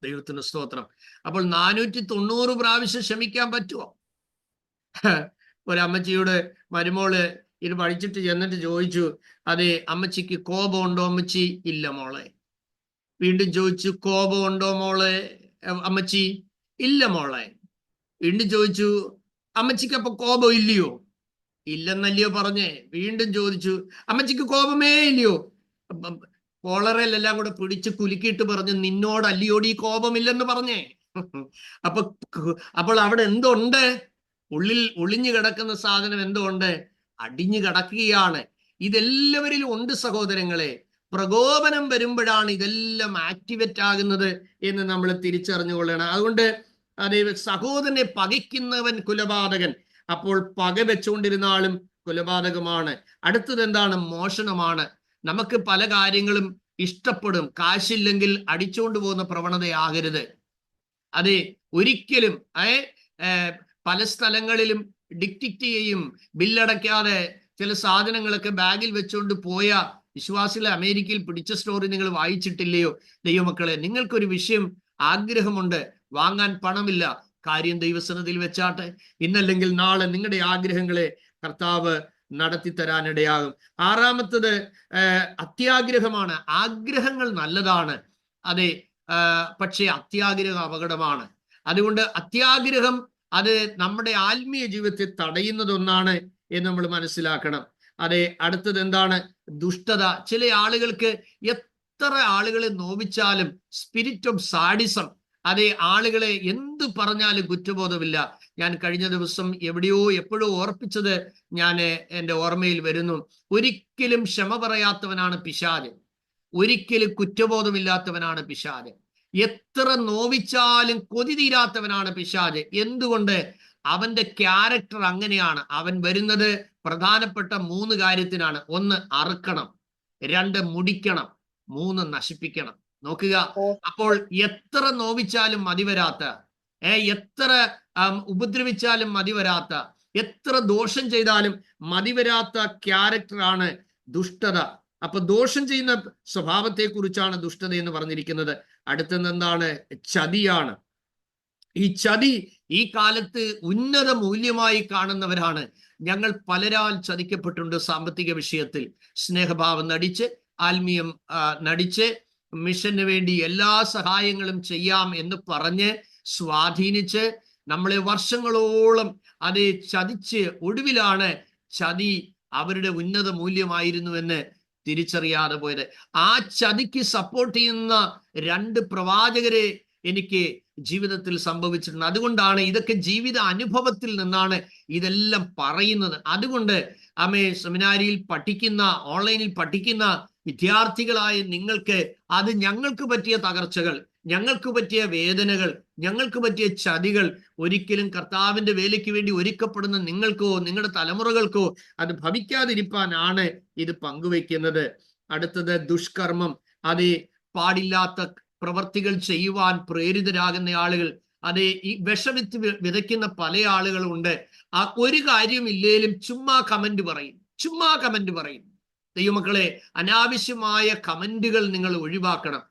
ദൈവത്തിന് സ്തോത്രം. അപ്പോൾ 490 പ്രാവശ്യം ക്ഷമിക്കാൻ പറ്റുമോ? ഒരമ്മച്ചിയോട് മരുമോള് ഇത് പഠിച്ചിട്ട് ചെന്നിട്ട് ചോദിച്ചു, അതെ അമ്മച്ചിക്ക് കോപമുണ്ടോ? അമ്മച്ചി ഇല്ല മോളെ. വീണ്ടും ചോദിച്ചു, കോപമുണ്ടോ മോളെ? അമ്മച്ചി ഇല്ല മോളെ. വീണ്ടും ചോദിച്ചു, അമ്മച്ചിക്ക് അപ്പൊ കോപം ഇല്ലയോ? ഇല്ലെന്നല്ലയോ പറഞ്ഞേ. വീണ്ടും ചോദിച്ചു, അമ്മച്ചിക്ക് കോപമേ ഇല്ലയോ? കോളറയിലെല്ലാം കൂടെ പിടിച്ച് കുലുക്കിയിട്ട് പറഞ്ഞു, നിന്നോടല്ലയോടി കോപമില്ലെന്ന് പറഞ്ഞേ. അപ്പോൾ അവിടെ എന്തുണ്ട്? ഉള്ളിൽ ഒളിഞ്ഞു കിടക്കുന്ന സാധനം എന്തുണ്ട്? അടിഞ്ഞു കിടക്കുകയാണ്. ഇതെല്ലാവരിലും ഉണ്ട് സഹോദരങ്ങളെ. പ്രകോപനം വരുമ്പോഴാണ് ഇതെല്ലാം ആക്ടിവേറ്റ് ആകുന്നത് എന്ന് നമ്മൾ തിരിച്ചറിഞ്ഞുകൊള്ളണം. അതുകൊണ്ട് അതേ സഹോദരനെ പകയ്ക്കുന്നവൻ കുലപാതകൻ. അപ്പോൾ പക വെച്ചുകൊണ്ടിരുന്നാലും കൊലപാതകമാണ്. അടുത്തത് എന്താണ്? മോഷണമാണ്. നമുക്ക് പല കാര്യങ്ങളും ഇഷ്ടപ്പെടും, കാശില്ലെങ്കിൽ അടിച്ചുകൊണ്ട് പോകുന്ന പ്രവണതയാകരുത്. അതെ, ഒരിക്കലും പല സ്ഥലങ്ങളിലും ഡിക്റ്റിക്റ്റ് ചെയ്യും, ബില്ലടയ്ക്കാതെ ചില സാധനങ്ങളൊക്കെ ബാഗിൽ വെച്ചുകൊണ്ട് പോയ വിശ്വാസികളെ അമേരിക്കയിൽ പിടിച്ച സ്റ്റോറി നിങ്ങൾ വായിച്ചിട്ടില്ലയോ? ദൈവമക്കളെ, നിങ്ങൾക്കൊരു വിഷയം ആഗ്രഹമുണ്ട്, വാങ്ങാൻ പണമില്ല, കാര്യം ദൈവസന്നിധിയിൽ വെച്ചാട്ടെ. ഇന്നല്ലെങ്കിൽ നാളെ നിങ്ങളുടെ ആഗ്രഹങ്ങളെ കർത്താവ് നടത്തി തരാനിടയാകും. 6ാമത്തത് അത്യാഗ്രഹമാണ്. ആഗ്രഹങ്ങൾ നല്ലതാണ്, അതെ, പക്ഷേ അത്യാഗ്രഹം അപകടമാണ്. അതുകൊണ്ട് അത്യാഗ്രഹം അത് നമ്മുടെ ആത്മീയ ജീവിതത്തെ തടയുന്നതൊന്നാണ് എന്ന് നമ്മൾ മനസ്സിലാക്കണം. അതെ, അടുത്തത് എന്താണ്? ദുഷ്ടത. ചില ആളുകൾക്ക് എത്ര ആളുകളെ നോവിച്ചാലും സ്പിരിറ്റ് ഓഫ് സാഡിസം, അതെ, ആളുകളെ എന്ത് പറഞ്ഞാലും കുറ്റബോധമില്ല. ഞാൻ കഴിഞ്ഞ ദിവസം എവിടെയോ എപ്പോഴോ ഓർപ്പിച്ചത് ഞാൻ എൻ്റെ ഓർമ്മയിൽ വരുന്നു. ഒരിക്കലും ക്ഷമ പറയാത്തവനാണ് പിശാച്, ഒരിക്കലും കുറ്റബോധമില്ലാത്തവനാണ് പിശാച്. എത്ര നോവിച്ചാലും കൊതി തീരാത്തവനാണ് പിശാച്. എന്തുകൊണ്ട്? അവന്റെ ക്യാരക്ടർ അങ്ങനെയാണ്. അവൻ വരുന്നത് പ്രധാനപ്പെട്ട 3 കാര്യത്തിനാണ്. 1 അറുക്കണം, 2 മുടിക്കണം, 3 നശിപ്പിക്കണം. നോക്കുക, അപ്പോൾ എത്ര നോവിച്ചാലും മതിവരാത്ത, എത്ര ഉപദ്രവിച്ചാലും മതിവരാത്ത, എത്ര ദോഷം ചെയ്താലും മതിവരാത്ത ക്യാരക്ടറാണ് ദുഷ്ടത. അപ്പൊ ദോഷം ചെയ്യുന്ന സ്വഭാവത്തെ കുറിച്ചാണ് ദുഷ്ടത എന്ന് പറഞ്ഞിരിക്കുന്നത്. അടുത്തത് എന്താണ്? ചതിയാണ്. ഈ ചതി ഈ കാലത്ത് ഉന്നത മൂല്യമായി കാണുന്നവരാണ്. ഞങ്ങൾ പലരാൽ ചതിക്കപ്പെട്ടിട്ടുണ്ട്. സാമ്പത്തിക വിഷയത്തിൽ സ്നേഹഭാവം നടിച്ച്, ആത്മീയം നടിച്ച്, മിഷന് വേണ്ടി എല്ലാ സഹായങ്ങളും ചെയ്യാം എന്ന് പറഞ്ഞ് സ്വാധീനിച്ച് നമ്മളെ വർഷങ്ങളോളം അതേ ചതിച്ച്, ഒടുവിലാണ് ചതി അവരുടെ ഉന്നത മൂല്യമായിരുന്നു എന്ന് തിരിച്ചറിയാതെ പോയത്. ആ ചതിക്ക് സപ്പോർട്ട് ചെയ്യുന്ന 2 പ്രവാചകരെ എനിക്ക് ജീവിതത്തിൽ സംഭവിച്ചിട്ടുണ്ട്. അതുകൊണ്ടാണ് ഇതൊക്കെ ജീവിത അനുഭവത്തിൽ നിന്നാണ് ഇതെല്ലാം പറയുന്നത്. അതുകൊണ്ട് സെമിനാരിയിൽ പഠിക്കുന്ന, ഓൺലൈനിൽ പഠിക്കുന്ന വിദ്യാർത്ഥികളായ നിങ്ങൾക്ക് അത് ഞങ്ങൾക്ക് പറ്റിയ തകർച്ചകൾ, ഞങ്ങൾക്ക് പറ്റിയ വേദനകൾ, ഞങ്ങൾക്ക് പറ്റിയ ചതികൾ ഒരിക്കലും കർത്താവിന്റെ വേലയ്ക്ക് വേണ്ടി ഒരുക്കപ്പെടുന്ന നിങ്ങൾക്കോ നിങ്ങളുടെ തലമുറകൾക്കോ അത് ഭവിക്കാതിരിക്കാനാണ് ഇത് പങ്കുവെക്കുന്നത്. അടുത്തത് ദുഷ്കർമ്മം. അത് പാടില്ലാത്ത പ്രവർത്തികൾ ചെയ്യുവാൻ പ്രേരിതരാകുന്ന ആളുകൾ, അതെ, ഈ വിഷവിത്ത് വിതയ്ക്കുന്ന പല ആളുകളുണ്ട്. ആ ഒരു കാര്യമില്ലേലും ചുമ്മാ കമന്റ് പറയും. ദൈവമക്കളെ, അനാവശ്യമായ കമന്റുകൾ നിങ്ങൾ ഒഴിവാക്കണം.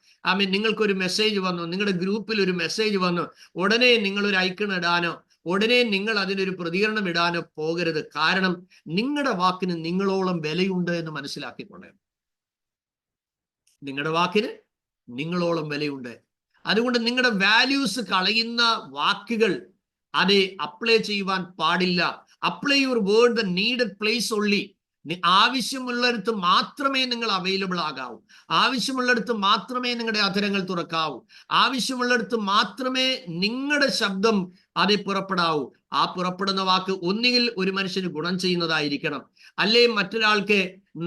നിങ്ങൾക്കൊരു മെസ്സേജ് വന്നു, നിങ്ങളുടെ ഗ്രൂപ്പിൽ ഒരു മെസ്സേജ് വന്നു, ഉടനെ നിങ്ങൾ ഒരു ഐക്കൺ ഇടാനോ ഉടനെ നിങ്ങൾ അതിനൊരു പ്രതികരണം ഇടാനോ പോകരുത്. കാരണം നിങ്ങളുടെ വാക്കിന് നിങ്ങളോളം വിലയുണ്ട് എന്ന് മനസ്സിലാക്കിക്കൊള്ളേ. നിങ്ങളുടെ വാക്കിന് നിങ്ങളോളം വിലയുണ്ട്. അതുകൊണ്ട് നിങ്ങളുടെ വാല്യൂസ് കളയുന്ന വാക്കുകൾ അത് അപ്ലൈ ചെയ്യുവാൻ പാടില്ല. Apply your word the needed place only. ആവശ്യമുള്ളിടത്ത് മാത്രമേ നിങ്ങൾ അവൈലബിൾ ആകാവൂ. ആവശ്യമുള്ളിടത്ത് മാത്രമേ നിങ്ങളുടെ അധരങ്ങൾ തുറക്കാവൂ. ആവശ്യമുള്ളിടത്ത് മാത്രമേ നിങ്ങളുടെ ശബ്ദം അത് പുറപ്പെടാവൂ. ആ പുറപ്പെടുന്ന വാക്ക് ഒന്നുകിൽ ഒരു മനുഷ്യന് ഗുണം ചെയ്യുന്നതായിരിക്കണം, അല്ലെ മറ്റൊരാൾക്ക്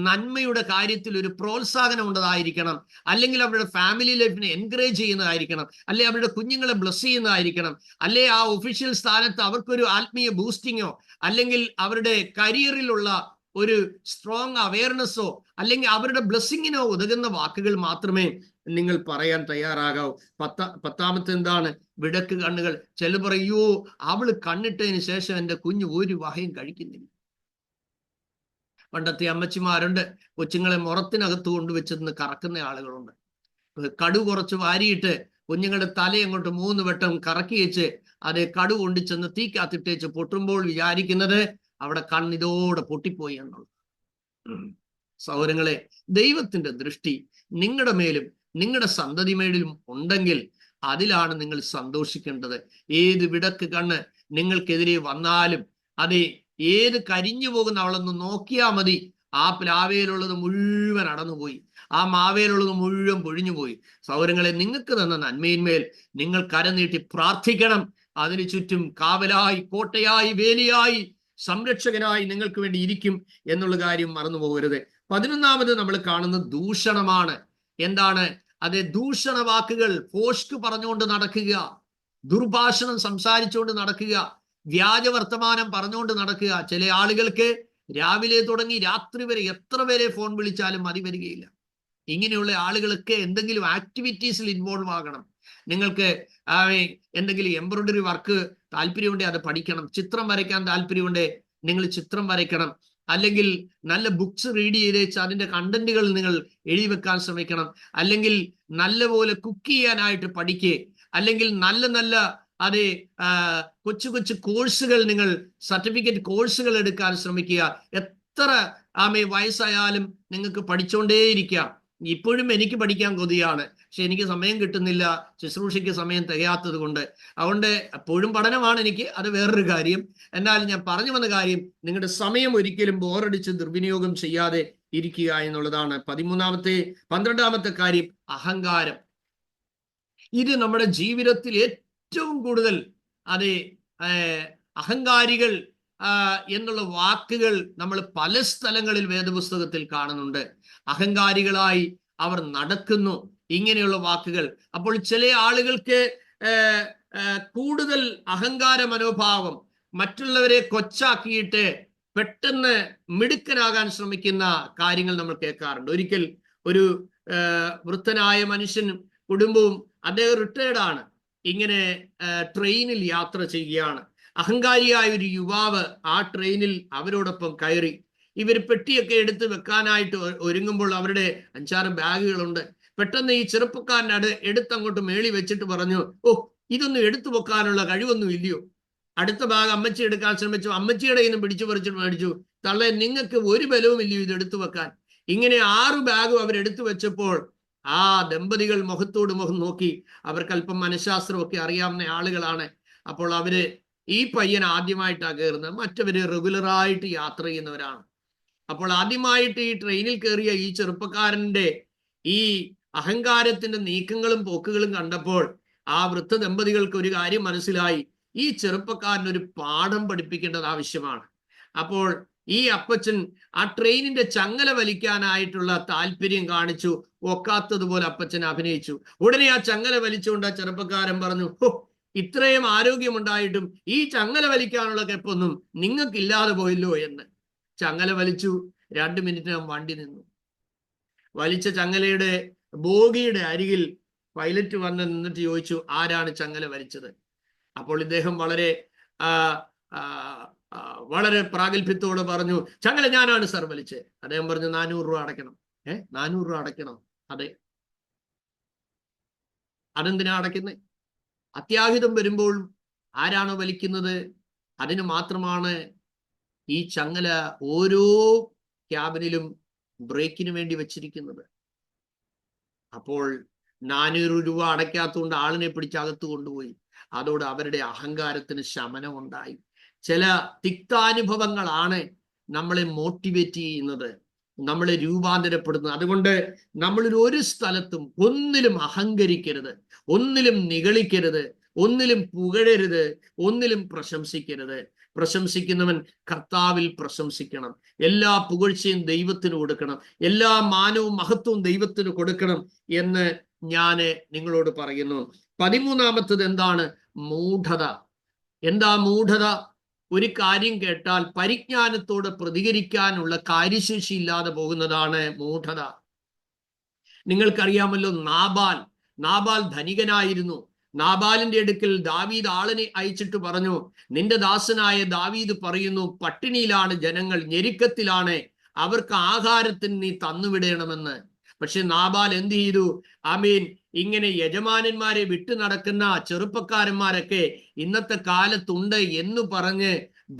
നന്മയുടെ കാര്യത്തിൽ ഒരു പ്രോത്സാഹനം ഉള്ളതായിരിക്കണം, അല്ലെങ്കിൽ അവരുടെ ഫാമിലി ലൈഫിനെ എൻകറേജ് ചെയ്യുന്നതായിരിക്കണം, അല്ലെ അവരുടെ കുഞ്ഞുങ്ങളെ ബ്ലസ് ചെയ്യുന്നതായിരിക്കണം, അല്ലെ ആ ഒഫീഷ്യൽ സ്ഥാനത്ത് അവർക്കൊരു ആത്മീയ ബൂസ്റ്റിങ്ങോ അല്ലെങ്കിൽ അവരുടെ കരിയറിലുള്ള ഒരു സ്ട്രോങ് അവയർനെസ്സോ അല്ലെങ്കിൽ അവരുടെ ബ്ലെസ്സിങ്ങിനോ ഉതകുന്ന വാക്കുകൾ മാത്രമേ നിങ്ങൾ പറയാൻ തയ്യാറാകാവൂ. പത്താമത്തെ എന്താണ്? വിടക്ക് കണ്ണുകൾ. ചില പറയൂ, അവള് കണ്ണിട്ടതിന് ശേഷം എൻ്റെ കുഞ്ഞ് ഒരു വഹയും കഴിക്കുന്നില്ല. പണ്ടത്തെ അമ്മച്ചിമാരുണ്ട്, കൊച്ചുങ്ങളെ മുറത്തിനകത്ത് കൊണ്ടുവച്ചെന്ന് കറക്കുന്ന ആളുകളുണ്ട്. കടു കുറച്ച് വാരിയിട്ട് കുഞ്ഞുങ്ങളുടെ തലയങ്ങോട്ട് 3 വട്ടം കറക്കി വെച്ച് അത് കടു കൊണ്ടു ചെന്ന് തീക്കകത്തിട്ടേച്ച് പൊട്ടുമ്പോൾ വിചാരിക്കുന്നത് അവിടെ കണ്ണിതോടെ പൊട്ടിപ്പോയി എന്നുള്ളത്. സഹോദരങ്ങളെ, ദൈവത്തിന്റെ ദൃഷ്ടി നിങ്ങളുടെ മേലും നിങ്ങളുടെ സന്തതി മേലും ഉണ്ടെങ്കിൽ അതിലാണ് നിങ്ങൾ സന്തോഷിക്കേണ്ടത്. ഏത് വിടക്ക് കണ്ണ് നിങ്ങൾക്കെതിരെ വന്നാലും അതെ, ഏത് കരിഞ്ഞു പോകുന്ന അവളൊന്ന് നോക്കിയാൽ മതി, ആ പ്ലാവയിലുള്ളത് മുഴുവൻ അടന്നുപോയി, ആ മാവേലുള്ളത് മുഴുവൻ പൊഴിഞ്ഞുപോയി. സഹോദരങ്ങളെ, നിങ്ങൾക്ക് തന്ന നന്മയിന്മേൽ നിങ്ങൾ കരനീട്ടി പ്രാർത്ഥിക്കണം. അതിനു ചുറ്റും കാവലായി, കോട്ടയായി, വേലിയായി, സംരക്ഷകനായി നിങ്ങൾക്ക് വേണ്ടി ഇരിക്കും എന്നുള്ള കാര്യം മറന്നു പോകരുത്. 11ാമത് നമ്മൾ കാണുന്ന ദൂഷണമാണ്. എന്താണ് അത്? ദൂഷണ വാക്കുകൾ, ഫോഷ്ക്ക് പറഞ്ഞുകൊണ്ട് നടക്കുക, ദുർഭാഷണം സംസാരിച്ചുകൊണ്ട് നടക്കുക, വ്യാജ വർത്തമാനം പറഞ്ഞുകൊണ്ട് നടക്കുക. ചില ആളുകൾക്ക് രാവിലെ തുടങ്ങി രാത്രി വരെ എത്ര പേരെ ഫോൺ വിളിച്ചാലും മതി വരികയില്ല. ഇങ്ങനെയുള്ള ആളുകളൊക്കെ എന്തെങ്കിലും ആക്ടിവിറ്റീസിൽ ഇൻവോൾവ് ആകണം. നിങ്ങൾക്ക് എന്തെങ്കിലും എംബ്രോയിഡറി വർക്ക് താല്പര്യമുണ്ടെങ്കിൽ അത് പഠിക്കണം. ചിത്രം വരയ്ക്കാൻ താല്പര്യമുണ്ടെങ്കിൽ നിങ്ങൾ ചിത്രം വരയ്ക്കണം. അല്ലെങ്കിൽ നല്ല ബുക്സ് റീഡ് ചെയ്തേച്ച് അതിന്റെ കണ്ടന്റുകൾ നിങ്ങൾ എഴുതി വെക്കാൻ ശ്രമിക്കണം. അല്ലെങ്കിൽ നല്ലപോലെ കുക്ക് ചെയ്യാനായിട്ട് പഠിക്കുക. അല്ലെങ്കിൽ നല്ല നല്ല അത് കൊച്ചു കൊച്ചു കോഴ്സുകൾ, നിങ്ങൾ സർട്ടിഫിക്കറ്റ് കോഴ്സുകൾ എടുക്കാൻ ശ്രമിക്കുക. എത്ര വയസ്സായാലും നിങ്ങൾക്ക് പഠിച്ചുകൊണ്ടേയിരിക്കാം. ഇപ്പോഴും എനിക്ക് പഠിക്കാൻ കൊതിയാണ്, പക്ഷെ എനിക്ക് സമയം കിട്ടുന്നില്ല, ശുശ്രൂഷയ്ക്ക് സമയം തികയാത്തത് കൊണ്ട്. അതുകൊണ്ട് എപ്പോഴും പഠനമാണ് എനിക്ക്, അത് വേറൊരു കാര്യം. എന്നാലും ഞാൻ പറഞ്ഞു വന്ന കാര്യം, നിങ്ങളുടെ സമയം ഒരിക്കലും ബോറടിച്ച് ദുർവിനിയോഗം ചെയ്യാതെ ഇരിക്കുക എന്നുള്ളതാണ്. 12ാമത്തെ കാര്യം അഹങ്കാരം. ഇത് നമ്മുടെ ജീവിതത്തിൽ ഏറ്റവും കൂടുതൽ അത് അഹങ്കാരികൾ എന്നുള്ള വാക്കുകൾ നമ്മൾ പല സ്ഥലങ്ങളിൽ വേദപുസ്തകത്തിൽ കാണുന്നുണ്ട്. അഹങ്കാരികളായി അവർ നടക്കുന്നു, ഇങ്ങനെയുള്ള വാക്കുകൾ. അപ്പോൾ ചില ആളുകൾക്ക് കൂടുതൽ അഹങ്കാര മനോഭാവം, മറ്റുള്ളവരെ കൊച്ചാക്കിയിട്ട് പെട്ടെന്ന് മിടുക്കനാകാൻ ശ്രമിക്കുന്ന കാര്യങ്ങൾ നമ്മൾ കേൾക്കാറുണ്ട്. ഒരിക്കൽ ഒരു വൃദ്ധനായ മനുഷ്യൻ കുടുംബവും, അദ്ദേഹം റിട്ടയർഡ് ആണ്, ഇങ്ങനെ ട്രെയിനിൽ യാത്ര ചെയ്യുകയാണ്. അഹങ്കാരിയായ ഒരു യുവാവ് ആ ട്രെയിനിൽ അവരോടൊപ്പം കയറി. ഇവർ പെട്ടിയൊക്കെ എടുത്ത് വെക്കാനായിട്ട് ഒരുങ്ങുമ്പോൾ അവരുടെ 5-6 ബാഗുകളുണ്ട്. പെട്ടെന്ന് ഈ ചെറുപ്പക്കാരൻ എടുത്തങ്ങോട്ട് മേളി വെച്ചിട്ട് പറഞ്ഞു, ഓ, ഇതൊന്നും എടുത്തു വെക്കാനുള്ള കഴിവൊന്നും ഇല്ലയോ? അടുത്ത ബാഗ് അമ്മച്ചി എടുക്കാൻ ശ്രമിച്ചു, അമ്മച്ചിയുടെ കയ്യിൽ നിന്ന് പിടിച്ചു പറിച്ചിട്ട് മേടിച്ചു. തള്ളെ, നിങ്ങൾക്ക് ഒരു ബലവും ഇല്ലയോ ഇത് എടുത്തു വെക്കാൻ? ഇങ്ങനെ 6 ബാഗും അവരെടുത്തു വെച്ചപ്പോൾ ആ ദമ്പതികൾ മുഖത്തോട് മുഖം നോക്കി. അവർക്ക് അല്പം മനഃശാസ്ത്രമൊക്കെ അറിയാവുന്ന ആളുകളാണ്. അപ്പോൾ അവര്, ഈ പയ്യൻ ആദ്യമായിട്ടാണ് കയറുന്നത്, മറ്റവര് റെഗുലറായിട്ട് യാത്ര ചെയ്യുന്നവരാണ്. അപ്പോൾ ആദ്യമായിട്ട് ഈ ട്രെയിനിൽ കയറിയ ഈ ചെറുപ്പക്കാരന്റെ ഈ അഹങ്കാരത്തിന്റെ നീക്കങ്ങളും പോക്കുകളും കണ്ടപ്പോൾ ആ വൃദ്ധ ദമ്പതികൾക്ക് ഒരു കാര്യം മനസ്സിലായി, ഈ ചെറുപ്പക്കാരനൊരു പാഠം പഠിപ്പിക്കേണ്ടത് ആവശ്യമാണ്. അപ്പോൾ ഈ അപ്പച്ചൻ ആ ട്രെയിനിന്റെ ചങ്ങല വലിക്കാനായിട്ടുള്ള താല്പര്യം കാണിച്ചു. ഒക്കാത്തതുപോലെ അപ്പച്ചൻ അഭിനയിച്ചു. ഉടനെ ആ ചങ്ങല വലിച്ചുകൊണ്ട് ആ ചെറുപ്പക്കാരൻ പറഞ്ഞു, ഹോ, ഇത്രയും ആരോഗ്യമുണ്ടായിട്ടും ഈ ചങ്ങല വലിക്കാനുള്ള കെപ്പൊന്നും നിങ്ങൾക്കില്ലാതെ പോയല്ലോ എന്ന്. ചങ്ങല വലിച്ചു. 2 മിനിറ്റിനകം വണ്ടി നിന്നു. വലിച്ച ചങ്ങലയുടെ ബോഗിയുടെ അരികിൽ പൈലറ്റ് വന്ന് നിന്നിട്ട് ചോദിച്ചു, ആരാണ് ചങ്ങല വലിച്ചത്? അപ്പോൾ ഇദ്ദേഹം വളരെ വളരെ പ്രാഗൽഭ്യത്തോടെ പറഞ്ഞു, ചങ്ങല ഞാനാണ് സർ വലിച്ചത്. അദ്ദേഹം പറഞ്ഞു, 400 രൂപ അടയ്ക്കണം. 400 രൂപ അടയ്ക്കണം? അതെ. അതെന്തിനാ അടയ്ക്കുന്നത്? അത്യാഹിതം വരുമ്പോൾ ആരാണോ വലിക്കുന്നത് അതിന് മാത്രമാണ് ഈ ചങ്ങല ഓരോ ക്യാബിനിലും ബ്രേക്കിന് വേണ്ടി വെച്ചിരിക്കുന്നത്. അപ്പോൾ 400 രൂപ അടയ്ക്കാത്തതുകൊണ്ട് ആളിനെ പിടിച്ച് അകത്ത് കൊണ്ടുപോയി. അതോടെ അവരുടെ അഹങ്കാരത്തിന് ശമനം ഉണ്ടായി. ചില തിക്താനുഭവങ്ങളാണ് നമ്മളെ മോട്ടിവേറ്റ് ചെയ്യുന്നത്, നമ്മളെ രൂപാന്തരപ്പെടുന്നത്. അതുകൊണ്ട് നമ്മൾ ഒരു സ്ഥലത്തും ഒന്നിലും അഹങ്കരിക്കരുത്, ഒന്നിലും നിഗളിക്കരുത്, ഒന്നിലും പുകഴരുത്, ഒന്നിലും പ്രശംസിക്കരുത്. പ്രശംസിക്കുന്നവൻ കർത്താവിൽ പ്രശംസിക്കണം. എല്ലാ പുകഴ്ചയും ദൈവത്തിന് കൊടുക്കണം. എല്ലാ മാനവും മഹത്വവും ദൈവത്തിന് കൊടുക്കണം എന്ന് ഞാൻ നിങ്ങളോട് പറയുന്നു. 13ാമത്തത് എന്താണ്? മൂഢത. എന്താ മൂഢത? ഒരു കാര്യം കേട്ടാൽ പരിജ്ഞാനത്തോട് പ്രതികരിക്കാനുള്ള കാര്യശേഷി ഇല്ലാതെ പോകുന്നതാണ് മൂഢത. നിങ്ങൾക്കറിയാമല്ലോ, നാബാൽ ധനികനായിരുന്നു. നാബാലിന്റെ അടുക്കൽ ദാവീദ് ആളിനെ അയച്ചിട്ട് പറഞ്ഞു, നിന്റെ ദാസനായ ദാവീദ് പറയുന്നു, പട്ടിണിയിലാണ് ജനങ്ങൾ, ഞെരുക്കത്തിലാണ്, അവർക്ക് ആഹാരത്തിന് നീ തന്നുവിടണമെന്ന്. പക്ഷെ നാബാൽ എന്ത് ചെയ്തു? ആമീൻ, ഇങ്ങനെ യജമാനന്മാരെ വിട്ടു നടക്കുന്ന ചെറുപ്പക്കാരന്മാരൊക്കെ ഇന്നത്തെ കാലത്തുണ്ട് എന്ന് പറഞ്ഞ്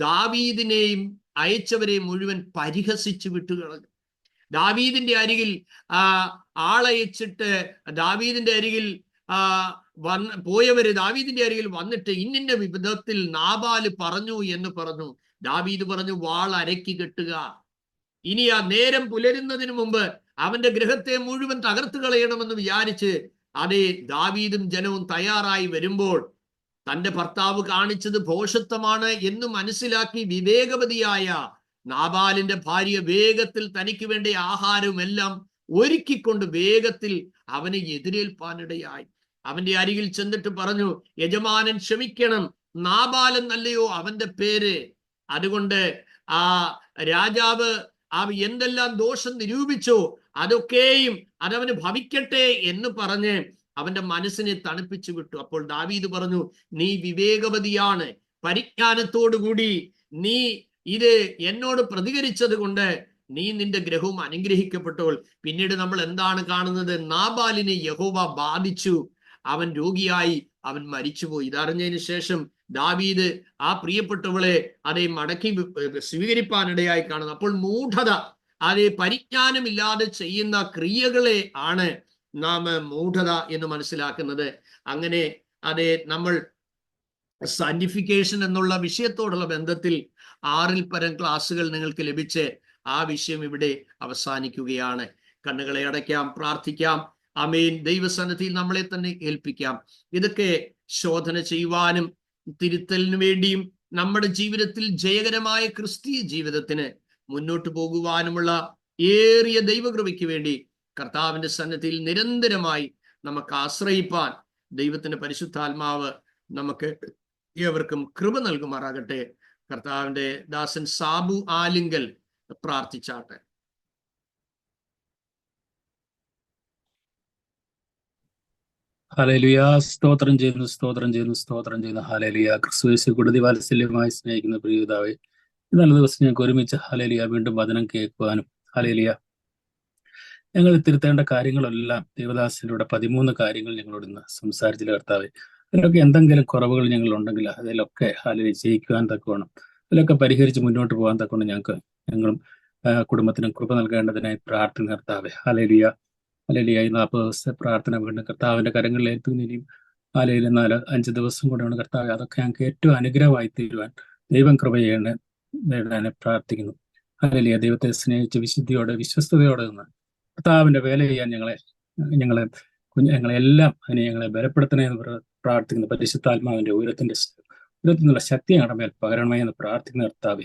ദാവീദിനെയും അയച്ചവരെ മുഴുവൻ പരിഹസിച്ചു വിട്ടുകളഞ്ഞു. ദാവീദിന്റെ അരികിൽ ആളയച്ചിട്ട് ദാവീദിന്റെ അരികിൽ പോയവര് ദാവീദിന്റെ അരികിൽ വന്നിട്ട് ഇന്നിന്റെ വിധത്തിൽ നാബാല് പറഞ്ഞു എന്ന് പറഞ്ഞു. ദാവീദ് പറഞ്ഞു, വാൾ അരക്കി കെട്ടുക. ഇനി ആ നേരം പുലരുന്നതിന് മുമ്പ് അവന്റെ ഗൃഹത്തെ മുഴുവൻ തകർത്ത് കളയണമെന്ന് വിചാരിച്ച് അതേ ദാവീദും ജനവും തയ്യാറായി വരുമ്പോൾ തന്റെ ഭർത്താവ് കാണിച്ചത് ഭോഷത്വമാണ് എന്ന് മനസ്സിലാക്കി വിവേകവതിയായ നാബാലിന്റെ ഭാര്യ വേഗത്തിൽ തനിക്ക് വേണ്ട ആഹാരവും എല്ലാം ഒരുക്കിക്കൊണ്ട് വേഗത്തിൽ അവനെ എതിരേൽപ്പാനിടയായി. അവന്റെ അരികിൽ ചെന്നിട്ട് പറഞ്ഞു, യജമാനൻ ക്ഷമിക്കണം, നാബാലെന്നല്ലയോ അവന്റെ പേര്. അതുകൊണ്ട് ആ രാജാവ് എന്തെല്ലാം ദോഷം നിരൂപിച്ചോ അതൊക്കെയും അതവന് ഭവിക്കട്ടെ എന്ന് പറഞ്ഞ് അവന്റെ മനസ്സിനെ തണുപ്പിച്ചു വിട്ടു. അപ്പോൾ ദാവീദ് പറഞ്ഞു, നീ വിവേകവതിയാണ്, പരിജ്ഞാനത്തോടുകൂടി നീ ഇത് എന്നോട് പ്രതികരിച്ചത് കൊണ്ട് നീ നിന്റെ ഗ്രഹവും അനുഗ്രഹിക്കപ്പെട്ടോൾ. പിന്നീട് നമ്മൾ എന്താണ് കാണുന്നത്? നാബാലിനെ യഹോവ ബാധിച്ചു, അവൻ രോഗിയായി, അവൻ മരിച്ചുപോയി. ഇതറിഞ്ഞതിന് ശേഷം ദാവീദ് ആ പ്രിയപ്പെട്ടവളെ അതേ മടക്കി സ്വീകരിപ്പാനിടയായി കാണുന്നു. അപ്പോൾ മൂഢത, അതേ പരിജ്ഞാനമില്ലാതെ ചെയ്യുന്ന ക്രിയകളെ ആണ് നാം മൂഢത എന്ന് മനസ്സിലാക്കുന്നത്. അങ്ങനെ അതേ നമ്മൾ സയന്റിഫിക്കേഷൻ എന്നുള്ള വിഷയത്തോടുള്ള ബന്ധത്തിൽ 6-ൽ പരം ക്ലാസ്സുകൾ നിങ്ങൾക്ക് ലഭിച്ച് ആ വിഷയം ഇവിടെ അവസാനിക്കുകയാണ്. കണ്ണുകളെ അടയ്ക്കാം, പ്രാർത്ഥിക്കാം. ആമേൻ. ദൈവസന്നിധിയിൽ നമ്മളെ തന്നെ ഏൽപ്പിക്കാം. ഇതൊക്കെ ശോധന ചെയ്യുവാനും തിരുത്തലിനു വേണ്ടിയും നമ്മുടെ ജീവിതത്തിൽ ജയകരമായ ക്രിസ്തീയ ജീവിതത്തിന് മുന്നോട്ട് പോകുവാനുമുള്ള ഏറിയ ദൈവകൃപയ്ക്ക് വേണ്ടി കർത്താവിന്റെ സന്നിധിയിൽ നിരന്തരമായി നമുക്ക് ആശ്രയിപ്പാൻ ദൈവത്തിന്റെ പരിശുദ്ധാത്മാവ് നമുക്ക് ഏവർക്കും കൃപ നൽകുമാറാകട്ടെ. കർത്താവിന്റെ ദാസൻ സാബു ആലിങ്കൽ പ്രാർത്ഥിച്ചാട്ടെ. ഹല്ലേലൂയ. സ്തോത്രം ചെയ്യുന്നു. ഹല്ലേലൂയ. ക്രിസ്തുയേശു കൊടുതി വാത്സല്യമായി സ്നേഹിക്കുന്ന പ്രിയപിതാവേ, നല്ല ദിവസം ഞങ്ങൾക്ക് ഒരുമിച്ച് ഹല്ലേലൂയ വീണ്ടും വചനം കേൾക്കുവാനും ഹല്ലേലൂയ ഞങ്ങൾ തിരുത്തേണ്ട കാര്യങ്ങളെല്ലാം ദേവദാസനിലൂടെ 13 കാര്യങ്ങൾ ഞങ്ങളോട് ഇന്ന് സംസാരിച്ചില്ല കർത്താവേ. അതിലൊക്കെ എന്തെങ്കിലും കുറവുകൾ ഞങ്ങളുണ്ടെങ്കിൽ അതിലൊക്കെ ഹല്ലേലൂയ ജയിക്കുവാൻ തക്കവണ്ണം അതിലൊക്കെ പരിഹരിച്ച് മുന്നോട്ട് പോകാൻ തക്കവണ്ണം ഞങ്ങളും കുടുംബത്തിനും കൃപ നൽകേണ്ടതിനായി പ്രാർത്ഥന കർത്താവേ. ഹല്ലേലൂയ. ഹല്ലേലൂയ. 40 ദിവസത്തെ പ്രാർത്ഥന വീണ്ടും കർത്താവിന്റെ കരങ്ങളിൽ ഏൽപ്പിക്കുന്നതിനും ഹല്ലേലൂയ 4-5 ദിവസം കൂടെയാണ് കർത്താവേ. അതൊക്കെ ഞങ്ങൾക്ക് ഏറ്റവും അനുഗ്രഹമായി തീരുവാൻ ദൈവം കൃപ നേടാൻ പ്രാർത്ഥിക്കുന്നു. ഹല്ലേലൂയ. ദൈവത്തെ സ്നേഹിച്ച് വിശുദ്ധിയോടെ വിശ്വസ്തയോടെ നിന്ന് കർത്താവിന്റെ വേല ചെയ്യാൻ ഞങ്ങളെല്ലാം അതിനെ ഞങ്ങളെ ബലപ്പെടുത്തണേ എന്ന് പ്രാർത്ഥിക്കുന്നു. പരിശുദ്ധാത്മാവിന്റെ ഉയരത്തിനുള്ള ശക്തി ഞങ്ങളുടെ മേൽ പകരണമേ എന്ന് പ്രാർത്ഥിക്കുന്ന കർത്താവെ.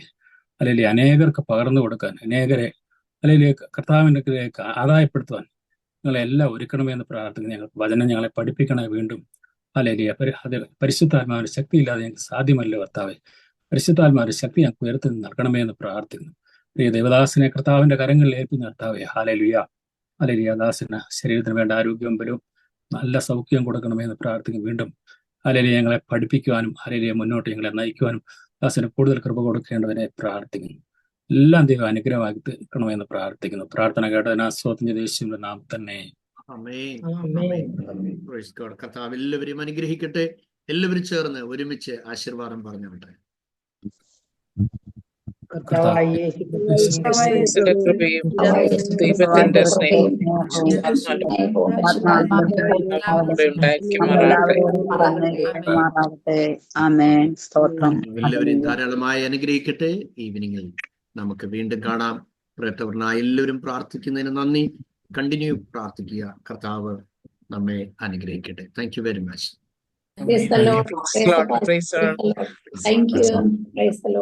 അല്ലെങ്കിൽ അനേകർക്ക് പകർന്നു കൊടുക്കാൻ, അനേകരെ അല്ലെങ്കിൽ കർത്താവിലേക്ക് ആദായപ്പെടുത്തുവാൻ ഞങ്ങളെല്ലാം ഒരുക്കണമേ എന്ന് പ്രാർത്ഥിക്കുന്നു. ഞങ്ങൾ വചനം ഞങ്ങളെ പഠിപ്പിക്കണേ വീണ്ടും. അല്ലെങ്കിൽ അത് പരിശുദ്ധാത്മാവിന്റെ ശക്തി ഇല്ലാതെ ഞങ്ങൾക്ക് സാധ്യമല്ല കർത്താവെ. പരിശുദ്ധാത്മാവിന്റെ ശക്തി ഞങ്ങൾക്ക് ഉയർത്തി നൽകണമേ എന്ന് പ്രാർത്ഥിക്കുന്നു. പ്രിയ ദേവദാസനെ കർത്താവിന്റെ കരങ്ങളിൽ ഏൽപ്പിക്കുന്ന കർത്താവെ. ഹല്ലേലൂയ. ഹല്ലേലൂയ. ദാസന് ശരീരത്തിന് വേണ്ട ആരോഗ്യവും ബലവും നല്ല സൗഖ്യം കൊടുക്കണമെന്ന് പ്രാർത്ഥിക്കും. വീണ്ടും ഹല്ലേലൂയ ഞങ്ങളെ പഠിപ്പിക്കുവാനും ഹല്ലേലൂയ മുന്നോട്ട് ഞങ്ങളെ നയിക്കുവാനും ദാസന് കൂടുതൽ കൃപ കൊടുക്കേണ്ടതിനെ പ്രാർത്ഥിക്കുന്നു. എല്ലാം ദൈവം അനുഗ്രഹമാക്കി തീർക്കണമെന്ന് പ്രാർത്ഥിക്കുന്നു. പ്രാർത്ഥന കേട്ടതിന് സ്തോത്രം ചെയ്ത യേശുവിന്റെ നാമത്തിൽ തന്നെ. ആമേൻ. ആമേൻ. Praise God. കർത്താവ് എല്ലാവരെയും അനുഗ്രഹിക്കട്ടെ. എല്ലാവരും ചേർന്ന് ഒരുമിച്ച് ആശീർവാദം പറഞ്ഞോട്ടെ. കർത്താവായ യേശുവിന്റെ കൃപയും ദൈവത്തിന്റെ സ്നേഹവും ആമേൻ. സ്തോത്രം. എല്ലാവരെയും ധാരാളമായി അനുഗ്രഹിക്കട്ടെ. ഈവനിങ്ങിൽ നമുക്ക് വീണ്ടും കാണാം. പ്രിയപ്പെട്ടവരായ എല്ലാവരും പ്രാർത്ഥിക്കുന്നതിന് നന്ദി. കണ്ടിന്യൂ പ്രാർത്ഥിക്കുക. കർത്താവ് നമ്മെ അനുഗ്രഹിക്കട്ടെ. Thank you very much. Praise the Lord. Praise the Lord. Thank you. Praise the Lord.